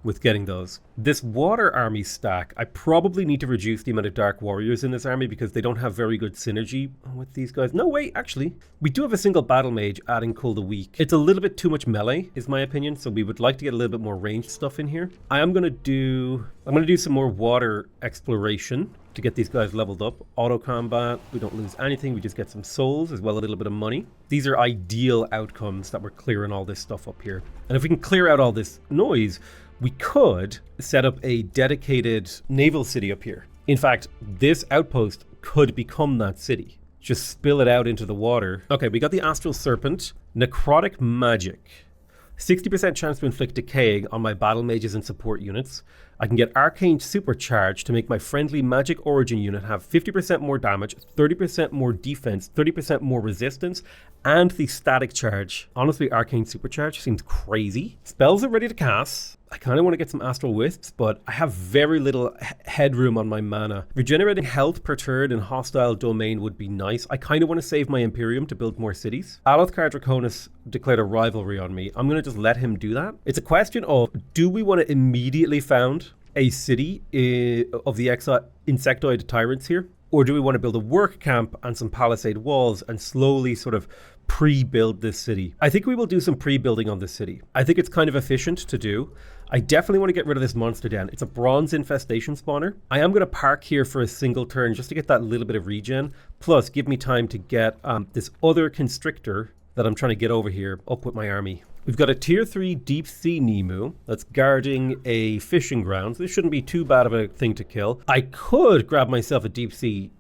with getting those. This water army stack, I probably need to reduce the amount of dark warriors in this army because they don't have very good synergy with these guys. No, wait, actually, we do have a single battle mage adding cool the weak. It's a little bit too much melee, is my opinion, so we would like to get a little bit more ranged stuff in here. I'm gonna do some more water exploration to get these guys leveled up. Auto combat, we don't lose anything, we just get some souls as well, a little bit of money. These are ideal outcomes that we're clearing all this stuff up here. And if we can clear out all this noise, we could set up a dedicated naval city up here. In fact, this outpost could become that city. Just spill it out into the water. Okay, we got the Astral Serpent. Necrotic Magic. 60% chance to inflict decaying on my battle mages and support units. I can get Arcane Supercharge to make my friendly magic origin unit have 50% more damage, 30% more defense, 30% more resistance, and the static charge. Honestly, Arcane Supercharge seems crazy. Spells are ready to cast. I kind of want to get some Astral Wisps, but I have very little headroom on my mana. Regenerating health per turn in hostile domain would be nice. I kind of want to save my Imperium to build more cities. Alethkar Draconis declared a rivalry on me. I'm going to just let him do that. It's a question of, do we want to immediately found a city of the insectoid tyrants here? Or do we want to build a work camp and some palisade walls and slowly sort of pre-build this city? I think we will do some pre-building on this city. I think it's kind of efficient to do. I definitely want to get rid of this monster den. It's a bronze infestation spawner. I am going to park here for a single turn just to get that little bit of regen. Plus, give me time to get this other constrictor that I'm trying to get over here up with my army. We've got a tier 3 deep sea Nemu that's guarding a fishing ground. So this shouldn't be too bad of a thing to kill. I could grab myself a deep sea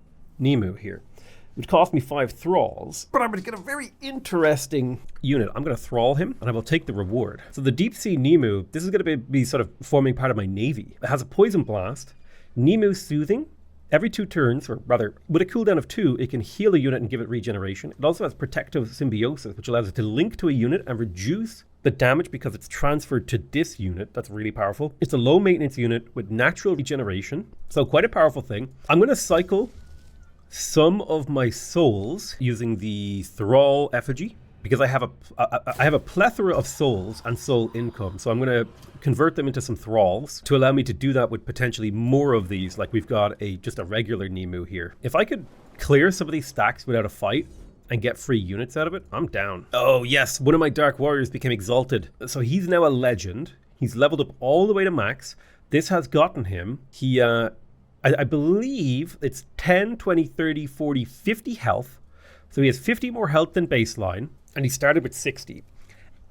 Nemu here. It would cost me 5 thralls, but I'm going to get a very interesting unit. I'm going to thrall him, and I will take the reward. So the Deep Sea Nemu, this is going to be sort of forming part of my navy. It has a Poison Blast, Nemu Soothing. Every 2 turns, or rather, with a cooldown of 2, it can heal a unit and give it regeneration. It also has Protective Symbiosis, which allows it to link to a unit and reduce the damage because it's transferred to this unit. That's really powerful. It's a low maintenance unit with natural regeneration, so quite a powerful thing. I'm going to cycle some of my souls using the Thrall Effigy because I have a plethora of souls and soul income. So I'm going to convert them into some thralls to allow me to do that with potentially more of these. Like we've got just a regular Nemu here. If I could clear some of these stacks without a fight and get free units out of it, I'm down. Oh yes, one of my Dark Warriors became exalted. So he's now a legend. He's leveled up all the way to max. This has gotten him. I believe it's 10, 20, 30, 40, 50 health. So he has 50 more health than baseline, and he started with 60.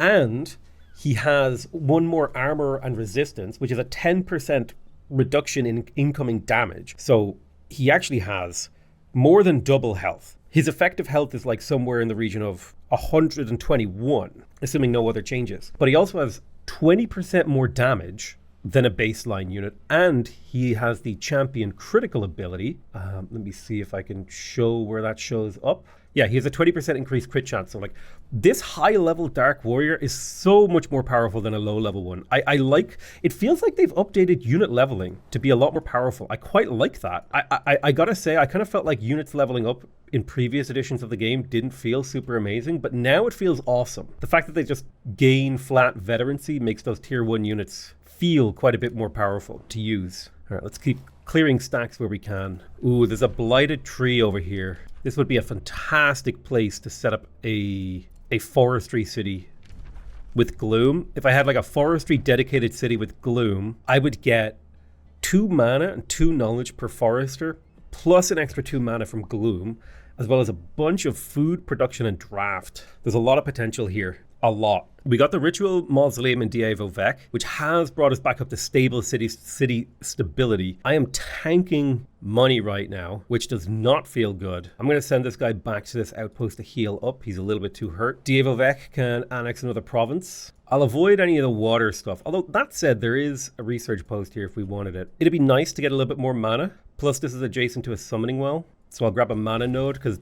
And he has 1 more armor and resistance, which is a 10% reduction in incoming damage. So he actually has more than double health. His effective health is like somewhere in the region of 121, assuming no other changes. But he also has 20% more damage than a baseline unit, and he has the champion critical ability. Let me see if I can show where that shows up. Yeah, he has a 20% increased crit chance. So like this high level Dark Warrior is so much more powerful than a low level one. I like, it feels like they've updated unit leveling to be a lot more powerful. I quite like that. I gotta say, I kind of felt like units leveling up in previous editions of the game didn't feel super amazing, but now it feels awesome. The fact that they just gain flat veterancy makes those tier 1 units feel quite a bit more powerful to use. All right, let's keep clearing stacks where we can. Ooh, there's a blighted tree over here. This would be a fantastic place to set up a forestry city with Gloom. If I had like a forestry dedicated city with Gloom, I would get 2 mana and 2 knowledge per forester, plus an extra 2 mana from Gloom, as well as a bunch of food production and draft. There's a lot of potential here. A lot. We got the Ritual Mausoleum in Dievo Vec, which has brought us back up to stable city stability. I am tanking money right now, which does not feel good. I'm going to send this guy back to this outpost to heal up. He's a little bit too hurt. Dievo Vec can annex another province. I'll avoid any of the water stuff. Although, that said, there is a research post here if we wanted it. It'd be nice to get a little bit more mana. Plus, this is adjacent to a summoning well. So I'll grab a mana node because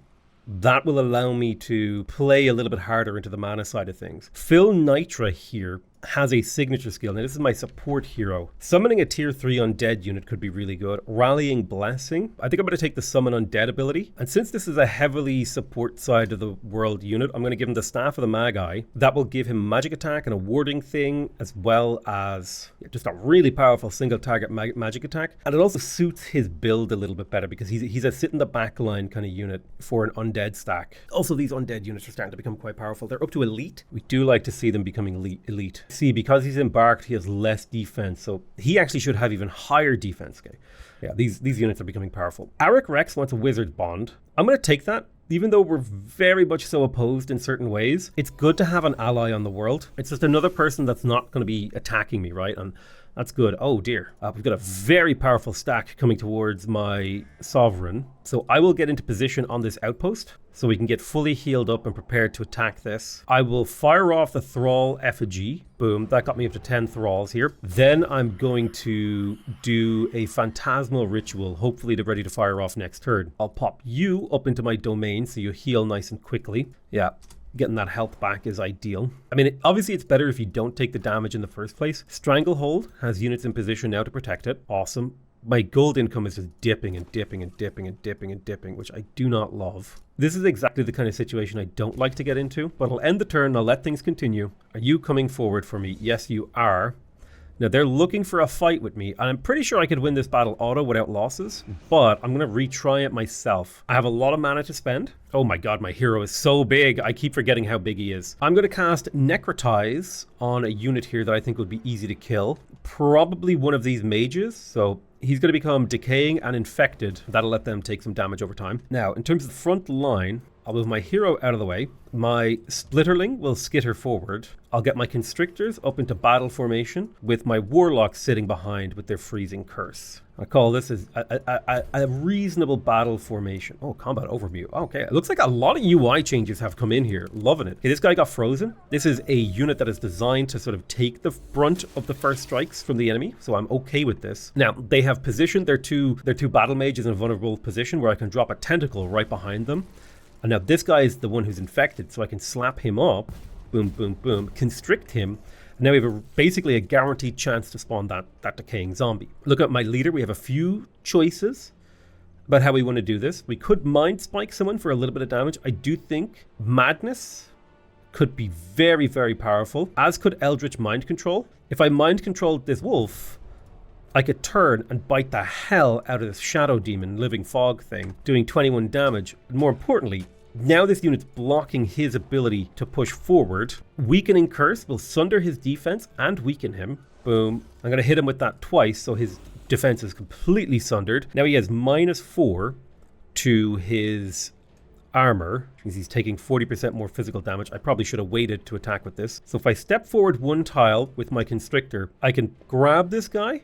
that will allow me to play a little bit harder into the mana side of things. Phil Nitra here has a signature skill. Now, this is my support hero. Summoning a tier 3 undead unit could be really good. Rallying Blessing. I think I'm going to take the summon undead ability. And since this is a heavily support side of the world unit, I'm going to give him the Staff of the Magi. That will give him magic attack and a warding thing, as well as just a really powerful single target magic attack. And it also suits his build a little bit better because he's a sit in the back line kind of unit for an undead stack. Also, these undead units are starting to become quite powerful. They're up to elite. We do like to see them becoming elite. See, because he's embarked, he has less defense, so he actually should have even higher defense. Okay, yeah, these units are becoming powerful. Arik Rex wants a wizard bond. I'm going to take that. Even though we're very much so opposed in certain ways, it's good to have an ally on the world. It's just another person that's not going to be attacking me, right? And that's good. Oh dear. We've got a very powerful stack coming towards my sovereign. So I will get into position on this outpost so we can get fully healed up and prepared to attack this. I will fire off the Thrall effigy. Boom. That got me up to 10 Thralls here. Then I'm going to do a phantasmal ritual, hopefully to ready to fire off next turn. I'll pop you up into my domain so you heal nice and quickly. Yeah. Getting that health back is ideal. I mean, obviously it's better if you don't take the damage in the first place. Stranglehold has units in position now to protect it. Awesome. My gold income is just dipping and dipping and dipping and dipping and dipping, which I do not love. This is exactly the kind of situation I don't like to get into, but I'll end the turn. I'll let things continue. Are you coming forward for me? Yes, you are. Now, they're looking for a fight with me, and I'm pretty sure I could win this battle auto without losses, but I'm going to retry it myself. I have a lot of mana to spend. Oh my god, my hero is so big. I keep forgetting how big he is. I'm going to cast Necrotize on a unit here that I think would be easy to kill. Probably one of these mages, so he's going to become decaying and infected. That'll let them take some damage over time. Now, in terms of the front line, I'll move my hero out of the way. My Splitterling will skitter forward. I'll get my Constrictors up into battle formation with my Warlocks sitting behind with their freezing curse. I call this as a reasonable battle formation. Oh, combat overview. Okay, it looks like a lot of UI changes have come in here. Loving it. Okay, this guy got frozen. This is a unit that is designed to sort of take the brunt of the first strikes from the enemy, so I'm okay with this. Now, they have positioned their two battle mages in a vulnerable position where I can drop a tentacle right behind them. And now this guy is the one who's infected, so I can slap him up, boom, boom, boom, constrict him. And now we have basically a guaranteed chance to spawn that decaying zombie. Look at my leader. We have a few choices about how we want to do this. We could mind spike someone for a little bit of damage. I do think Madness could be very, very powerful, as could Eldritch Mind Control. If I mind controlled this wolf, I could turn and bite the hell out of this Shadow Demon Living Fog thing, doing 21 damage. And more importantly, now this unit's blocking his ability to push forward. Weakening Curse will sunder his defense and weaken him. Boom. I'm going to hit him with that twice, so his defense is completely sundered. Now he has -4 to his armor, because he's taking 40% more physical damage. I probably should have waited to attack with this. So if I step forward one tile with my Constrictor, I can grab this guy,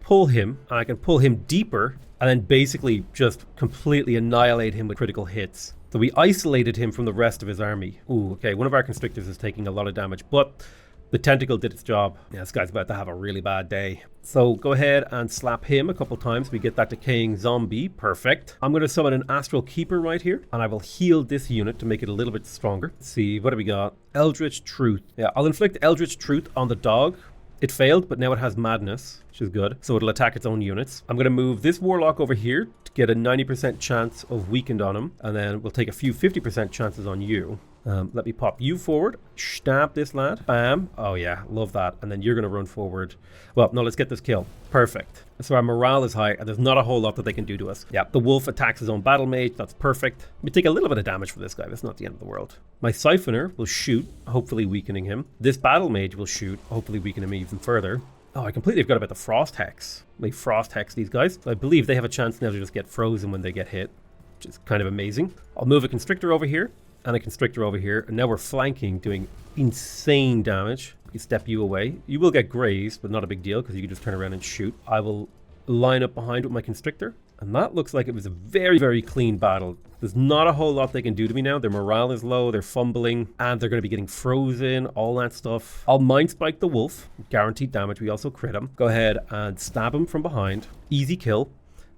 pull him, and I can pull him deeper, and then basically just completely annihilate him with critical hits. So we isolated him from the rest of his army. Ooh, okay, one of our Constrictors is taking a lot of damage, but the tentacle did its job. Yeah, this guy's about to have a really bad day. So go ahead and slap him a couple times. We get that decaying zombie. Perfect. I'm going to summon an Astral Keeper right here, and I will heal this unit to make it a little bit stronger. Let's see, what do we got? Eldritch Truth. Yeah, I'll inflict Eldritch Truth on the dog. It failed, but now it has Madness, which is good. So it'll attack its own units. I'm going to move this Warlock over here to get a 90% chance of weakened on him. And then we'll take a few 50% chances on you. Let me pop you forward. Stab this lad. Bam. Oh yeah, love that. And then you're going to run forward. Well, no, let's get this kill. Perfect. So our morale is high, and there's not a whole lot that they can do to us. Yeah, the wolf attacks his own battle mage. That's perfect. We take a little bit of damage for this guy. That's not the end of the world. My Siphoner will shoot, hopefully weakening him. This battle mage will shoot, hopefully weakening him even further. Oh, I completely forgot about the Frost Hex. They Frost Hex these guys. So I believe they have a chance now to just get frozen when they get hit, which is kind of amazing. I'll move a Constrictor over here and a Constrictor over here, and now we're flanking, doing insane damage. You step you away. You will get grazed, but not a big deal because you can just turn around and shoot. I will line up behind with my Constrictor, and that looks like it was a very, very clean battle. There's not a whole lot they can do to me now. Their morale is low, they're fumbling, and they're going to be getting frozen, all that stuff. I'll mind spike the wolf, guaranteed damage. We also crit him. Go ahead and stab him from behind. Easy kill.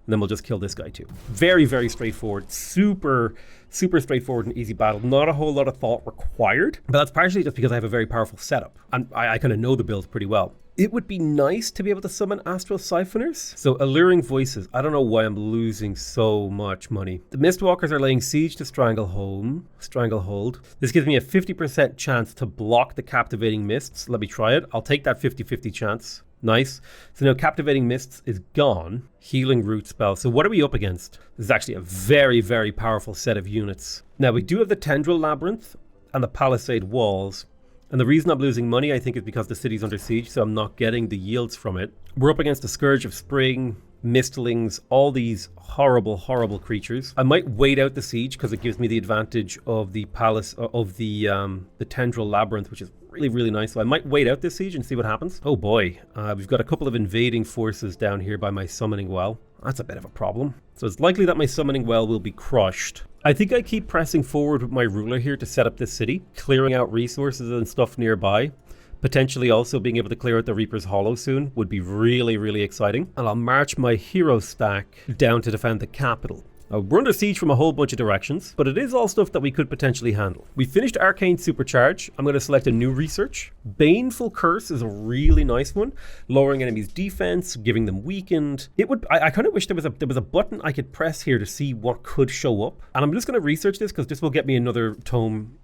And then we'll just kill this guy too. Very, very straightforward. Super straightforward and easy battle. Not a whole lot of thought required, but that's partially just because I have a very powerful setup. And I kind of know the build pretty well. It would be nice to be able to summon Astral Siphoners. So Alluring Voices. I don't know why I'm losing so much money. The Mistwalkers are laying siege to Stranglehold. This gives me a 50% chance to block the Captivating Mists. Let me try it. I'll take that 50-50 chance. Nice. So now Captivating Mists is gone. Healing Root spell. So what are we up against? This is actually a very, very powerful set of units. Now we do have the Tendril Labyrinth and the Palisade Walls. And the reason I'm losing money, I think, is because the city's under siege, so I'm not getting the yields from it. We're up against the Scourge of Spring, Mistlings, all these horrible, horrible creatures. I might wait out the siege because it gives me the advantage of the the Tendril Labyrinth, which is really, really nice. So I might wait out this siege and see what happens. Oh boy, we've got a couple of invading forces down here by my summoning well. That's a bit of a problem. So it's likely that my summoning well will be crushed. I think I keep pressing forward with my ruler here to set up this city, clearing out resources and stuff nearby. Potentially also being able to clear out the Reaper's Hollow soon would be really, really exciting. And I'll march my hero stack down to defend the capital. We're under siege from a whole bunch of directions, but it is all stuff that we could potentially handle. We finished Arcane Supercharge. I'm going to select a new research. Baneful Curse is a really nice one. Lowering enemies' defense, giving them weakened. I kind of wish there was a button I could press here to see what could show up. And I'm just going to research this because this will get me another tome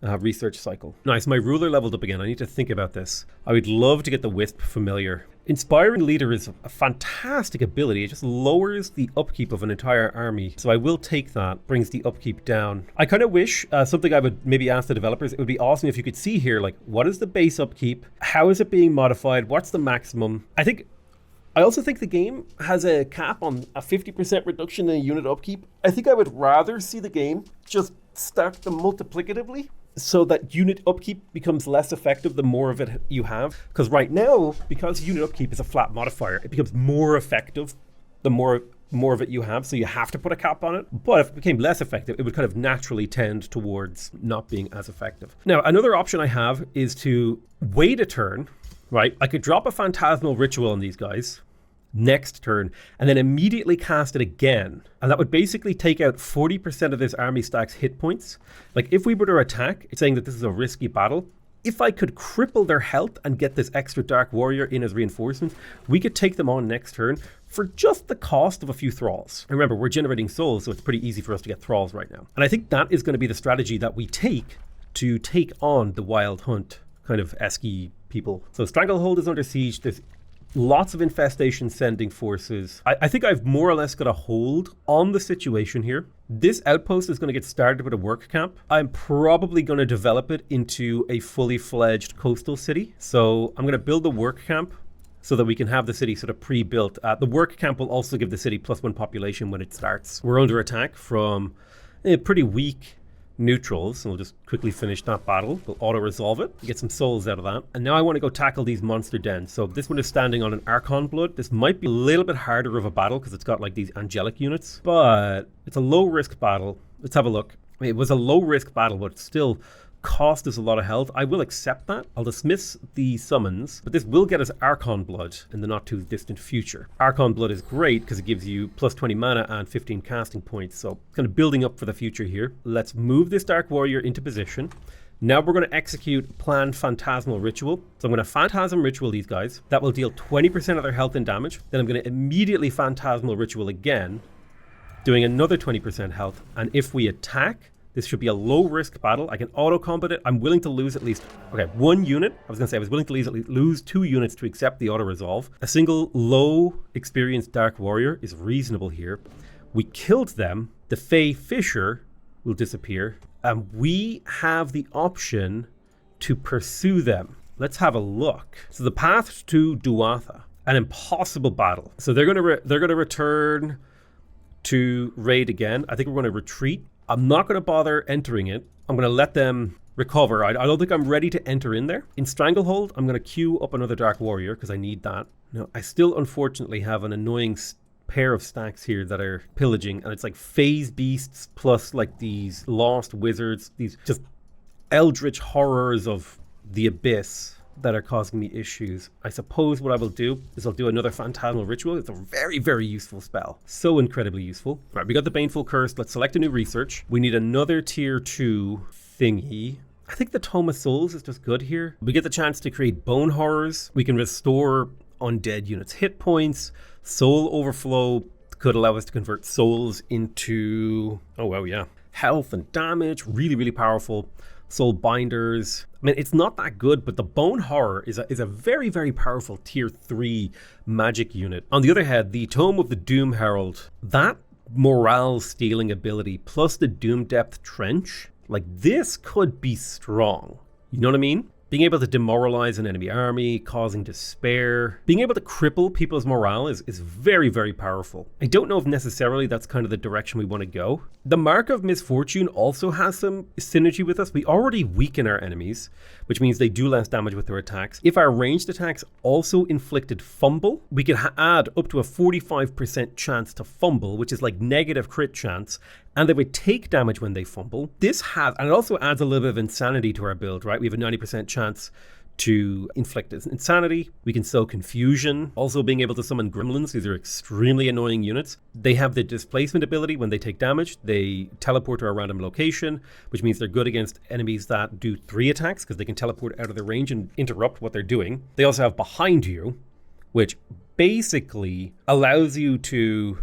research cycle. Nice, my ruler leveled up again. I need to think about this. I would love to get the Wisp familiar. Inspiring Leader is a fantastic ability. It just lowers the upkeep of an entire army. So I will take that, brings the upkeep down. I kind of wish, something I would maybe ask the developers, it would be awesome if you could see here, like, what is the base upkeep? How is it being modified? What's the maximum? I also think the game has a cap on a 50% reduction in unit upkeep. I think I would rather see the game just stack them multiplicatively so that unit upkeep becomes less effective the more of it you have. Because right now, because unit upkeep is a flat modifier, it becomes more effective the more of it you have, so you have to put a cap on it. But if it became less effective, it would kind of naturally tend towards not being as effective. Now, another option I have is to wait a turn, right? I could drop a Phantasmal Ritual on these guys next turn and then immediately cast it again, and that would basically take out 40% of this army stack's hit points. Like, if we were to attack, it's saying that this is a risky battle. If I could cripple their health and get this extra Dark Warrior in as reinforcements, we could take them on next turn for just the cost of a few thralls. And remember, we're generating souls, so it's pretty easy for us to get thralls right now. And I think that is going to be the strategy that we take to take on the Wild Hunt kind of esky people. So Stranglehold is under siege. There's lots of infestation sending forces. I think I've more or less got a hold on the situation here. This outpost is going to get started with a work camp. I'm probably going to develop it into a fully fledged coastal city. So I'm going to build a work camp so that we can have the city sort of pre-built. The work camp will also give the city +1 population when it starts. We're under attack from pretty weak neutrals, and we'll just quickly finish that battle. We'll auto-resolve it, get some souls out of that. And now I want to go tackle these monster dens. So this one is standing on an Archon Blood. This might be a little bit harder of a battle because it's got like these angelic units, but it's a low-risk battle. Let's have a look. It was a low-risk battle, but it still cost us a lot of health. I will accept that. I'll dismiss the summons, but this will get us Archon Blood in the not too distant future. Archon Blood is great because it gives you +20 mana and 15 casting points, so kind of building up for the future here. Let's move this Dark Warrior into position. Now we're going to execute planned Phantasmal Ritual. So I'm going to Phantasm Ritual these guys. That will deal 20% of their health and damage. Then I'm going to immediately Phantasmal Ritual again, doing another 20% health. And if we attack, this should be a low-risk battle. I can auto-combat it. I'm willing to lose at least, one unit. I was going to say I was willing to lose 2 units to accept the auto-resolve. A single low-experienced Dark Warrior is reasonable here. We killed them. The Fey Fisher will disappear. And we have the option to pursue them. Let's have a look. So the path to Duatha, an impossible battle. So they're going to return to raid again. I think we're going to retreat. I'm not going to bother entering it. I'm going to let them recover. I don't think I'm ready to enter in there. In Stranglehold, I'm going to queue up another Dark Warrior because I need that. Now, I still unfortunately have an annoying pair of stacks here that are pillaging, and it's like phase beasts plus like these lost wizards, these just eldritch horrors of the Abyss. that are causing me issues. I suppose what I will do is I'll do another Phantasmal Ritual. It's a very, very useful spell. So incredibly useful. Right, we got the Baneful Curse. Let's select a new research. We need another tier 2 thingy. I think the Tome of Souls is just good here. We get the chance to create Bone Horrors. We can restore undead units' hit points. Soul Overflow could allow us to convert souls into, oh wow, yeah, health and damage. Really, really powerful. Soul Binders. I mean, it's not that good, but the Bone Horror is a very, very powerful tier 3 magic unit. On the other hand, the Tome of the Doom Herald, that morale stealing ability plus the Doom Depth Trench, like this could be strong. You know what I mean? Being able to demoralize an enemy army, causing despair, being able to cripple people's morale is very, very powerful. I don't know if necessarily that's kind of the direction we want to go. The Mark of Misfortune also has some synergy with us. We already weaken our enemies, which means they do less damage with their attacks. If our ranged attacks also inflicted fumble, we could add up to a 45% chance to fumble, which is like negative crit chance, and they would take damage when they fumble. This has, and it also adds a little bit of insanity to our build, right? We have a 90% chance to inflict insanity. We can sow confusion. Also being able to summon gremlins. These are extremely annoying units. They have the displacement ability. When they take damage, they teleport to a random location, which means they're good against enemies that do 3 attacks because they can teleport out of their range and interrupt what they're doing. They also have behind you, which basically allows you to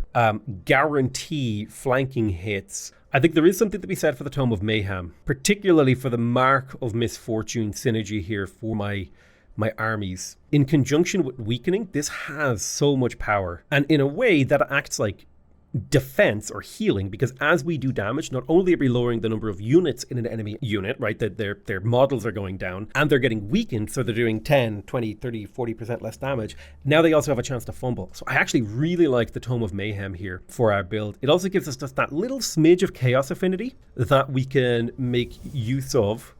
guarantee flanking hits. I think there is something to be said for the Tome of Mayhem, particularly for the Mark of Misfortune synergy here for my armies. In conjunction with weakening, this has so much power. And in a way that acts like defense or healing, because as we do damage, not only are we lowering the number of units in an enemy unit, right, that their models are going down and they're getting weakened, so they're doing 10, 20, 30, 40% less damage. Now they also have a chance to fumble. So I actually really like the Tome of Mayhem here for our build. It also gives us just that little smidge of chaos affinity that we can make use of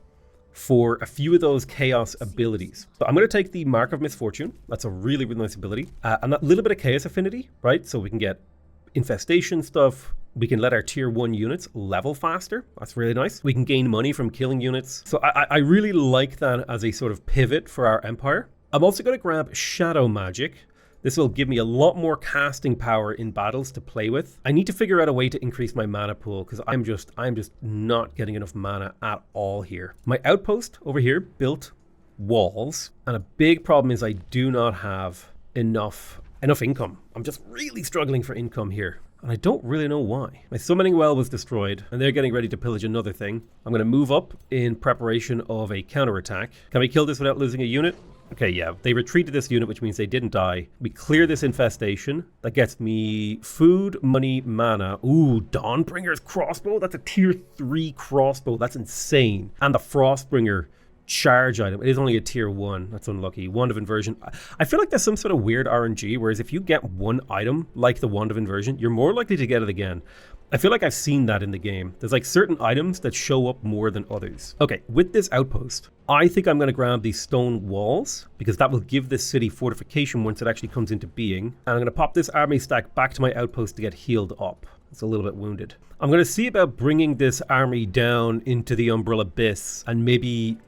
for a few of those chaos abilities. So I'm going to take the Mark of Misfortune. That's a really, really nice ability. And that little bit of chaos affinity, right? So we can get infestation stuff. We can let our tier 1 units level faster. That's really nice. We can gain money from killing units. So I really like that as a sort of pivot for our empire. I'm also going to grab Shadow Magic. This will give me a lot more casting power in battles to play with. I need to figure out a way to increase my mana pool because I'm just not getting enough mana at all here. My outpost over here built walls, and a big problem is I do not have enough income. I'm just really struggling for income here, and I don't really know why. My summoning well was destroyed, and they're getting ready to pillage another thing. I'm going to move up in preparation of a counterattack. Can we kill this without losing a unit? Okay, yeah, they retreated this unit, which means they didn't die. We clear this infestation. That gets me food, money, mana. Ooh, Dawnbringer's crossbow. That's a tier 3 crossbow. That's insane. And the Frostbringer charge item. It is only a tier 1. That's unlucky. Wand of Inversion. I feel like there's some sort of weird RNG, whereas if you get one item like the Wand of Inversion, you're more likely to get it again. I feel like I've seen that in the game. There's like certain items that show up more than others. Okay, with this outpost, I think I'm going to grab these stone walls because that will give this city fortification once it actually comes into being. And I'm going to pop this army stack back to my outpost to get healed up. It's a little bit wounded. I'm going to see about bringing this army down into the Umbral Abyss, and maybe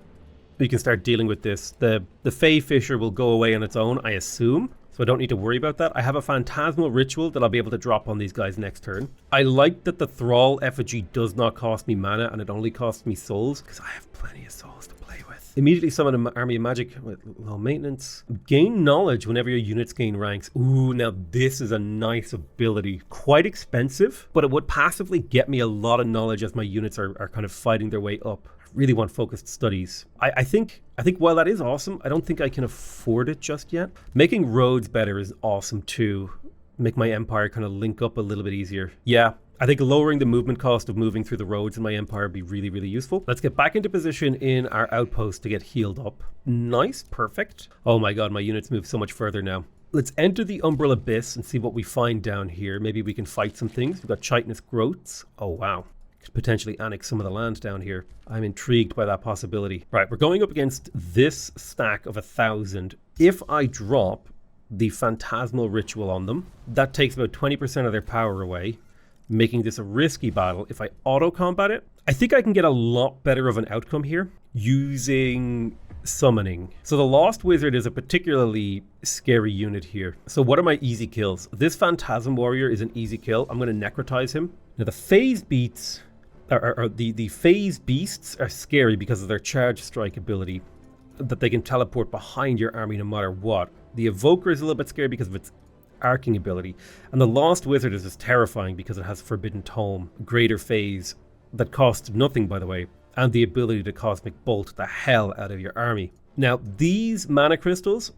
we can start dealing with this. The Fey Fisher will go away on its own, I assume. So I don't need to worry about that. I have a Phantasmal Ritual that I'll be able to drop on these guys next turn. I like that the Thrall effigy does not cost me mana and it only costs me souls because I have plenty of souls to play with. Immediately summon an army of magic with low maintenance. Gain knowledge whenever your units gain ranks. Ooh, now this is a nice ability. Quite expensive, but it would passively get me a lot of knowledge as my units are kind of fighting their way up. Really want focused studies. I think while that is awesome, I don't think I can afford it just yet. Making roads better is awesome too. Make my empire kind of link up a little bit easier. Yeah, I think lowering the movement cost of moving through the roads in my empire would be really, really useful. Let's get back into position in our outpost to get healed up. Nice, perfect. Oh my god, my units move so much further now. Let's enter the Umbral Abyss and see what we find down here. Maybe we can fight some things. We've got chitinous growths. Oh wow. Potentially annex some of the land down here. I'm intrigued by that possibility. Right, we're going up against this stack of 1,000. If I drop the Phantasmal Ritual on them, that takes about 20% of their power away. making this a risky battle. If I auto-combat it, I think I can get a lot better of an outcome here using summoning. So the Lost Wizard is a particularly scary unit here. So what are my easy kills? This Phantasm Warrior is an easy kill. I'm going to necrotize him. Now the phase beats, the phase beasts are scary because of their charge strike ability, that they can teleport behind your army no matter what. The Evoker is a little bit scary because of its arcing ability. And the Lost Wizard is just terrifying because it has Forbidden Tome, greater phase, that costs nothing, by the way, and the ability to Cosmic Bolt the hell out of your army. Now, these mana crystals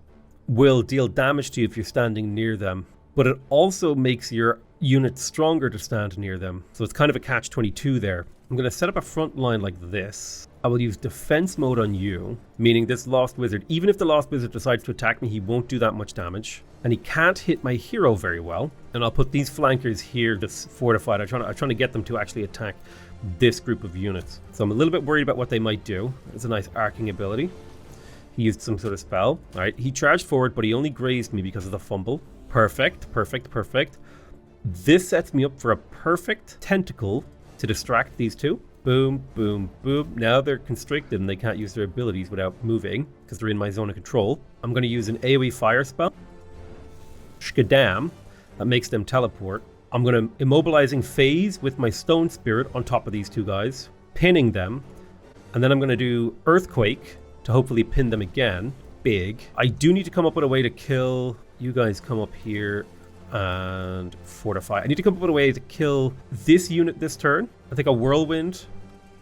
will deal damage to you if you're standing near them, but it also makes your unit stronger to stand near them. So it's kind of a catch-22 there. I'm going to set up a front line like this. I will use defense mode on you, meaning this Lost Wizard, even if the Lost Wizard decides to attack me, he won't do that much damage. And he can't hit my hero very well. And I'll put these flankers here just fortified. I'm trying to get them to actually attack this group of units. So I'm a little bit worried about what they might do. It's a nice arcing ability. He used some sort of spell. All right, he charged forward, but he only grazed me because of the fumble. Perfect, perfect, perfect. This sets me up for a perfect tentacle to distract these two. Boom, boom, boom. Now they're constricted and they can't use their abilities without moving because they're in my zone of control. I'm going to use an AoE fire spell. Shkadam. That makes them teleport. I'm going to immobilizing phase with my stone spirit on top of these two guys, pinning them. And then I'm going to do earthquake to hopefully pin them again. Big. I do need to come up with a way to kill. You guys come up here and fortify. I need to come up with a way to kill this unit this turn. I think a whirlwind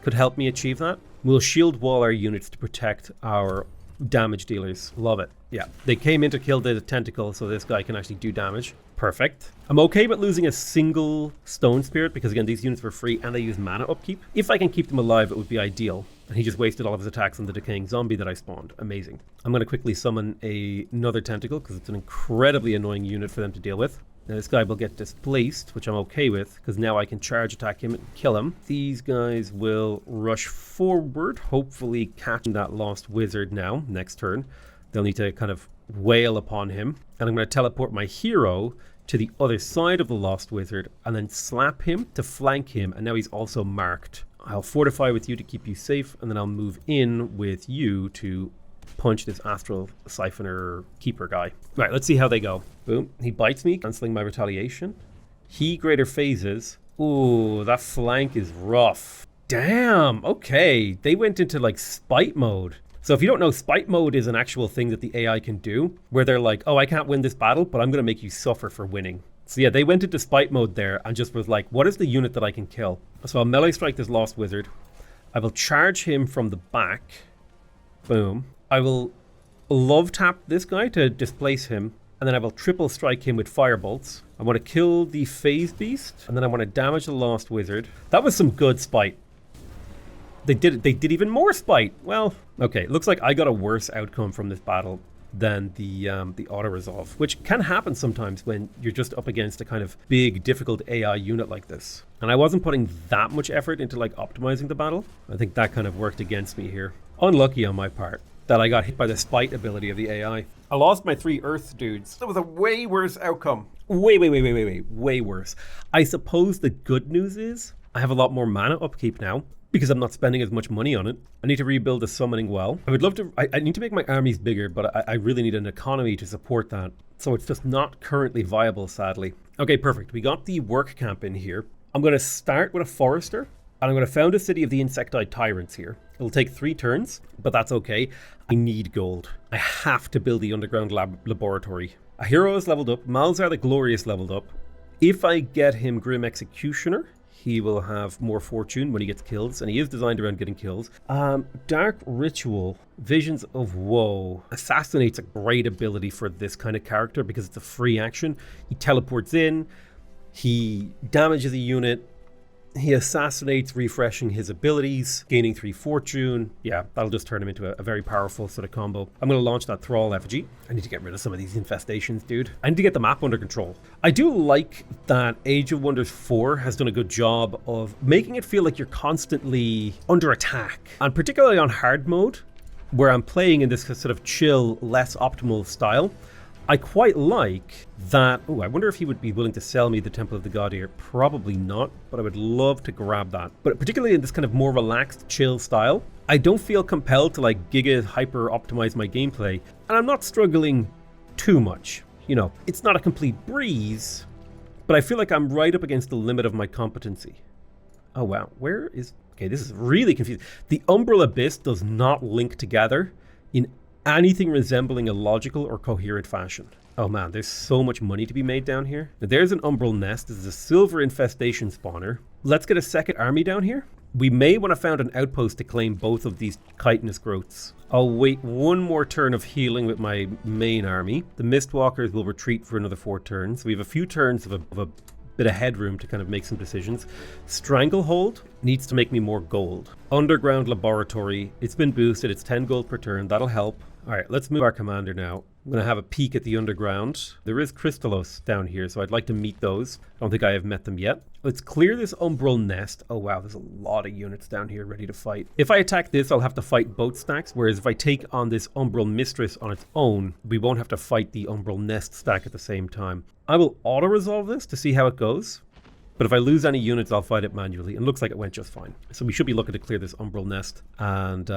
could help me achieve that. We'll shield wall our units to protect our damage dealers. Love it. Yeah, they came in to kill the tentacle, so this guy can actually do damage. Perfect. I'm okay with losing a single stone spirit because, again, these units were free and they use mana upkeep. If I can keep them alive, it would be ideal. And he just wasted all of his attacks on the decaying zombie that I spawned. Amazing. I'm going to quickly summon another tentacle because it's an incredibly annoying unit for them to deal with. Now this guy will get displaced, which I'm okay with, because now I can charge attack him and kill him. These guys will rush forward, hopefully catching that Lost Wizard now, next turn. They'll need to kind of wail upon him. And I'm going to teleport my hero to the other side of the Lost Wizard and then slap him to flank him. And now he's also marked. I'll fortify with you to keep you safe, and then I'll move in with you to punch this Astral Siphoner Keeper guy. Right, let's see how they go. Boom. He bites me, cancelling my retaliation. He greater phases. Ooh, that flank is rough. Damn, okay. They went into like spite mode. So if you don't know, spite mode is an actual thing that the AI can do, where they're like, oh, I can't win this battle, but I'm going to make you suffer for winning. So yeah, they went into spite mode there and just was like, what is the unit that I can kill? So I'll melee strike this Lost Wizard. I will charge him from the back. Boom. I will love tap this guy to displace him, and then I will triple strike him with fire bolts. I want to kill the phase beast, and then I want to damage the Lost Wizard. That was some good spite. They did even more spite. Well, okay, looks like I got a worse outcome from this battle than the auto resolve, which can happen sometimes when you're just up against a kind of big, difficult AI unit like this. And I wasn't putting that much effort into like optimizing the battle. I think that kind of worked against me here. Unlucky on my part that I got hit by the spite ability of the AI. I lost my 3 Earth dudes. That was a way worse outcome. Way worse. I suppose the good news is I have a lot more mana upkeep now because I'm not spending as much money on it. I need to rebuild the summoning well. I would love to, I need to make my armies bigger, but I really need an economy to support that. So it's just not currently viable, sadly. Okay, perfect. We got the work camp in here. I'm going to start with a forester, and I'm going to found a city of the insectoid tyrants here. It'll take 3 turns, but that's okay. I need gold. I have to build the underground laboratory. A hero is leveled up. Malzar the Glorious leveled up. If I get him Grim Executioner, he will have more fortune when he gets kills, and he is designed around getting kills. Dark Ritual, Visions of Woe. Assassinate's a great ability for this kind of character because it's a free action. He teleports in, he damages a unit, he assassinates, refreshing his abilities, gaining 3 fortune. Yeah, that'll just turn him into a very powerful sort of combo. I'm going to launch that Thrall effigy. I need to get rid of some of these infestations, dude. I need to get the map under control. I do like that Age of Wonders 4 has done a good job of making it feel like you're constantly under attack. And particularly on hard mode, where I'm playing in this sort of chill, less optimal style, I quite like that. Oh, I wonder if he would be willing to sell me the Temple of the God here. Probably not, but I would love to grab that. But particularly in this kind of more relaxed, chill style, I don't feel compelled to like giga hyper optimize my gameplay, and I'm not struggling too much. You know, it's not a complete breeze, but I feel like I'm right up against the limit of my competency. Oh wow, where is... Okay, this is really confusing. The Umbral Abyss does not link together in anything resembling a logical or coherent fashion. Oh man, there's so much money to be made down here. Now, there's an Umbral Nest. This is a silver infestation spawner. Let's get a second army down here. We may want to found an outpost to claim both of these chitinous growths. I'll wait one more turn of healing with my main army. The Mistwalkers will retreat for another 4 turns. We have a few turns of a bit of headroom to kind of make some decisions. Stranglehold needs to make me more gold. Underground Laboratory, it's been boosted. It's 10 gold per turn. That'll help. All right, let's move our commander now. I'm going to have a peek at the underground. There is Crystallos down here, so I'd like to meet those. I don't think I have met them yet. Let's clear this Umbral Nest. Oh wow, there's a lot of units down here ready to fight. If I attack this, I'll have to fight both stacks, whereas if I take on this Umbral Mistress on its own, we won't have to fight the Umbral Nest stack at the same time. I will auto-resolve this to see how it goes, but if I lose any units, I'll fight it manually. And it looks like it went just fine. So we should be looking to clear this Umbral Nest. And,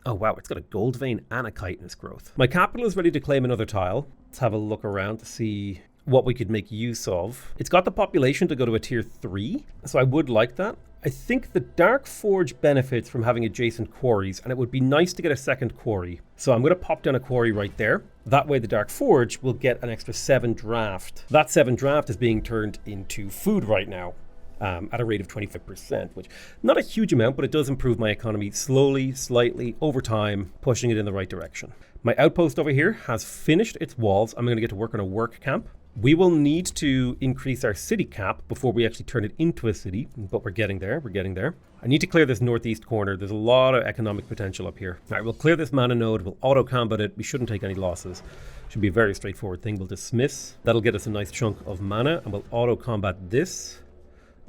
oh wow, it's got a gold vein and a chitinous growth. My capital is ready to claim another tile. Let's have a look around to see what we could make use of. It's got the population to go to a tier 3, so I would like that. I think the Dark Forge benefits from having adjacent quarries, and it would be nice to get a second quarry. So I'm going to pop down a quarry right there. That way the Dark Forge will get an extra 7 draft. That 7 draft is being turned into food right now. At a rate of 25%, which not a huge amount, but it does improve my economy slowly, slightly, over time, pushing it in the right direction. My outpost over here has finished its walls. I'm going to get to work on a work camp. We will need to increase our city cap before we actually turn it into a city, but we're getting there, I need to clear this northeast corner. There's a lot of economic potential up here. All right, we'll clear this mana node, we'll auto-combat it. We shouldn't take any losses. Should be a very straightforward thing. We'll dismiss. That'll get us a nice chunk of mana, and we'll auto-combat this.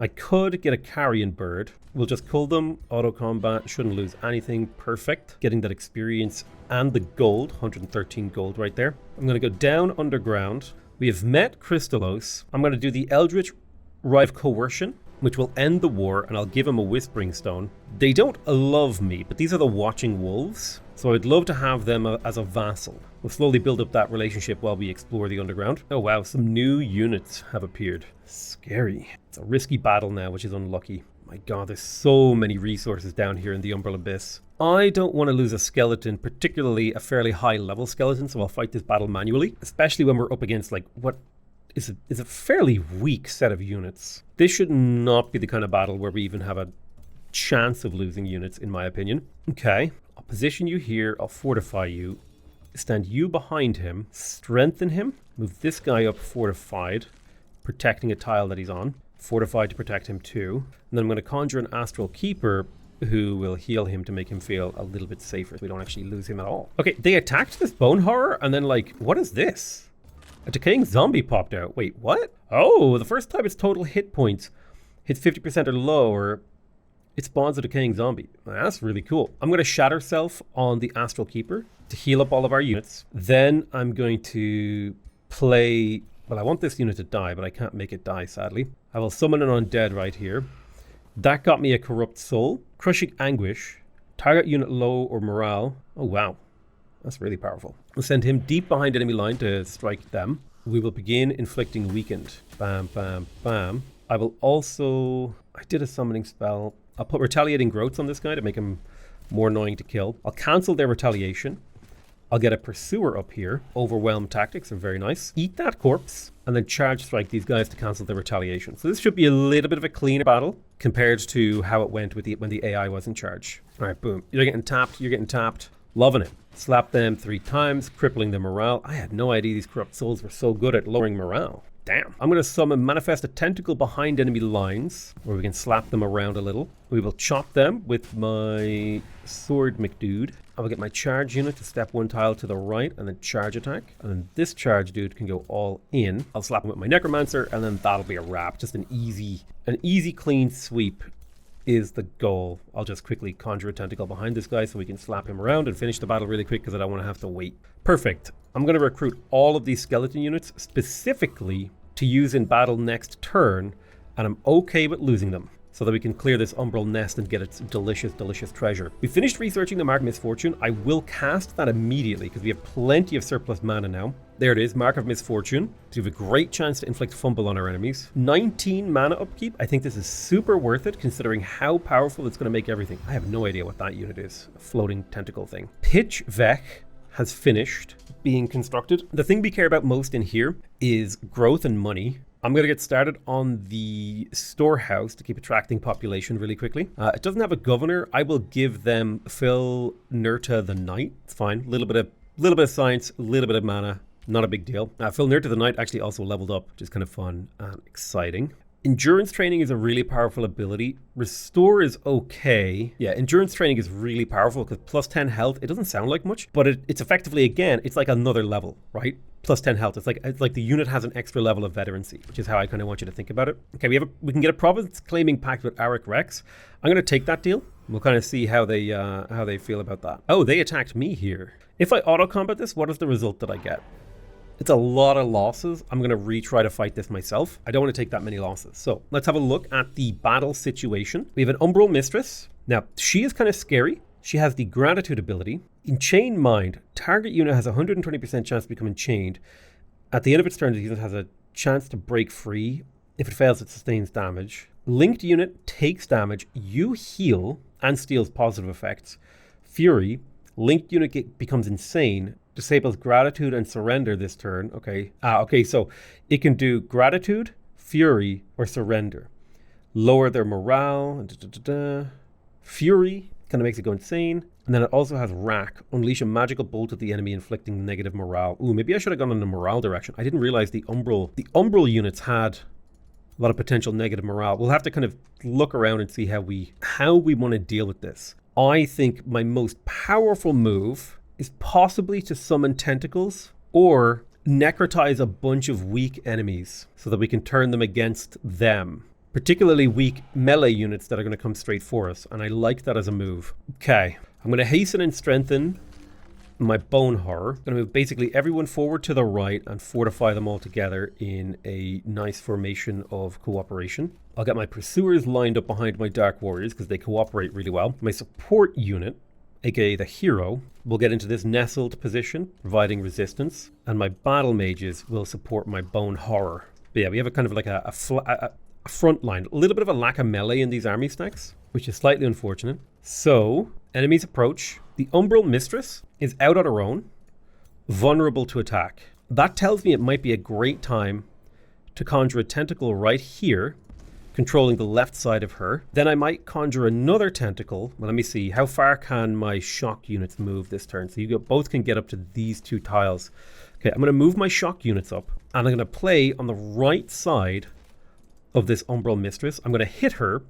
I could get a carrion bird. We'll just kill them, auto-combat, shouldn't lose anything, perfect. Getting that experience and the gold, 113 gold right there. I'm going to go down underground. We have met Crystallos. I'm going to do the Eldritch Rite of Coercion, which will end the war, and I'll give him a Whispering Stone. They don't love me, but these are the Watching Wolves, so I'd love to have them as a vassal. We'll slowly build up that relationship while we explore the underground. Oh wow, some new units have appeared. Scary. It's a risky battle now, which is unlucky. My god, there's so many resources down here in the Umbral Abyss. I don't want to lose a skeleton, particularly a fairly high level skeleton, so I'll fight this battle manually, especially when we're up against like what is a fairly weak set of units. This should not be the kind of battle where we even have a chance of losing units, in my opinion. Okay, I'll position you here, I'll fortify you, stand you behind him, strengthen him, move this guy up fortified, protecting a tile that he's on, fortified to protect him too. And then I'm going to conjure an Astral Keeper who will heal him to make him feel a little bit safer so we don't actually lose him at all. Okay, they attacked this Bone Horror and then like, what is this? A decaying zombie popped out. Wait, what? Oh, the first time its total hit points hits 50% or lower, it spawns a decaying zombie. That's really cool. I'm going to Shatter Self on the Astral Keeper to heal up all of our units. Then I'm going to play... Well, I want this unit to die, but I can't make it die, sadly. I will summon an undead right here. That got me a Corrupt Soul. Crushing Anguish. Target unit low or morale. Oh, wow. That's really powerful. We'll send him deep behind enemy line to strike them. We will begin inflicting weakened. Bam, bam, bam. I will also... I did a summoning spell. I'll put retaliating growths on this guy to make him more annoying to kill. I'll cancel their retaliation. I'll get a pursuer up here. Overwhelm tactics are very nice. Eat that corpse and then charge strike these guys to cancel their retaliation. So this should be a little bit of a cleaner battle compared to how it went with when the AI was in charge. All right, boom. You're getting tapped. You're getting tapped. Loving it. Slap them 3 times, crippling their morale. I had no idea these corrupt souls were so good at lowering morale. Damn. I'm going to summon Manifest a Tentacle behind enemy lines, where we can slap them around a little. We will chop them with my Sword McDude. I will get my charge unit to step 1 tile to the right, and then charge attack. And then this charge dude can go all in. I'll slap him with my Necromancer, and then that'll be a wrap. Just an easy clean sweep is the goal. I'll just quickly conjure a tentacle behind this guy so we can slap him around and finish the battle really quick because I don't want to have to wait. Perfect. I'm going to recruit all of these skeleton units specifically to use in battle next turn, and I'm okay with losing them, so that we can clear this Umbral Nest and get its delicious, delicious treasure. We finished researching the Mark of Misfortune. I will cast that immediately because we have plenty of surplus mana now. There it is, Mark of Misfortune. So you have a great chance to inflict fumble on our enemies. 19 mana upkeep. I think this is super worth it considering how powerful it's going to make everything. I have no idea what that unit is. A floating tentacle thing. Pitch Vec has finished being constructed. The thing we care about most in here is growth and money. I'm going to get started on the storehouse to keep attracting population really quickly. It doesn't have a governor. I will give them Phil Nurta the Knight. It's fine. A little bit of science, a little bit of mana. Not a big deal. Phil Nurta the Knight actually also leveled up, which is kind of fun and exciting. Endurance training is a really powerful ability. Restore is okay. Yeah, endurance training is really powerful because plus 10 health, it doesn't sound like much, but it's effectively, again, it's like another level, right? Plus 10 health. It's like the unit has an extra level of veterancy, which is how I kind of want you to think about it. Okay, we can get a province claiming pact with Arik Rex. I'm going to take that deal. We'll kind of see how they feel about that. Oh, they attacked me here. If I auto combat this, what is the result that I get? It's a lot of losses. I'm going to retry to fight this myself. I don't want to take that many losses. So let's have a look at the battle situation. We have an Umbral Mistress. Now, she is kind of scary. She has the Gratitude ability. Enchained Mind. Target unit has a 120% chance to become enchained. At the end of its turn, the unit has a chance to break free. If it fails, it sustains damage. Linked unit takes damage. You heal and steals positive effects. Fury. Linked unit becomes insane. Disables Gratitude and Surrender this turn. Okay. Okay, so it can do Gratitude, Fury, or Surrender. Lower their morale. Fury kind of makes it go insane. And then it also has Rack. Unleash a magical bolt at the enemy, inflicting negative morale. Ooh, maybe I should have gone in the morale direction. I didn't realize the Umbral units had a lot of potential negative morale. We'll have to kind of look around and see how we want to deal with this. I think my most powerful move is possibly to summon tentacles or necrotize a bunch of weak enemies so that we can turn them against them. Particularly weak melee units that are going to come straight for us. And I like that as a move. Okay, I'm going to hasten and strengthen my Bone Horror. I'm going to move basically everyone forward to the right and fortify them all together in a nice formation of cooperation. I'll get my Pursuers lined up behind my Dark Warriors because they cooperate really well. My support unit, aka the hero, will get into this nestled position, providing resistance, and my battle mages will support my Bone Horror. But yeah, we have a kind of like a front line. A little bit of a lack of melee in these army stacks, which is slightly unfortunate. So, enemies approach. The Umbral Mistress is out on her own, vulnerable to attack. That tells me it might be a great time to conjure a tentacle right here, controlling the left side of her. Then I might conjure another tentacle. Well, let me see. How far can my shock units move this turn? So both can get up to these two tiles. Okay, I'm going to move my shock units up, and I'm going to play on the right side of this Umbral Mistress. I'm going to hit her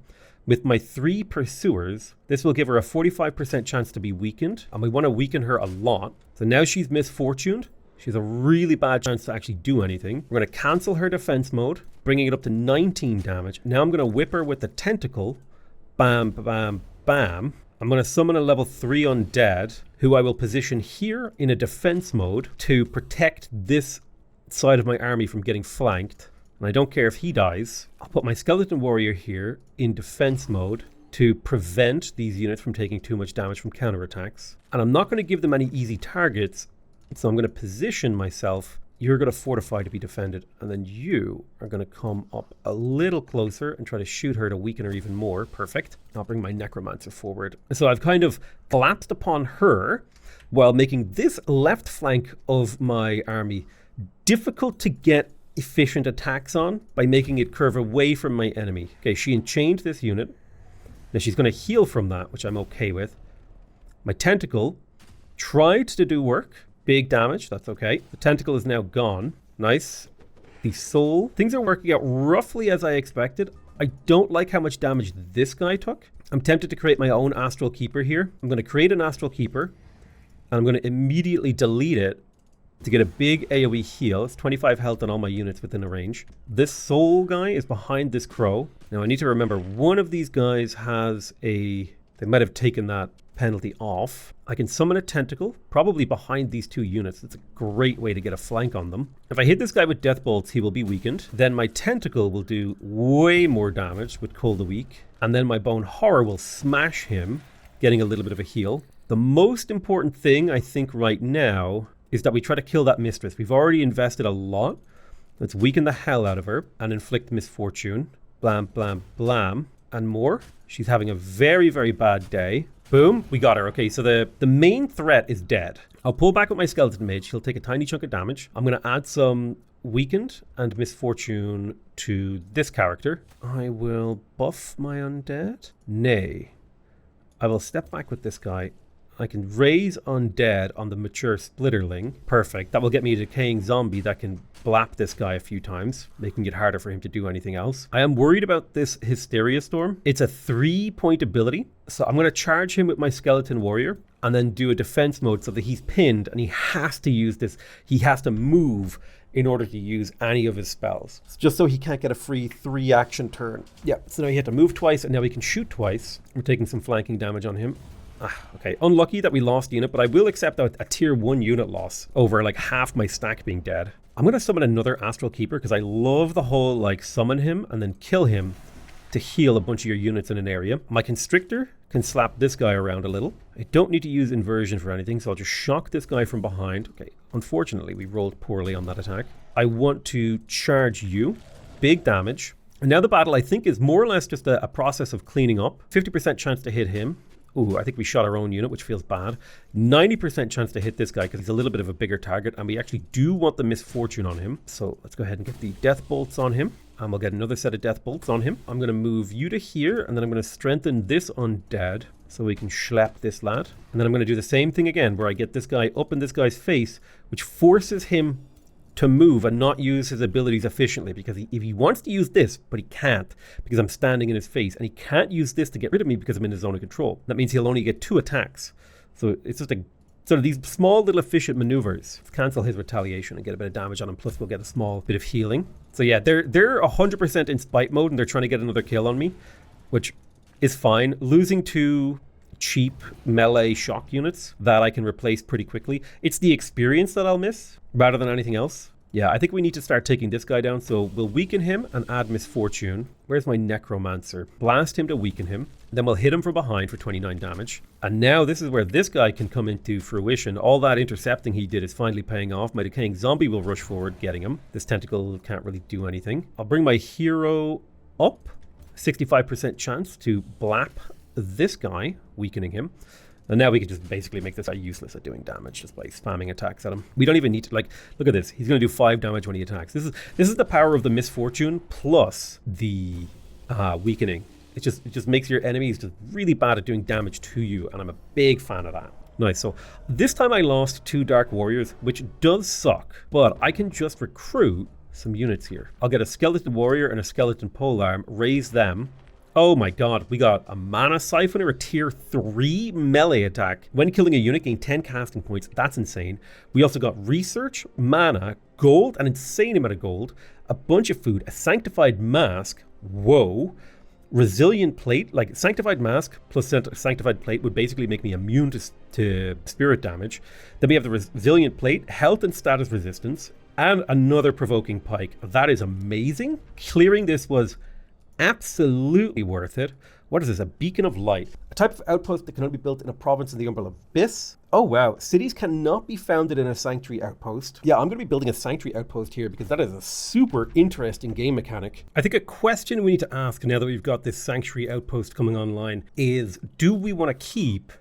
with my 3 Pursuers. This will give her a 45% chance to be weakened, and we want to weaken her a lot. So now she's misfortuned. She has a really bad chance to actually do anything. We're going to cancel her defense mode, bringing it up to 19 damage. Now I'm going to whip her with the tentacle. Bam, bam, bam. I'm going to summon a level 3 undead, who I will position here in a defense mode to protect this side of my army from getting flanked. And I don't care if he dies. I'll put my skeleton warrior here in defense mode to prevent these units from taking too much damage from counterattacks. And I'm not going to give them any easy targets. So I'm going to position myself. You're going to fortify to be defended. And then you are going to come up a little closer and try to shoot her to weaken her even more. Perfect. I'll bring my necromancer forward. So I've kind of collapsed upon her while making this left flank of my army difficult to get efficient attacks on by making it curve away from my enemy. Okay, she enchained this unit. Now she's going to heal from that, which I'm okay with. My tentacle tried to do work. Big damage, that's okay. The tentacle is now gone. Nice. The soul. Things are working out roughly as I expected. I don't like how much damage this guy took. I'm tempted to create my own Astral Keeper here. I'm going to create an Astral Keeper, and I'm going to immediately delete it to get a big AoE heal. It's 25 health on all my units within a range. This soul guy is behind this crow. Now I need to remember one of these guys has a... They might have taken that penalty off. I can summon a tentacle, probably behind these 2 units. It's a great way to get a flank on them. If I hit this guy with death bolts, he will be weakened. Then my tentacle will do way more damage with Cold the Weak. And then my Bone Horror will smash him, getting a little bit of a heal. The most important thing, I think, right now is that we try to kill that mistress. We've already invested a lot. Let's weaken the hell out of her and inflict misfortune. Blam, blam, blam. And more. She's having a very, very bad day. Boom, we got her. Okay, so the main threat is dead. I'll pull back with my skeleton mage. He'll take a tiny chunk of damage. I'm going to add some weakened and misfortune to this character. I will buff my undead. Nay. I will step back with this guy. I can raise undead on the mature splitterling. Perfect. That will get me a decaying zombie that can blap this guy a few times, making it harder for him to do anything else. I am worried about this Hysteria Storm. It's a 3-point ability. So I'm going to charge him with my skeleton warrior and then do a defense mode so that he's pinned and he has to use this. He has to move in order to use any of his spells. It's just so he can't get a free 3-action turn. Yeah, so now he had to move twice and now he can shoot twice. We're taking some flanking damage on him. Okay, unlucky that we lost unit, but I will accept a tier 1 unit loss over like half my stack being dead. I'm going to summon another Astral Keeper because I love the whole like summon him and then kill him to heal a bunch of your units in an area. My Constrictor can slap this guy around a little. I don't need to use inversion for anything, so I'll just shock this guy from behind. Okay, unfortunately, we rolled poorly on that attack. I want to charge you. Big damage. And now the battle, I think, is more or less just a process of cleaning up. 50% chance to hit him. Ooh, I think we shot our own unit, which feels bad. 90% chance to hit this guy because he's a little bit of a bigger target, and we actually do want the misfortune on him. So let's go ahead and get the death bolts on him, and we'll get another set of death bolts on him. I'm going to move you to here, and then I'm going to strengthen this undead so we can schlep this lad. And then I'm going to do the same thing again, where I get this guy up in this guy's face, which forces him to move and not use his abilities efficiently, because if he wants to use this, but he can't because I'm standing in his face, and he can't use this to get rid of me because I'm in his zone of control. That means he'll only get 2 attacks. So it's just a sort of these small little efficient maneuvers. Let's cancel his retaliation and get a bit of damage on him, plus we'll get a small bit of healing. So yeah, they're 100% in spite mode and they're trying to get another kill on me, which is fine. Losing to cheap melee shock units that I can replace pretty quickly. It's the experience that I'll miss rather than anything else. Yeah, I think we need to start taking this guy down, so we'll weaken him and add misfortune. Where's my necromancer? Blast him to weaken him. Then we'll hit him from behind for 29 damage. And now this is where this guy can come into fruition. All that intercepting he did is finally paying off. My decaying zombie will rush forward, getting him. This tentacle can't really do anything. I'll bring my hero up. 65% chance to blap this guy, weakening him. And now we can just basically make this guy useless at doing damage just by spamming attacks at him. We don't even need to, like, look at this. He's going to do 5 damage when he attacks. This is the power of the misfortune plus the weakening. It just makes your enemies just really bad at doing damage to you, and I'm a big fan of that. Nice. So this time I lost 2 Dark Warriors, which does suck, but I can just recruit some units here. I'll get a Skeleton Warrior and a Skeleton Polearm, raise them. Oh my god, we got a Mana Siphoner, a tier 3 melee attack. When killing a unit, gain 10 casting points. That's insane. We also got Research, Mana, Gold, an insane amount of gold, a bunch of food, a Sanctified Mask. Whoa. Resilient Plate, like Sanctified Mask plus Sanctified Plate would basically make me immune to spirit damage. Then we have the Resilient Plate, Health and Status Resistance, and another Provoking Pike. That is amazing. Clearing this was absolutely worth it. What is this? A Beacon of Light. A type of outpost that can only be built in a province in the Umbral Abyss. Oh wow. Cities cannot be founded in a Sanctuary Outpost. Yeah, I'm going to be building a Sanctuary Outpost here because that is a super interesting game mechanic. I think a question we need to ask now that we've got this Sanctuary Outpost coming online is, do we want to keep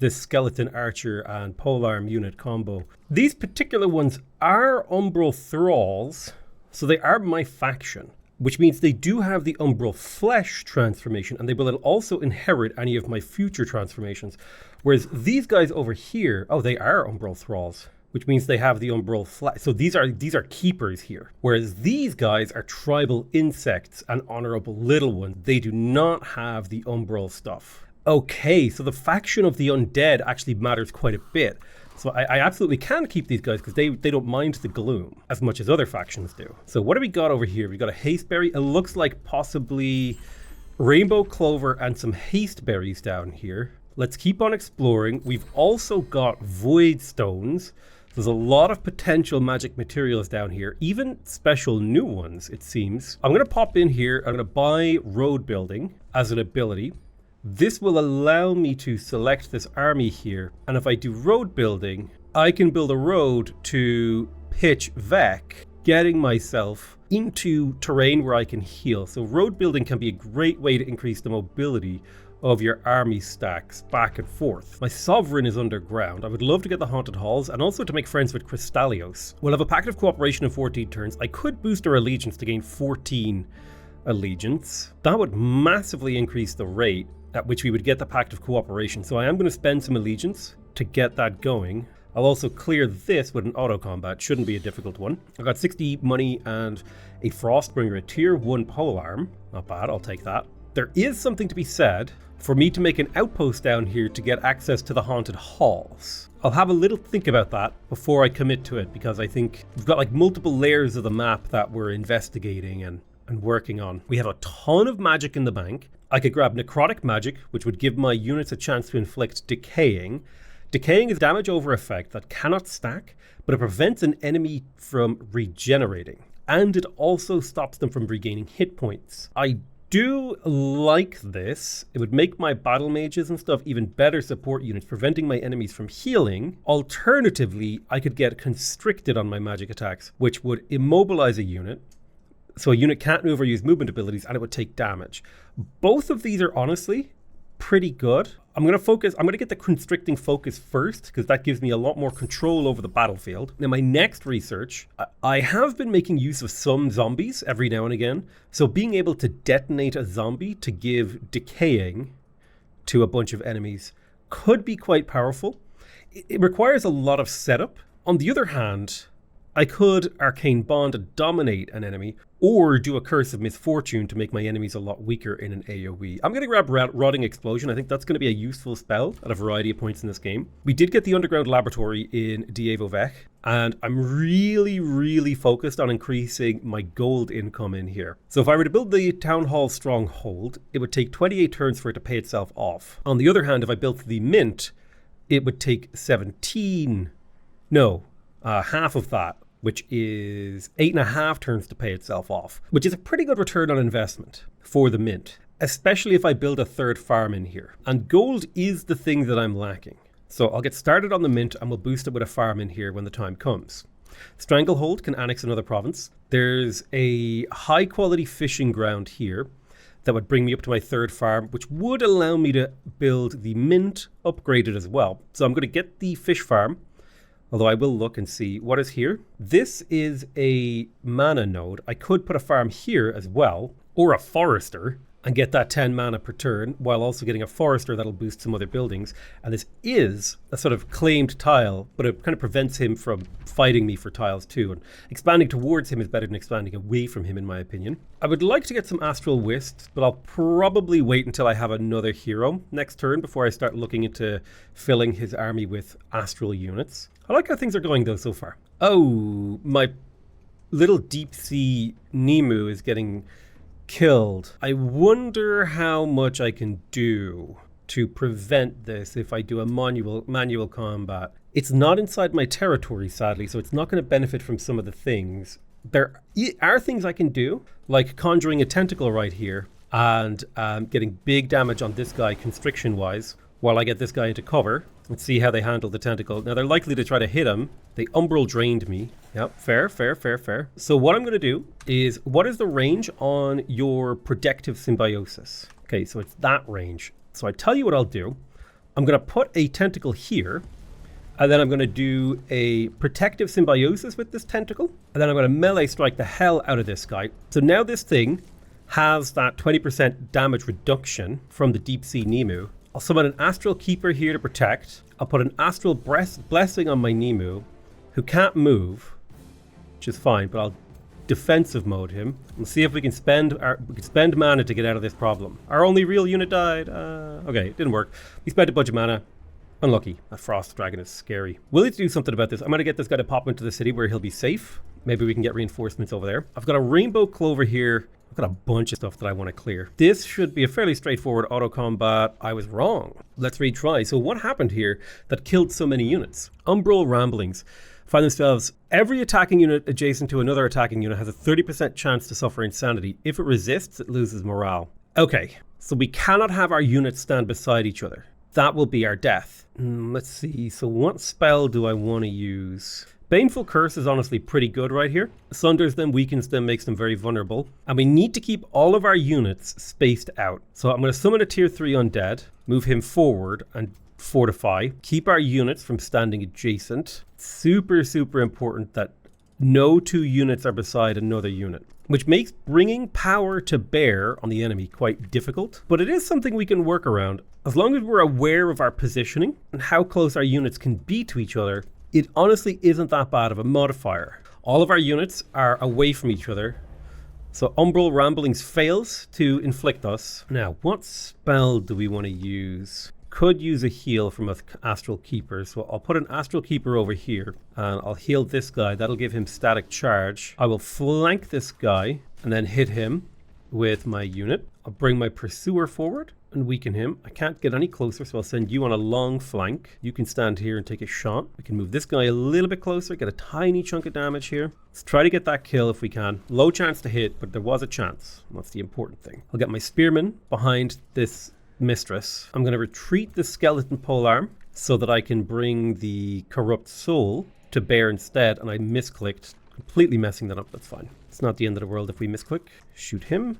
this Skeleton Archer and Polearm unit combo? These particular ones are Umbral Thralls, so they are my faction, which means they do have the Umbral Flesh transformation, and they will also inherit any of my future transformations. Whereas these guys over here, oh, they are Umbral Thralls, which means they have the Umbral Flesh. So these are keepers here. Whereas these guys are tribal insects and honorable little ones. They do not have the Umbral stuff. Okay, so the faction of the undead actually matters quite a bit. So I absolutely can keep these guys because they don't mind the gloom as much as other factions do. So what do we got over here? We got a Hasteberry. It looks like possibly Rainbow Clover and some Haste Berries down here. Let's keep on exploring. We've also got void stones. There's a lot of potential magic materials down here, even special new ones, it seems. I'm going to pop in here. I'm going to buy road building as an ability. This will allow me to select this army here. And if I do road building, I can build a road to pitch Vec, getting myself into terrain where I can heal. So road building can be a great way to increase the mobility of your army stacks back and forth. My sovereign is underground. I would love to get the haunted halls and also to make friends with Crystallios. We'll have a pact of cooperation in 14 turns. I could boost our allegiance to gain 14 allegiance. That would massively increase the rate at which we would get the pact of cooperation. So I am going to spend some allegiance to get that going. I'll also clear this with an auto combat. Shouldn't be a difficult one. I've got 60 money and a Frostbringer, a tier 1 polearm. Not bad, I'll take that. There is something to be said for me to make an outpost down here to get access to the haunted halls. I'll have a little think about that before I commit to it, because I think we've got like multiple layers of the map that we're investigating and working on. We have a ton of magic in the bank. I could grab necrotic magic, which would give my units a chance to inflict decaying. Decaying is damage over effect that cannot stack, but it prevents an enemy from regenerating. And it also stops them from regaining hit points. I do like this. It would make my battle mages and stuff even better support units, preventing my enemies from healing. Alternatively, I could get constricted on my magic attacks, which would immobilize a unit. So a unit can't move or use movement abilities, and it would take damage. Both of these are honestly pretty good. I'm going to get the constricting focus first, because that gives me a lot more control over the battlefield. Now, my next research, I have been making use of some zombies every now and again. So being able to detonate a zombie to give decaying to a bunch of enemies could be quite powerful. It requires a lot of setup. On the other hand, I could Arcane Bond to dominate an enemy, or do a Curse of Misfortune to make my enemies a lot weaker in an AoE. I'm going to grab Rotting Explosion. I think that's going to be a useful spell at a variety of points in this game. We did get the Underground Laboratory in Diego Vec, and I'm really focused on increasing my gold income in here. So if I were to build the Town Hall Stronghold, it would take 28 turns for it to pay itself off. On the other hand, if I built the Mint, it would take half of that, which is 8.5 turns to pay itself off, which is a pretty good return on investment for the Mint, especially if I build a third farm in here. And gold is the thing that I'm lacking. So I'll get started on the Mint and we'll boost it with a farm in here when the time comes. Stranglehold can annex another province. There's a high quality fishing ground here that would bring me up to my third farm, which would allow me to build the Mint upgraded as well. So I'm going to get the fish farm. Although I will look and see what is here. This is a mana node. I could put a farm here as well, or a forester, and get that 10 mana per turn, while also getting a forester that'll boost some other buildings. And this is a sort of claimed tile, but it kind of prevents him from fighting me for tiles too. And expanding towards him is better than expanding away from him, in my opinion. I would like to get some Astral Wisps, but I'll probably wait until I have another hero next turn before I start looking into filling his army with astral units. I like how things are going though so far. Oh, my little deep sea Nemu is getting killed. I wonder how much I can do to prevent this if I do a manual combat. It's not inside my territory, sadly, so it's not going to benefit from some of the things. There are things I can do, like conjuring a tentacle right here and getting big damage on this guy constriction-wise while I get this guy into cover. Let's see how they handle the tentacle. Now, they're likely to try to hit him. They umbral drained me. Yep, fair. So what I'm going to do is, what is the range on your protective symbiosis? Okay, so it's that range. So I tell you what I'll do. I'm going to put a tentacle here, and then I'm going to do a protective symbiosis with this tentacle, and then I'm going to melee strike the hell out of this guy. So now this thing has that 20% damage reduction from the Deep Sea Nemu. I'll summon an Astral Keeper here to protect. I'll put an Astral Blessing on my Nemu, who can't move, which is fine, but I'll defensive mode him. We'll see if we can spend mana to get out of this problem. Our only real unit died. Okay, it didn't work. We spent a bunch of mana. Unlucky. That frost dragon is scary. We'll need to do something about this. I'm going to get this guy to pop into the city where he'll be safe. Maybe we can get reinforcements over there. I've got a rainbow clover here. I've got a bunch of stuff that I want to clear. This should be a fairly straightforward auto combat. I was wrong. Let's retry. So what happened here that killed so many units? Umbral Ramblings find themselves, every attacking unit adjacent to another attacking unit has a 30% chance to suffer insanity. If it resists, it loses morale. Okay, so we cannot have our units stand beside each other. That will be our death. Let's see, so what spell do I want to use? Baneful Curse is honestly pretty good right here. Sunders them, weakens them, makes them very vulnerable. And we need to keep all of our units spaced out. So I'm going to summon a tier 3 undead, move him forward and fortify. Keep our units from standing adjacent. Super, super important that no 2 units are beside another unit, which makes bringing power to bear on the enemy quite difficult. But it is something we can work around. As long as we're aware of our positioning and how close our units can be to each other, it honestly isn't that bad of a modifier. All of our units are away from each other. So Umbral Ramblings fails to inflict us. Now, what spell do we want to use? Could use a heal from an Astral Keeper. So I'll put an Astral Keeper over here and I'll heal this guy. That'll give him static charge. I will flank this guy and then hit him with my unit. I'll bring my Pursuer forward and weaken him. I can't get any closer, so I'll send you on a long flank. You can stand here and take a shot. We can move this guy a little bit closer, get a tiny chunk of damage here. Let's try to get that kill if we can. Low chance to hit, but there was a chance. That's the important thing. I'll get my Spearman behind this Mistress. I'm going to retreat the Skeleton Polearm so that I can bring the Corrupt Soul to bear instead, and I misclicked, completely messing that up. That's fine. It's not the end of the world if we misclick. Shoot him.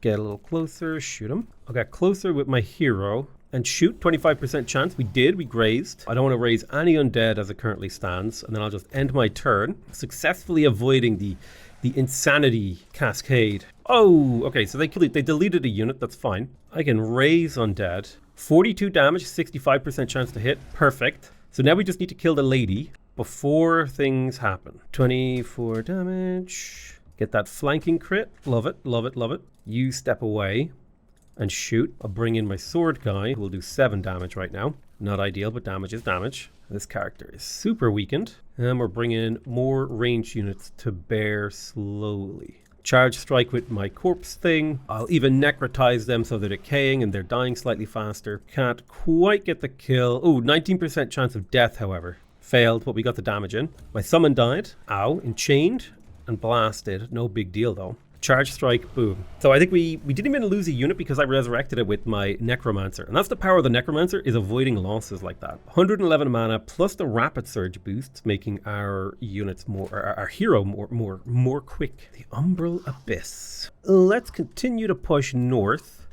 Get a little closer, shoot him. I'll get closer with my hero and shoot. 25% chance. We did, we grazed. I don't want to raise any undead as it currently stands. And then I'll just end my turn, successfully avoiding the insanity cascade. Oh, okay, so they deleted a unit, that's fine. I can raise undead. 42 damage, 65% chance to hit. Perfect. So now we just need to kill the lady before things happen. 24 damage. Get that flanking crit. Love it, love it, love it. You step away and shoot. I'll bring in my sword guy who will do 7 damage right now. Not ideal, but damage is damage. This character is super weakened. And we're bringing more ranged units to bear slowly. Charge strike with my corpse thing. I'll even necrotize them so they're decaying and they're dying slightly faster. Can't quite get the kill. Oh, 19% chance of death, however. Failed, but we got the damage in. My summon died. Ow, enchained and blasted. No big deal though. Charge strike, boom. So I think we didn't even lose a unit because I resurrected it with my Necromancer. And that's the power of the Necromancer, is avoiding losses like that. 111 mana plus the rapid surge boost, making our units more, our hero more quick. The Umbral Abyss. Let's continue to push north.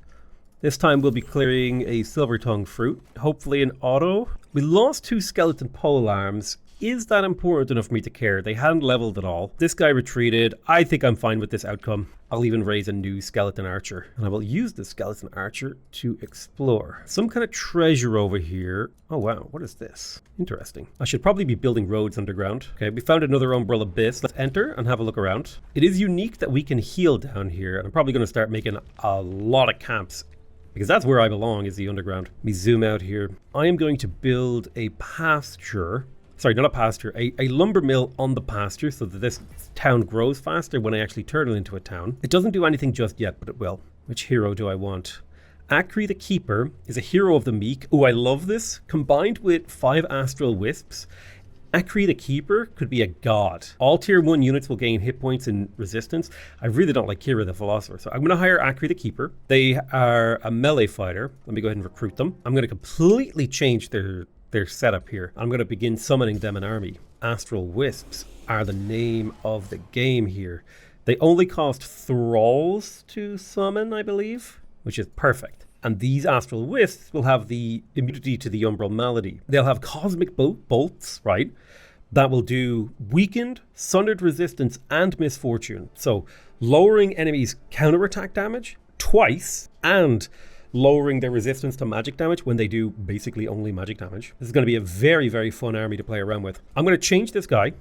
This time we'll be clearing a Silver Tongue Fruit, hopefully an auto. We lost 2 Skeleton Polearms. Is that important enough for me to care? They hadn't leveled at all. This guy retreated. I think I'm fine with this outcome. I'll even raise a new Skeleton Archer. And I will use the Skeleton Archer to explore. Some kind of treasure over here. Oh wow, what is this? Interesting. I should probably be building roads underground. Okay, we found another Umbral Abyss. Let's enter and have a look around. It is unique that we can heal down here. And I'm probably going to start making a lot of camps, because that's where I belong, is the underground. Let me zoom out here. I am going to build a pasture. Sorry, not a pasture, a lumber mill on the pasture so that this town grows faster when I actually turn it into a town. It doesn't do anything just yet, but it will. Which hero do I want? Akri the Keeper is a hero of the meek. Oh, I love this. Combined with 5 Astral Wisps, Akri the Keeper could be a god. All tier 1 units will gain hit points and resistance. I really don't like Kira the Philosopher, so I'm going to hire Akri the Keeper. They are a melee fighter. Let me go ahead and recruit them. I'm going to completely change their setup here. I'm going to begin summoning them an army. Astral Wisps are the name of the game here. They only cost thralls to summon, I believe, which is perfect. And these Astral Wisps will have the immunity to the Umbral Malady. They'll have cosmic bolts, right? That will do weakened, sundered resistance, and misfortune. So lowering enemies' counterattack damage twice and lowering their resistance to magic damage when they do basically only magic damage. This is going to be a very, very fun army to play around with. I'm going to change this guy.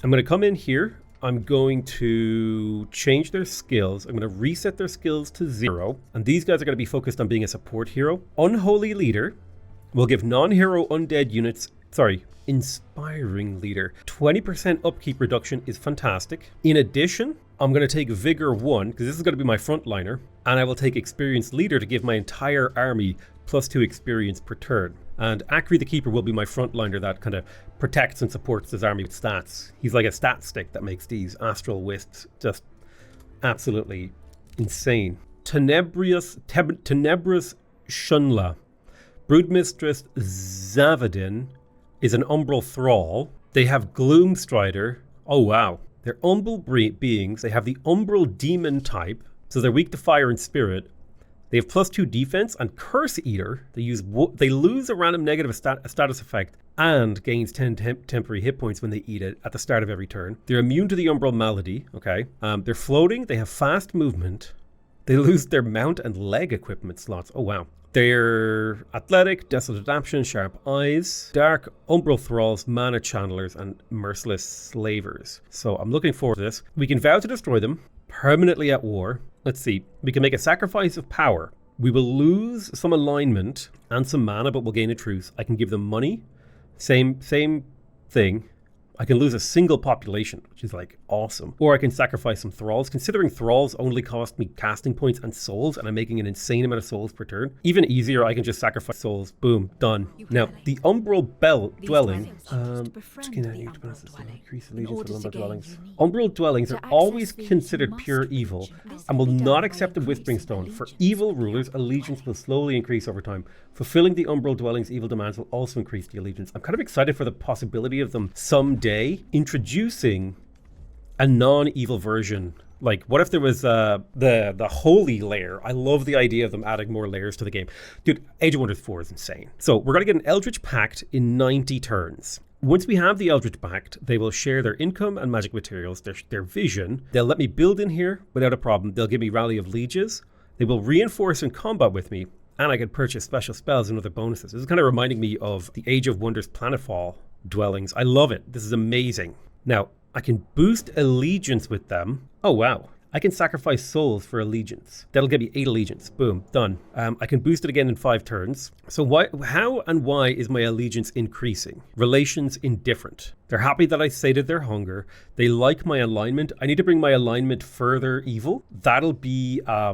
I'm going to come in here. I'm going to change their skills. I'm going to reset their skills to 0. And these guys are going to be focused on being a support hero. Unholy Leader will give non-hero undead units Sorry, inspiring leader. 20% upkeep reduction is fantastic. In addition, I'm going to take Vigor 1, because this is going to be my frontliner, and I will take Experienced Leader to give my entire army +2 experience per turn. And Akri the Keeper will be my frontliner that kind of protects and supports his army with stats. He's like a stat stick that makes these astral wisps just absolutely insane. Tenebrous Shunla. Broodmistress Zavadin is an Umbral Thrall. They have Gloom Strider. Oh wow. They're Umbral beings. They have the Umbral Demon type, so they're weak to fire and spirit. They have +2 defense and Curse Eater. They lose a random negative status effect and gains 10 temporary hit points when they eat it at the start of every turn. They're immune to the Umbral Malady. Okay. They're floating. They have fast movement. They lose their mount and leg equipment slots. Oh wow. They're athletic, desolate adaptation, sharp eyes, dark Umbral Thralls, mana channelers, and merciless slavers. So I'm looking forward to this. We can vow to destroy them, permanently at war. Let's see. We can make a sacrifice of power. We will lose some alignment and some mana, but we'll gain a truce. I can give them money. Same thing. I can lose a single population, which is like awesome. Or I can sacrifice some thralls. Considering thralls only cost me casting points and souls, and I'm making an insane amount of souls per turn. Even easier, I can just sacrifice souls. Boom, done. Now, the Umbral Dwelling. Increase allegiance to Umbral Dwellings. Umbral Dwellings are always considered pure evil and will not accept the Whispering Stone. For evil rulers, allegiance will slowly increase over time. Fulfilling the Umbral Dwelling's evil demands will also increase the allegiance. I'm kind of excited for the possibility of them someday introducing a non-evil version. Like, what if there was the holy layer? I love the idea of them adding more layers to the game. Dude, Age of Wonders 4 is insane. So we're going to get an Eldritch Pact in 90 turns. Once we have the Eldritch Pact, they will share their income and magic materials, their vision. They'll let me build in here without a problem. They'll give me Rally of Lieges. They will reinforce in combat with me, and I can purchase special spells and other bonuses. This is kind of reminding me of the Age of Wonders Planetfall dwellings. I love it. This is amazing. Now, I can boost allegiance with them. Oh, wow. I can sacrifice souls for allegiance. That'll give me 8 allegiance. Boom, done. I can boost it again in 5 turns. So how and why is my allegiance increasing? Relations indifferent. They're happy that I sated their hunger. They like my alignment. I need to bring my alignment further evil. That'll be a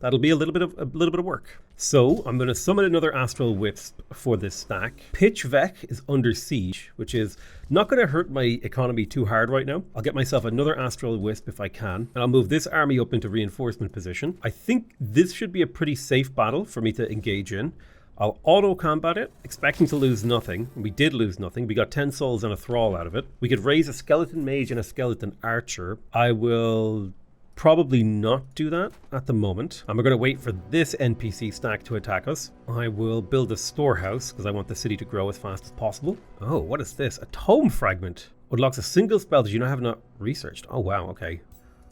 little bit of work. So I'm going to summon another Astral Wisp for this stack. Pitch Vec is under siege, which is not going to hurt my economy too hard right now. I'll get myself another Astral Wisp if I can, and I'll move this army up into reinforcement position. I think this should be a pretty safe battle for me to engage in. I'll auto-combat it, expecting to lose nothing. We did lose nothing. We got 10 souls and a thrall out of it. We could raise a skeleton mage and a skeleton archer. I will probably not do that at the moment. And we're going to wait for this NPC stack to attack us. I will build a storehouse because I want the city to grow as fast as possible. Oh, what is this? A tome fragment. Unlocks a single spell that you have not researched. Oh, wow, okay.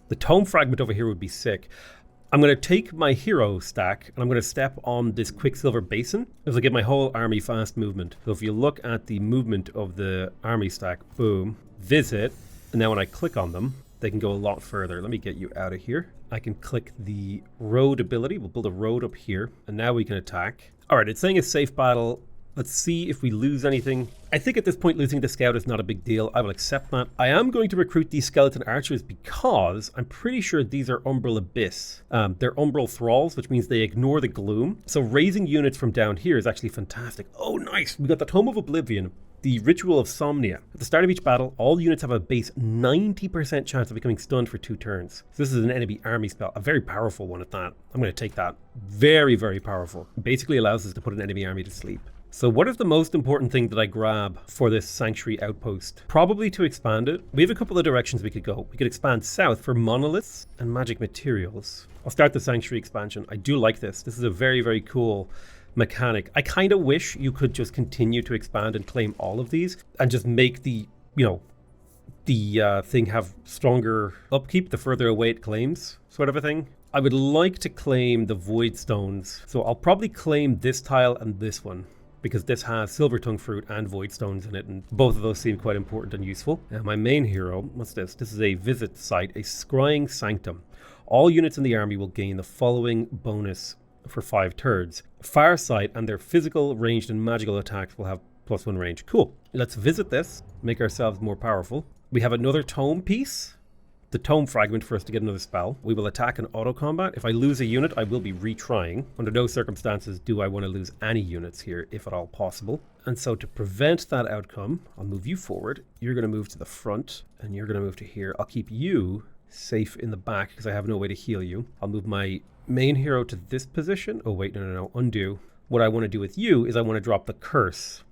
The tome fragment over here would be sick. I'm going to take my hero stack and I'm going to step on this Quicksilver Basin. This will give my whole army fast movement. So if you look at the movement of the army stack, boom, visit, and now when I click on them, they can go a lot further. Let me get you out of here. I can click the road ability. We'll build a road up here, and now we can attack. All right, it's saying a safe battle. Let's see if we lose anything. I think at this point, losing the scout is not a big deal. I will accept that. I am going to recruit these skeleton archers because I'm pretty sure these are Umbral Abyss. They're Umbral Thralls, which means they ignore the gloom. So raising units from down here is actually fantastic. Oh, nice. We got the Tome of Oblivion. The Ritual of Somnia. At the start of each battle, all units have a base 90% chance of becoming stunned for 2 turns. So this is an enemy army spell, a very powerful one at that. I'm going to take that. Very, very powerful. It basically allows us to put an enemy army to sleep. So what is the most important thing that I grab for this Sanctuary Outpost? Probably to expand it. We have a couple of directions we could go. We could expand south for monoliths and magic materials. I'll start the Sanctuary expansion. I do like this. This is a very, very cool mechanic. I kind of wish you could just continue to expand and claim all of these and just make the thing have stronger upkeep the further away it claims, sort of a thing. I would like to claim the Void Stones. So I'll probably claim this tile and this one because this has Silver Tongue Fruit and Void Stones in it, and both of those seem quite important and useful. Now my main hero, what's this? This is a visit site, a Scrying Sanctum. All units in the army will gain the following bonus for 5 turns. Farsight and their physical, ranged, and magical attacks will have +1 range. Cool. Let's visit this, make ourselves more powerful. We have another tome piece. The tome fragment for us to get another spell. We will attack and auto combat. If I lose a unit, I will be retrying. Under no circumstances do I want to lose any units here, if at all possible. And so to prevent that outcome, I'll move you forward. You're going to move to the front, and you're going to move to here. I'll keep you safe in the back because I have no way to heal you. I'll move my main hero to this position. Oh wait, no, undo. What I want to do with you is I want to drop the curse,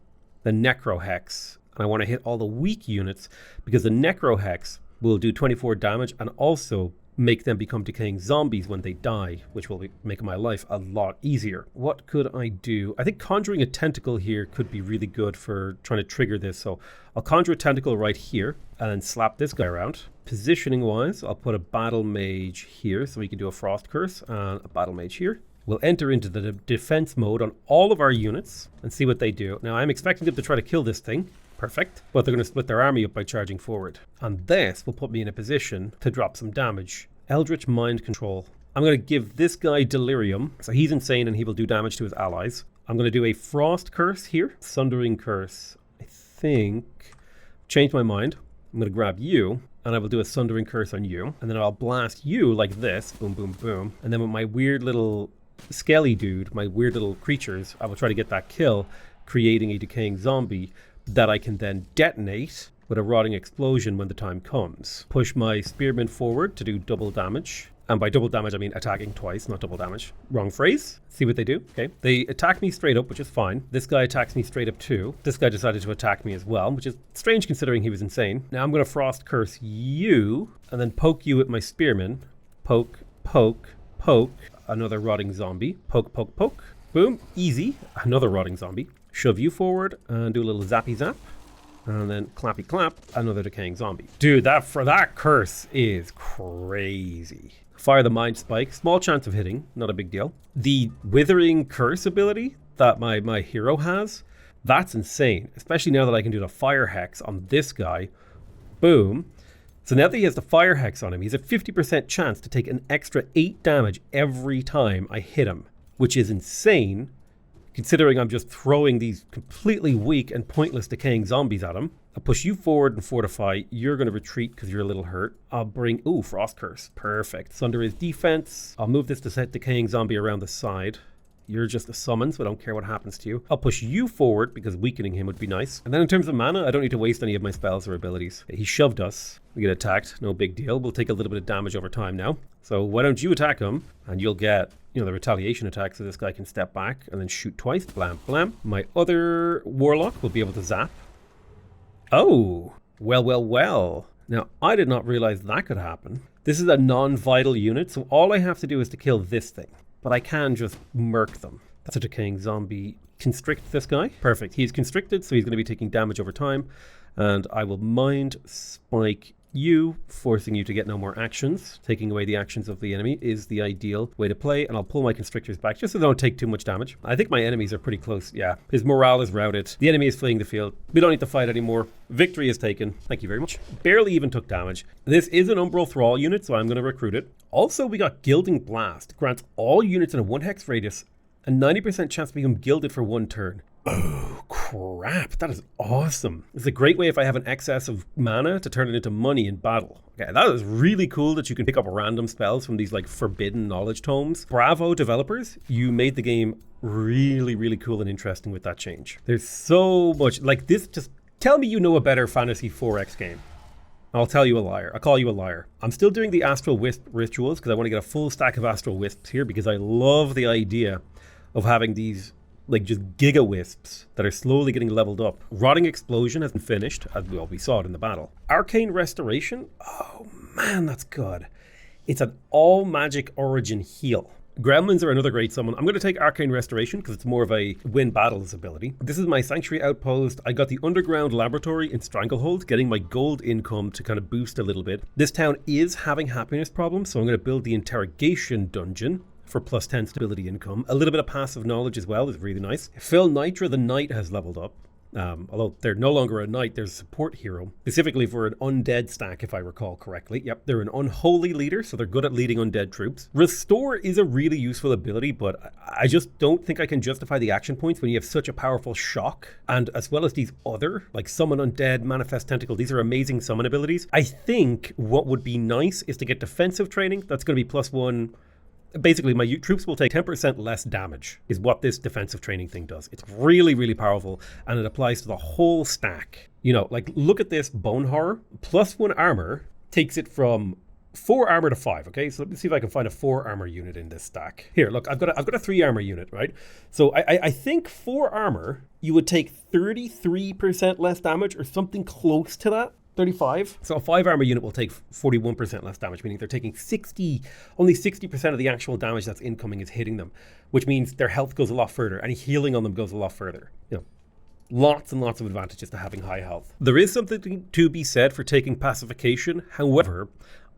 the Necro Hex, and I want to hit all the weak units because the Necro Hex will do 24 damage and also make them become decaying zombies when they die, which will make my life a lot easier. What could I do? I think conjuring a tentacle here could be really good for trying to trigger this. So I'll conjure a tentacle right here and then slap this guy around. Positioning wise, I'll put a battle mage here so we can do a frost curse and a battle mage here. We'll enter into the defense mode on all of our units and see what they do. Now I'm expecting them to try to kill this thing. Perfect. But they're going to split their army up by charging forward. And this will put me in a position to drop some damage. Eldritch Mind Control. I'm going to give this guy Delirium. So he's insane and he will do damage to his allies. I'm going to do a Frost Curse here. Sundering Curse. I think... Change my mind. I'm going to grab you. And I will do a Sundering Curse on you. And then I'll blast you like this. Boom, boom, boom. And then with my weird little skelly dude, my weird little creatures, I will try to get that kill, creating a decaying zombie that I can then detonate with a rotting explosion when the time comes. Push my spearmen forward to do double damage. And by double damage, I mean attacking twice, not double damage. Wrong phrase. See what they do. Okay. They attack me straight up, which is fine. This guy attacks me straight up too. This guy decided to attack me as well, which is strange considering he was insane. Now I'm going to Frost Curse you and then poke you with my spearmen. Poke, poke, poke. Another rotting zombie. Poke, poke, poke. Boom. Easy. Another rotting zombie. Shove you forward and do a little zappy zap. And then clappy clap, another decaying zombie. Dude, that curse is crazy. Fire the Mind Spike. Small chance of hitting, not a big deal. The Withering Curse ability that my hero has, that's insane. Especially now that I can do the Fire Hex on this guy. Boom. So now that he has the Fire Hex on him, he's a 50% chance to take an extra 8 damage every time I hit him. Which is insane, considering I'm just throwing these completely weak and pointless decaying zombies at him. I'll push you forward and fortify. You're going to retreat because you're a little hurt. I'll bring... Ooh, Frost Curse. Perfect. Sunder his defense. I'll move this to set decaying zombie around the side. You're just a summon, so I don't care what happens to you. I'll push you forward because weakening him would be nice. And then in terms of mana, I don't need to waste any of my spells or abilities. He shoved us. We get attacked. No big deal. We'll take a little bit of damage over time now. So why don't you attack him and you'll get... the retaliation attack, so this guy can step back and then shoot twice. Blam, blam. My other warlock will be able to zap. Oh, well. Now, I did not realize that could happen. This is a non-vital unit, so all I have to do is to kill this thing. But I can just murk them. That's a decaying zombie. Constrict this guy. Perfect. He's constricted, so he's going to be taking damage over time. And I will Mind Spike you, forcing you to get no more actions. Taking away the actions of the enemy is the ideal way to play, and I'll pull my constrictors back just so they don't take too much damage. I think my enemies are pretty close. Yeah, his morale is routed. The enemy is fleeing the field. We don't need to fight anymore. Victory is taken. Thank you very much. Barely even took damage. This is an Umbral Thrall unit, so I'm going to recruit it. Also, we got Gilding Blast. Grants all units in a 1 hex radius a 90% chance to become gilded for 1 turn. Oh, crap. That is awesome. It's a great way if I have an excess of mana to turn it into money in battle. Okay, that is really cool that you can pick up random spells from these, forbidden knowledge tomes. Bravo, developers. You made the game really, really cool and interesting with that change. There's so much... this, just tell me you know a better Fantasy 4X game. I'll tell you a liar. I'll call you a liar. I'm still doing the Astral Wisp rituals because I want to get a full stack of Astral Wisps here because I love the idea of having these... just giga wisps that are slowly getting leveled up. Rotting Explosion has been finished, as we saw it in the battle. Arcane Restoration, oh man, that's good. It's an all magic origin heal. Gremlins are another great summon. I'm going to take Arcane Restoration because it's more of a win battles ability. This is my Sanctuary Outpost. I got the Underground Laboratory in Stranglehold, getting my gold income to kind of boost a little bit. This town is having happiness problems, so I'm going to build the Interrogation Dungeon for +10 stability income. A little bit of passive knowledge as well is really nice. Phil Nitra the Knight has leveled up. Although they're no longer a knight, they're a support hero, specifically for an undead stack, if I recall correctly. Yep, they're an unholy leader, so they're good at leading undead troops. Restore is a really useful ability, but I just don't think I can justify the action points when you have such a powerful shock, and as well as these other, like summon undead, manifest tentacle, these are amazing summon abilities. I think what would be nice is to get defensive training. That's going to be +1. Basically, my troops will take 10% less damage, is what this defensive training thing does. It's really, really powerful, and it applies to the whole stack. You know, like, look at this Bone Horror. +1 armor takes it from 4 armor to 5, okay? So let me see if I can find a 4 armor unit in this stack. Here, look, I've got a 3 armor unit, right? So I think 4 armor, you would take 33% less damage or something close to that. 35. So a 5 armor unit will take 41% less damage, meaning they're taking only 60% of the actual damage that's incoming is hitting them, which means their health goes a lot further. Any healing on them goes a lot further. You know, lots and lots of advantages to having high health. There is something to be said for taking pacification. However,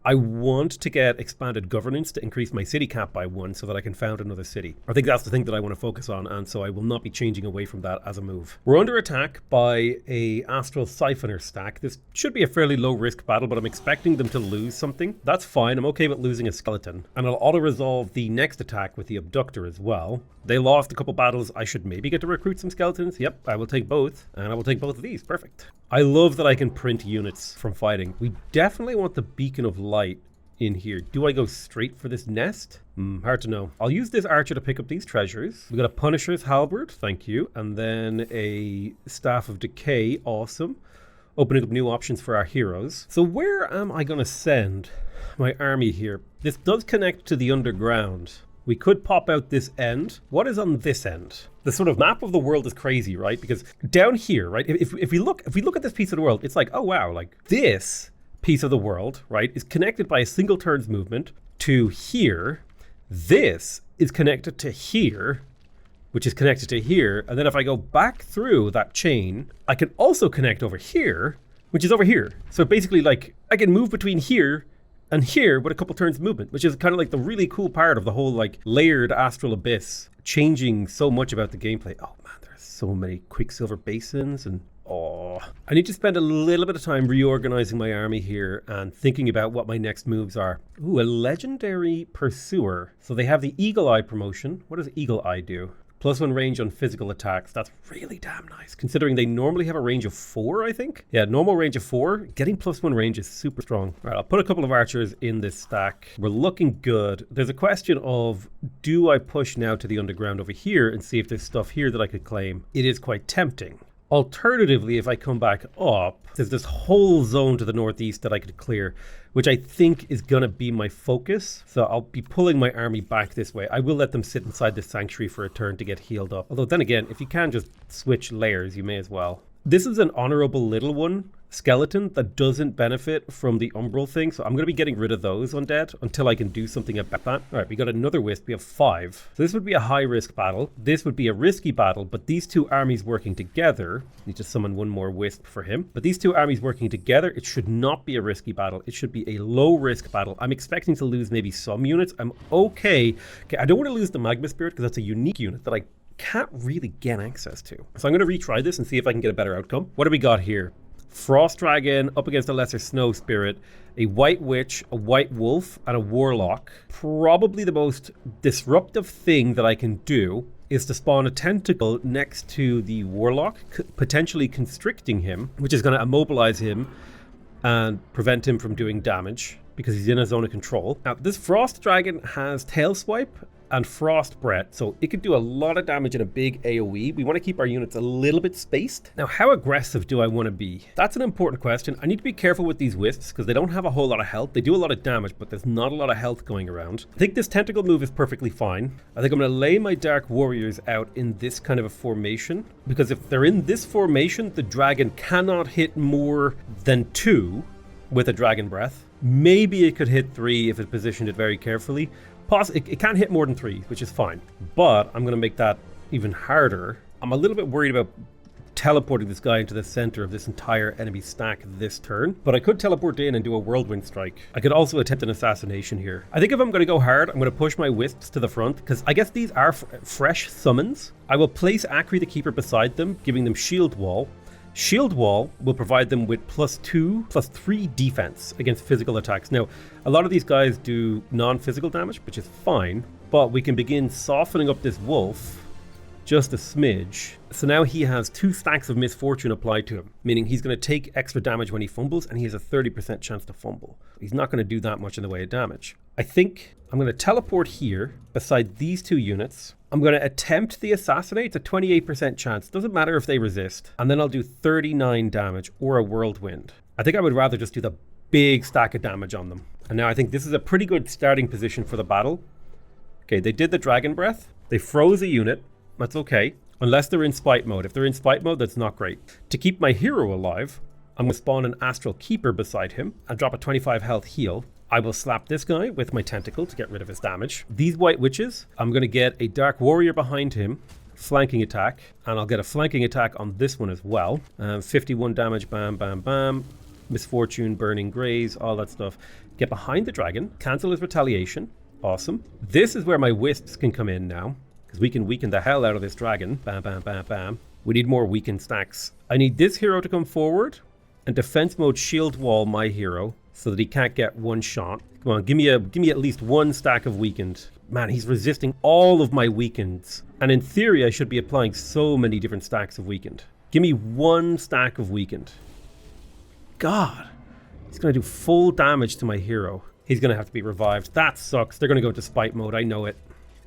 I want to get expanded governance to increase my city cap by 1 so that I can found another city. I think that's the thing that I want to focus on, and so I will not be changing away from that as a move. We're under attack by a Astral Siphoner stack. This should be a fairly low risk battle, but I'm expecting them to lose something. That's fine. I'm okay with losing a skeleton. And I'll auto-resolve the next attack with the Abductor as well. They lost a couple battles. I should maybe get to recruit some skeletons. Yep, I will take both. And I will take both of these. Perfect. I love that I can print units from fighting. We definitely want the Beacon of Light in here. Do I go straight for this nest? Hard to know. I'll use this archer to pick up these treasures. We got a Punisher's Halberd. Thank you. And then a Staff of Decay. Awesome. Opening up new options for our heroes. So where am I going to send my army here? This does connect to the underground. We could pop out this end. What is on this end? The sort of map of the world is crazy, right? Because down here, right, if we look at this piece of the world, it's like, oh wow, like this piece of the world, right, is connected by a single turn's movement to here. This is connected to here, which is connected to here. And then if I go back through that chain, I can also connect over here, which is over here. So basically, like, I can move between here and here with a couple turns movement, which is kind of like the really cool part of the whole like layered Astral Abyss, changing so much about the gameplay. Oh man, there's so many Quicksilver Basins and I need to spend a little bit of time reorganizing my army here and thinking about what my next moves are. Ooh, a Legendary Pursuer. So they have the Eagle Eye promotion. What does Eagle Eye do? +1 range on physical attacks. That's really damn nice, considering they normally have a range of 4, I think. Yeah, normal range of 4. Getting +1 range is super strong. All right, I'll put a couple of archers in this stack. We're looking good. There's a question of, do I push now to the underground over here and see if there's stuff here that I could claim? It is quite tempting. Alternatively, if I come back up, there's this whole zone to the northeast that I could clear, which I think is going to be my focus. So I'll be pulling my army back this way. I will let them sit inside the sanctuary for a turn to get healed up. Although then again, if you can just switch layers, you may as well. This is an honorable little one skeleton that doesn't benefit from the Umbral thing, so I'm going to be getting rid of those undead until I can do something about that. All right, we got another wisp. We have 5. So this would be a high-risk battle. This would be a risky battle, but these two armies working together, need to summon one more wisp for him, but these two armies working together, it should not be a risky battle. It should be a low-risk battle. I'm expecting to lose maybe some units. I'm okay. I don't want to lose the Magma Spirit because that's a unique unit that I can't really get access to. So I'm going to retry this and see if I can get a better outcome. What do we got here? Frost Dragon up against a Lesser Snow Spirit, a White Witch, a White Wolf, and a Warlock. Probably the most disruptive thing that I can do is to spawn a tentacle next to the Warlock, potentially constricting him, which is going to immobilize him and prevent him from doing damage because he's in a zone of control. Now, this Frost Dragon has Tail Swipe and Frost Breath, so it could do a lot of damage in a big AoE. We want to keep our units a little bit spaced. Now, how aggressive do I want to be? That's an important question. I need to be careful with these wisps because they don't have a whole lot of health. They do a lot of damage, but there's not a lot of health going around. I think this tentacle move is perfectly fine. I think I'm going to lay my Dark Warriors out in this kind of a formation, because if they're in this formation, the dragon cannot hit more than 2 with a Dragon Breath. Maybe it could hit 3 if it positioned it very carefully. It can't hit more than 3, which is fine. But I'm going to make that even harder. I'm a little bit worried about teleporting this guy into the center of this entire enemy stack this turn. But I could teleport in and do a whirlwind strike. I could also attempt an assassination here. I think if I'm going to go hard, I'm going to push my wisps to the front, because I guess these are fresh summons. I will place Akri the Keeper beside them, giving them shield wall. Shield wall will provide them with +2/+3 defense against physical attacks. Now, a lot of these guys do non-physical damage, which is fine, but we can begin softening up this wolf just a smidge. So now he has 2 stacks of misfortune applied to him, meaning he's going to take extra damage when he fumbles, and he has a 30% chance to fumble. He's not going to do that much in the way of damage. I think I'm going to teleport here beside these 2 units. I'm going to attempt the assassinate. It's a 28% chance. Doesn't matter if they resist. And then I'll do 39 damage or a whirlwind. I think I would rather just do the big stack of damage on them. And now I think this is a pretty good starting position for the battle. Okay, they did the dragon breath. They froze a unit. That's okay, unless they're in spite mode. If they're in spite mode, that's not great. To keep my hero alive, I'm going to spawn an Astral Keeper beside him and drop a 25 health heal. I will slap this guy with my tentacle to get rid of his damage. These White Witches, I'm going to get a Dark Warrior behind him, flanking attack, and I'll get a flanking attack on this one as well. 51 damage, bam, bam, bam. Misfortune, Burning Graze, all that stuff. Get behind the dragon, cancel his retaliation. Awesome. This is where my wisps can come in now, because we can weaken the hell out of this dragon. Bam, bam, bam, bam. We need more weakened stacks. I need this hero to come forward and defense mode shield wall my hero so that he can't get one shot. Come on, give me at least 1 stack of weakened. Man, he's resisting all of my weakens. And in theory, I should be applying so many different stacks of weakened. Give me 1 stack of weakened. God, he's going to do full damage to my hero. He's going to have to be revived. That sucks. They're going to go into spite mode. I know it.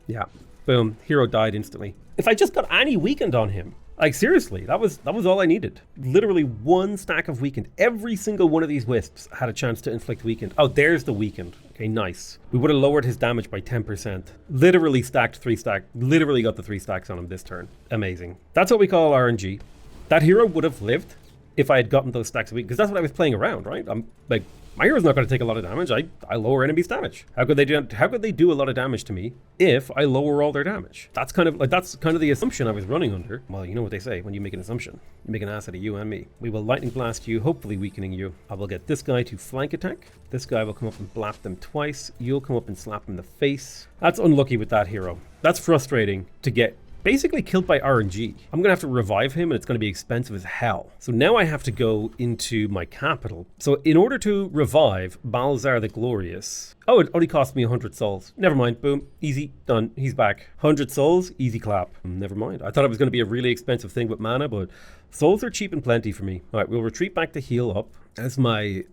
Yeah. Boom, hero died instantly. If I just got any weakened on him, like seriously, that was all I needed. Literally 1 stack of weakened. Every single one of these wisps had a chance to inflict weakened. Oh, there's the weakened. Okay, nice. We would have lowered his damage by 10%. Literally stacked 3 stack. Literally got the 3 stacks on him this turn. Amazing. That's what we call RNG. That hero would have lived if I had gotten those stacks of weakened, because that's what I was playing around, right? I'm like, my hero's not going to take a lot of damage. I lower enemies' damage. How could they do a lot of damage to me if I lower all their damage? That's kind of the assumption I was running under. Well, you know what they say when you make an assumption. You make an ass out of you and me. We will lightning blast you, hopefully weakening you. I will get this guy to flank attack. This guy will come up and blap them twice. You'll come up and slap him in the face. That's unlucky with that hero. That's frustrating to get basically killed by RNG. I'm gonna have to revive him, and it's gonna be expensive as hell. So now I have to go into my capital. So in order to revive Balzar the Glorious, oh, it only cost me 100 souls. Never mind, boom, easy, done, he's back. 100 souls, easy clap. Never mind. I thought it was gonna be a really expensive thing with mana, but souls are cheap and plenty for me. All right, we'll retreat back to heal up. As my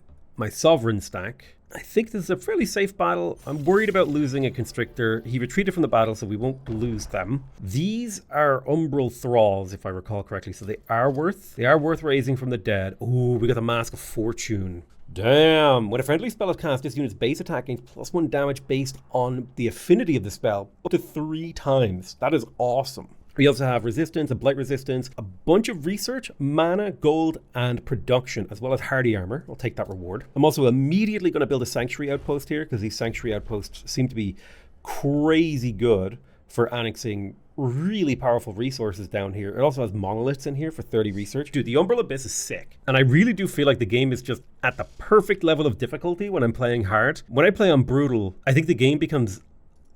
sovereign stack. I think this is a fairly safe battle. I'm worried about losing a Constrictor. He retreated from the battle, so we won't lose them. These are Umbral Thralls, if I recall correctly, so they are worth raising from the dead. Ooh, we got the Mask of Fortune. Damn. When a friendly spell is cast, this unit's base attack gains +1 damage based on the affinity of the spell, up to 3 times. That is awesome. We also have resistance, a blight resistance, a bunch of research, mana, gold, and production, as well as hardy armor. I'll take that reward. I'm also immediately going to build a sanctuary outpost here, because these sanctuary outposts seem to be crazy good for annexing really powerful resources down here. It also has monoliths in here for 30 research. Dude, the Umbral Abyss is sick. And I really do feel like the game is just at the perfect level of difficulty when I'm playing hard. When I play on brutal, I think the game becomes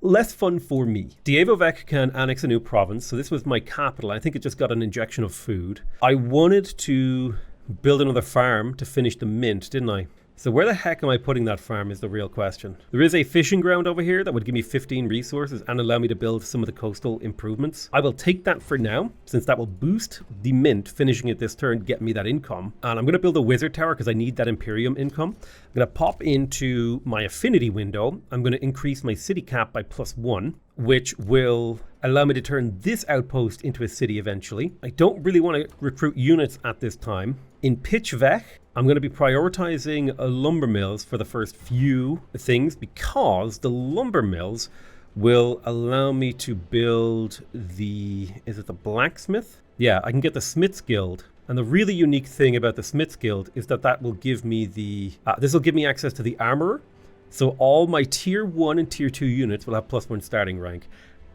less fun for me. Dievovec can annex a new province, so this was my capital. I think it just got an injection of food. I wanted to build another farm to finish the mint, didn't I? So where the heck am I putting that farm is the real question. There is a fishing ground over here that would give me 15 resources and allow me to build some of the coastal improvements. I will take that for now, since that will boost the mint, finishing it this turn, get me that income. And I'm going to build a wizard tower because I need that Imperium income. I'm going to pop into my affinity window. I'm going to increase my city cap by +1, which will allow me to turn this outpost into a city eventually. I don't really want to recruit units at this time. In Pitchvech, I'm going to be prioritizing lumber mills for the first few things, because the lumber mills will allow me to build is it the blacksmith? Yeah, I can get the Smith's Guild. And the really unique thing about the Smith's Guild is that will give me this will give me access to the armorer. So all my tier 1 and tier 2 units will have +1 starting rank.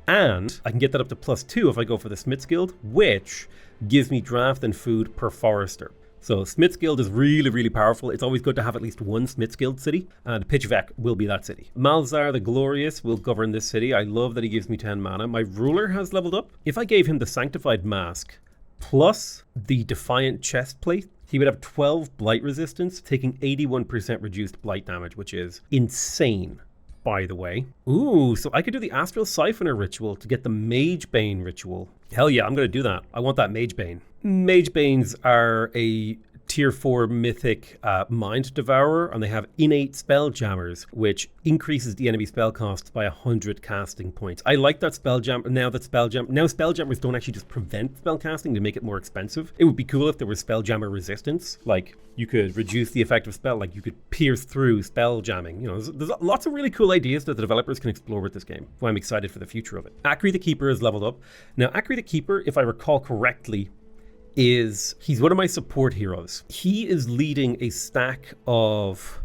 And I can get that up to +2 if I go for the Smith's Guild, which gives me draft and food per forester. So Smith's Guild is really, really powerful. It's always good to have at least one Smith's Guild city, and Pitchvek will be that city. Malzar the Glorious will govern this city. I love that he gives me 10 mana. My ruler has leveled up. If I gave him the Sanctified Mask plus the Defiant Chestplate, he would have 12 blight resistance, taking 81% reduced blight damage, which is insane, by the way. Ooh, so I could do the Astral Siphoner ritual to get the Mage Bane ritual. Hell yeah, I'm going to do that. I want that Mage Bane. Mage Banes are a tier 4 mythic mind devourer, and they have innate spell jammers, which increases the enemy spell cost by 100 casting points. I like that spell jam. Now spell jammers don't actually just prevent spell casting, they make it more expensive. It would be cool if there was spell jammer resistance, like you could reduce the effective spell, like you could pierce through spell jamming. You know, there's lots of really cool ideas that the developers can explore with this game. Well, I'm excited for the future of it. Akri the Keeper is leveled up. Now Akri the Keeper, if I recall correctly, he's one of my support heroes. He is leading a stack of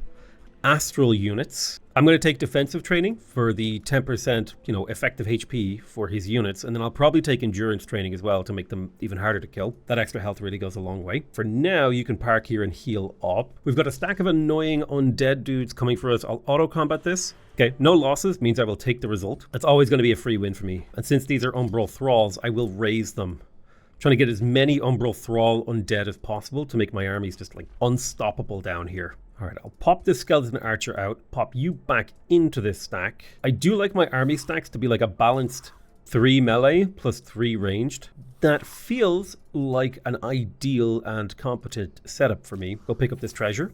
astral units. I'm going to take defensive training for the 10%, effective HP for his units, and then I'll probably take endurance training as well to make them even harder to kill. That extra health really goes a long way. For now, you can park here and heal up. We've got a stack of annoying undead dudes coming for us. I'll auto-combat this. Okay, no losses means I will take the result. That's always going to be a free win for me. And since these are Umbral Thralls, I will raise them. Trying to get as many Umbral Thrall undead as possible to make my armies just like unstoppable down here. All right, I'll pop this Skeleton Archer out, pop you back into this stack. I do like my army stacks to be like a balanced 3 melee plus 3 ranged. That feels like an ideal and competent setup for me. Go pick up this treasure.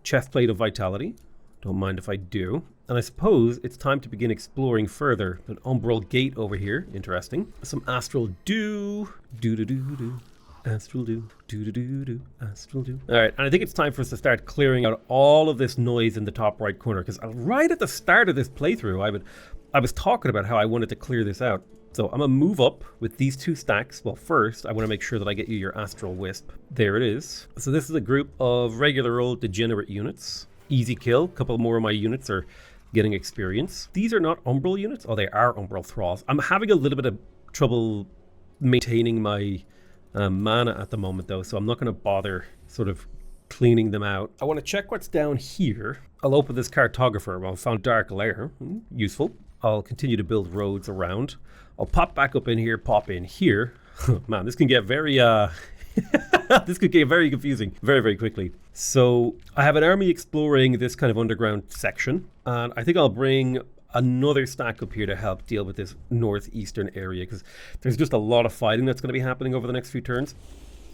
Chestplate of Vitality. Don't mind if I do. And I suppose it's time to begin exploring further. An Umbral Gate over here. Interesting. Some Astral Dew. Do-do-do-do. Astral Dew. Do-do-do-do. Astral Dew. Alright, and I think it's time for us to start clearing out all of this noise in the top right corner. Because right at the start of this playthrough, I was talking about how I wanted to clear this out. So I'm going to move up with these 2 stacks. Well, first, I want to make sure that I get you your Astral Wisp. There it is. So this is a group of regular old degenerate units. Easy kill. A couple more of my units are getting experience. These are not Umbral units. Oh, they are Umbral Thralls. I'm having a little bit of trouble maintaining my mana at the moment, though, so I'm not going to bother sort of cleaning them out. I want to check what's down here. I'll open this cartographer. Well, I found Dark Lair. Useful. I'll continue to build roads around. I'll pop back up in here, pop in here. Man, this can get very... this could get very confusing very, very quickly. So I have an army exploring this kind of underground section, and I think I'll bring another stack up here to help deal with this northeastern area, because there's just a lot of fighting that's going to be happening over the next few turns.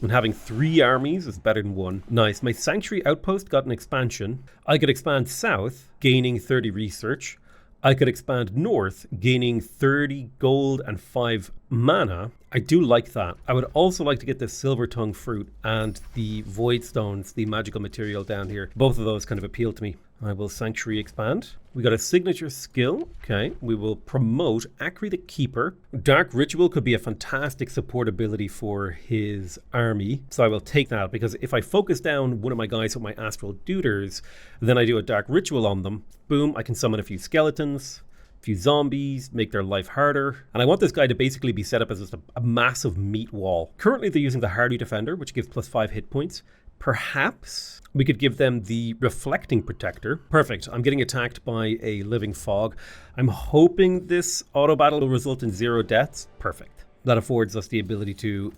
And having 3 armies is better than 1. Nice. My Sanctuary Outpost got an expansion. I could expand south, gaining 30 research. I could expand north, gaining 30 gold and 5 mana. I do like that. I would also like to get the Silver Tongue Fruit and the Void Stones, the magical material down here. Both of those kind of appeal to me. I will Sanctuary expand. We got a signature skill. Okay, we will promote Akri the Keeper. Dark Ritual could be a fantastic support ability for his army. So I will take that, because if I focus down one of my guys with my Astral Duders, then I do a Dark Ritual on them. Boom, I can summon a few skeletons, a few zombies, make their life harder. And I want this guy to basically be set up as just a massive meat wall. Currently they're using the Hardy Defender, which gives +5 hit points. Perhaps we could give them the Reflecting Protector. Perfect. I'm getting attacked by a Living Fog. I'm hoping this auto battle will result in 0 deaths. Perfect. That affords us the ability to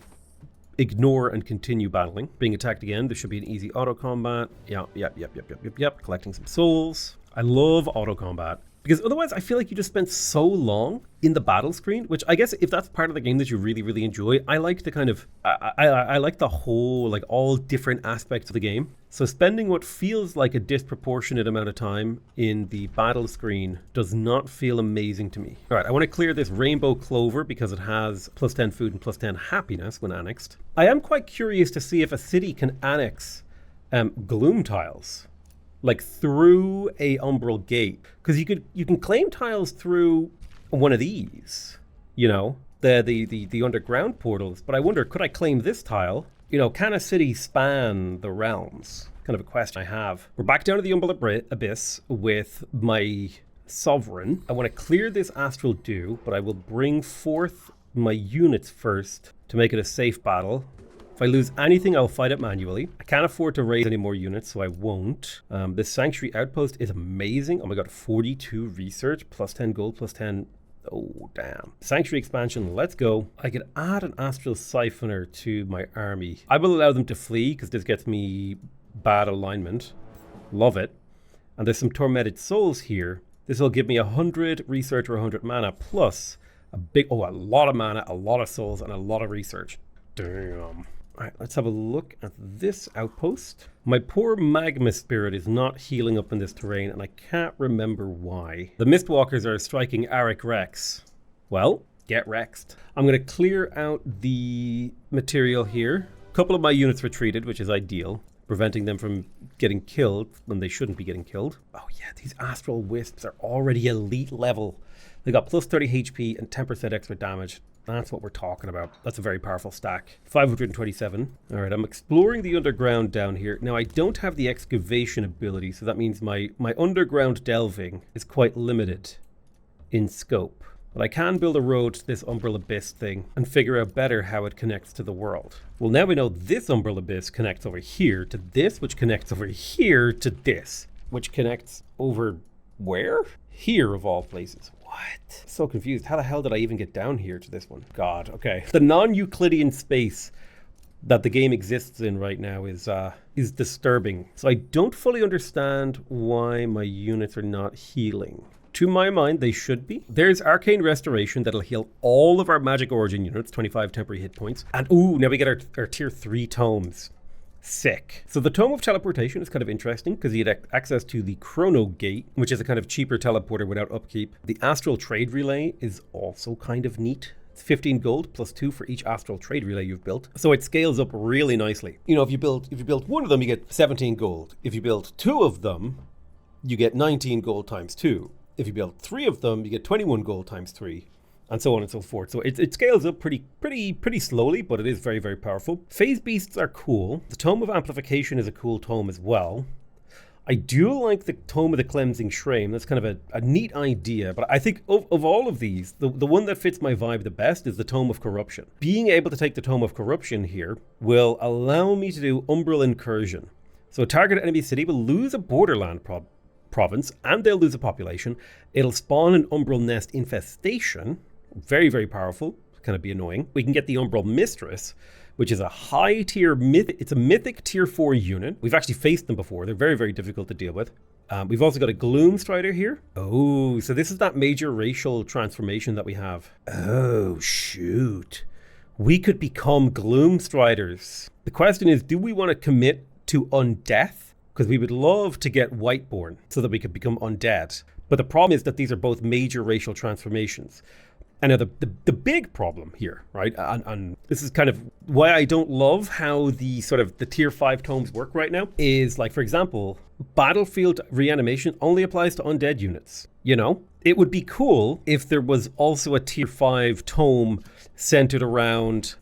ignore and continue battling. Being attacked again. This should be an easy auto combat. Yep. Collecting some souls. I love auto combat, because otherwise I feel like you just spend so long in the battle screen, which I guess if that's part of the game that you really, really enjoy, I like the kind of, I like the whole, like all different aspects of the game. So spending what feels like a disproportionate amount of time in the battle screen does not feel amazing to me. All right, I want to clear this Rainbow Clover because it has +10 food and +10 happiness when annexed. I am quite curious to see if a city can annex gloom tiles, like through a Umbral Gate, because you can claim tiles through one of these, the underground portals. But I wonder, could I claim this tile? Can a city span the realms? Kind of a question I have. We're back down to the Umbral Abyss with my sovereign. I want to clear this Astral Dew, but I will bring forth my units first to make it a safe battle. If I lose anything, I'll fight it manually. I can't afford to raise any more units, so I won't. This Sanctuary Outpost is amazing. Oh my god, 42 research, plus 10 gold, plus 10... Oh, damn. Sanctuary expansion, let's go. I could add an Astral Siphoner to my army. I will allow them to flee, because this gets me bad alignment. Love it. And there's some Tormented Souls here. This will give me 100 research or 100 mana, plus a lot of mana, a lot of souls, and a lot of research. Damn. All right, let's have a look at this outpost. My poor Magma Spirit is not healing up in this terrain, and I can't remember why. The Mistwalkers are striking Arik Rex. Well, get Rexed. I'm going to clear out the material here. A couple of my units retreated, which is ideal, preventing them from getting killed when they shouldn't be getting killed. Oh yeah, these Astral Wisps are already elite level. They got plus 30 HP and 10% extra damage. That's what we're talking about. That's a very powerful stack. 527. All right, I'm exploring the underground down here. Now, I don't have the excavation ability, so that means my underground delving is quite limited in scope. But I can build a road to this Umbral Abyss thing and figure out better how it connects to the world. Well, now we know this Umbral Abyss connects over here to this, which connects over here to this, which connects over where? Here, of all places. What? So confused. How the hell did I even get down here to this one? God, okay. The non-Euclidean space that the game exists in right now is disturbing. So I don't fully understand why my units are not healing. To my mind, they should be. There's Arcane Restoration that'll heal all of our Magic Origin units, 25 temporary hit points. And ooh, now we get our tier 3 tomes. Sick. So the Tome of Teleportation is kind of interesting because you get access to the Chrono Gate, which is a kind of cheaper teleporter without upkeep. The Astral Trade Relay is also kind of neat. It's 15 gold plus 2 for each Astral Trade Relay you've built. So it scales up really nicely. You know, if you build one of them, you get 17 gold. If you build 2 of them, you get 19 gold times 2. If you build 3 of them, you get 21 gold times 3. And so on and so forth. So it scales up pretty slowly, but it is very, very powerful. Phase Beasts are cool. The Tome of Amplification is a cool tome as well. I do like the Tome of the Cleansing Shrine. That's kind of a neat idea, but I think of all of these, the one that fits my vibe the best is the Tome of Corruption. Being able to take the Tome of Corruption here will allow me to do Umbral Incursion. So a target enemy city will lose a borderland province, and they'll lose a population. It'll spawn an Umbral Nest infestation. Very, very powerful. Kind of be annoying. We can get the Umbral Mistress, which is a high tier mythic. It's a mythic tier 4 unit. We've actually faced them before. They're very, very difficult to deal with. We've also got a Gloom Strider here. Oh, so this is that major racial transformation that we have. Oh, shoot. We could become Gloom Striders. The question is, do we want to commit to undeath? Because we would love to get Whiteborn so that we could become undead. But the problem is that these are both major racial transformations. And now the big problem here, right, and this is kind of why I don't love how the tier 5 tomes work right now, is like, for example, Battlefield Reanimation only applies to undead units. You know, it would be cool if there was also a tier 5 tome centered around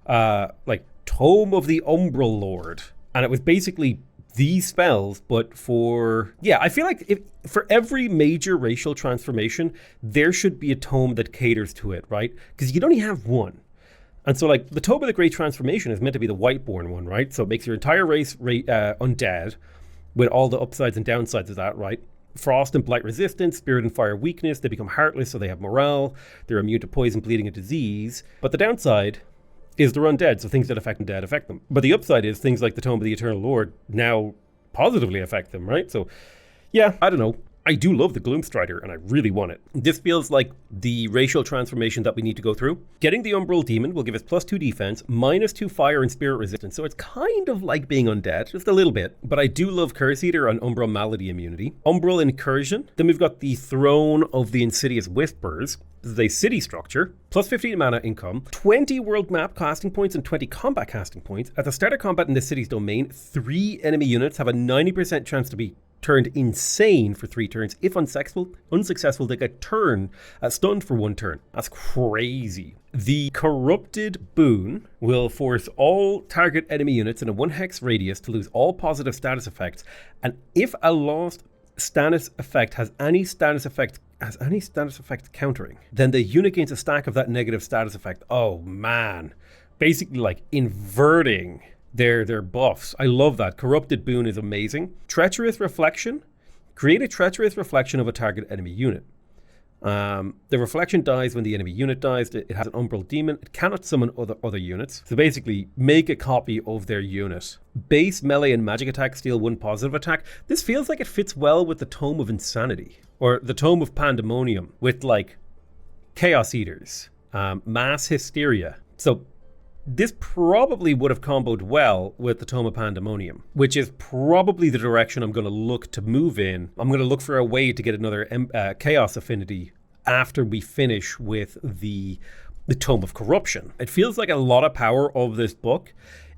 like Tome of the Umbral Lord. And it was basically these spells, but I feel like for every major racial transformation, there should be a tome that caters to it, right? Because you can only have one. And so like the Tome of the Great Transformation is meant to be the Whiteborn one, right? So it makes your entire race undead with all the upsides and downsides of that, right? Frost and blight resistance, spirit and fire weakness, they become heartless, so they have morale, they're immune to poison, bleeding, and disease. But the downside is they're undead, so things that affect undead affect them. But the upside is things like the Tome of the Eternal Lord now positively affect them, right? So, yeah, I don't know. I do love the Gloom Strider, and I really want it. This feels like the racial transformation that we need to go through. Getting the Umbral Demon will give us +2 defense, -2 fire and spirit resistance, so it's kind of like being undead, just a little bit. But I do love Curse Eater and Umbral Malady immunity. Umbral Incursion. Then we've got the Throne of the Insidious Whispers. This is a city structure, +15 mana income, 20 world map casting points and 20 combat casting points. At the start of combat in this city's domain, 3 enemy units have a 90% chance to be turned insane for 3 turns. If unsuccessful, they get stunned for 1 turn. That's crazy. The Corrupted Boon will force all target enemy units in a 1 hex radius to lose all positive status effects, and if a lost status effect has any status effect has any status effect countering. Then the unit gains a stack of that negative status effect. Oh man. Basically like inverting their buffs. I love that. Corrupted Boon is amazing. Treacherous Reflection. Create a treacherous reflection of a target enemy unit. The reflection dies when the enemy unit dies. It has an Umbral Demon. It cannot summon other units. So basically, make a copy of their unit. Base melee and magic attack steal 1 positive attack. This feels like it fits well with the Tome of Insanity. Or the Tome of Pandemonium. With like Chaos Eaters. Mass Hysteria. So this probably would have comboed well with the Tome of Pandemonium, which is probably the direction I'm going to look to move in. I'm going to look for a way to get another Chaos Affinity after we finish with the Tome of Corruption. It feels like a lot of power of this book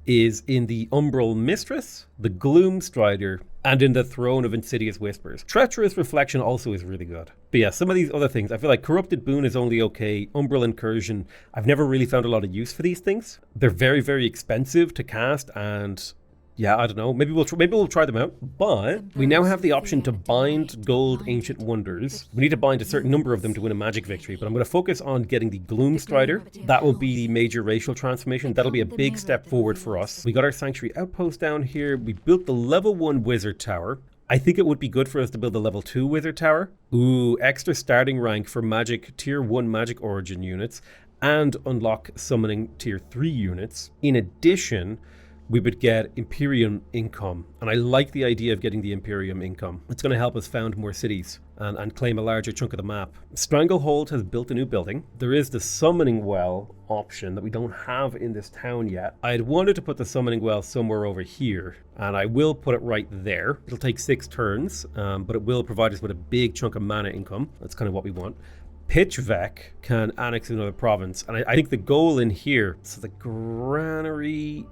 is in the Umbral Mistress, the Gloom Strider, and in the Throne of Insidious Whispers. Treacherous Reflection also is really good. But yeah, some of these other things, I feel like Corrupted Boon is only okay. Umbral Incursion, I've never really found a lot of use for these things. They're very, very expensive to cast, and yeah, I don't know. Maybe we'll try them out. But we now have the option to bind gold ancient wonders. We need to bind a certain number of them to win a magic victory, but I'm going to focus on getting the Gloom Strider. That will be the major racial transformation. That'll be a big step forward for us. We got our Sanctuary Outpost down here. We built the level 1 Wizard Tower. I think it would be good for us to build the level 2 Wizard Tower. Ooh, extra starting rank for magic tier 1 magic origin units, and unlock summoning tier 3 units. In addition, we would get Imperium income. And I like the idea of getting the Imperium income. It's going to help us found more cities and claim a larger chunk of the map. Stranglehold has built a new building. There is the Summoning Well option that we don't have in this town yet. I'd wanted to put the Summoning Well somewhere over here, and I will put it right there. It'll take 6 turns, but it will provide us with a big chunk of mana income. That's kind of what we want. Pitchvek can annex another province, and I think the goal in here, so the Granary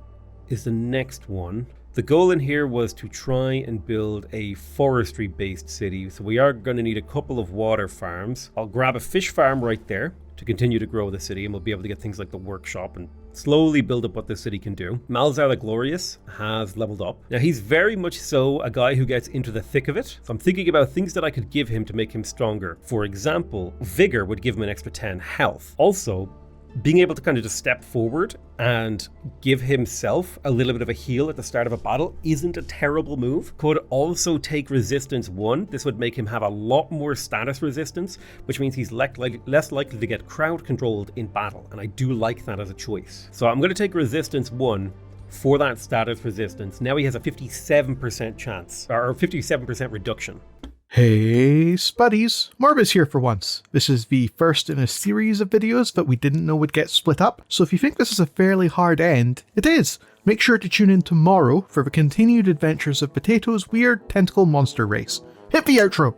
is the next one. The goal in here was to try and build a forestry-based city, so we are going to need a couple of water farms. I'll grab a fish farm right there to continue to grow the city, and we'll be able to get things like the workshop and slowly build up what this city can do. Malzar the Glorious has leveled up. Now he's very much so a guy who gets into the thick of it, so I'm thinking about things that I could give him to make him stronger. For example, Vigor would give him an extra 10 health. Also, being able to kind of just step forward and give himself a little bit of a heal at the start of a battle isn't a terrible move. Could also take resistance 1. This would make him have a lot more status resistance, which means he's less likely to get crowd controlled in battle. And I do like that as a choice. So I'm going to take resistance 1 for that status resistance. Now he has a 57% chance, or 57% reduction. Hey Spuddies, Morbus here for once. This is the first in a series of videos that we didn't know would get split up, so if you think this is a fairly hard end, it is. Make sure to tune in tomorrow for the continued adventures of Potato's weird tentacle monster race. Hit the outro!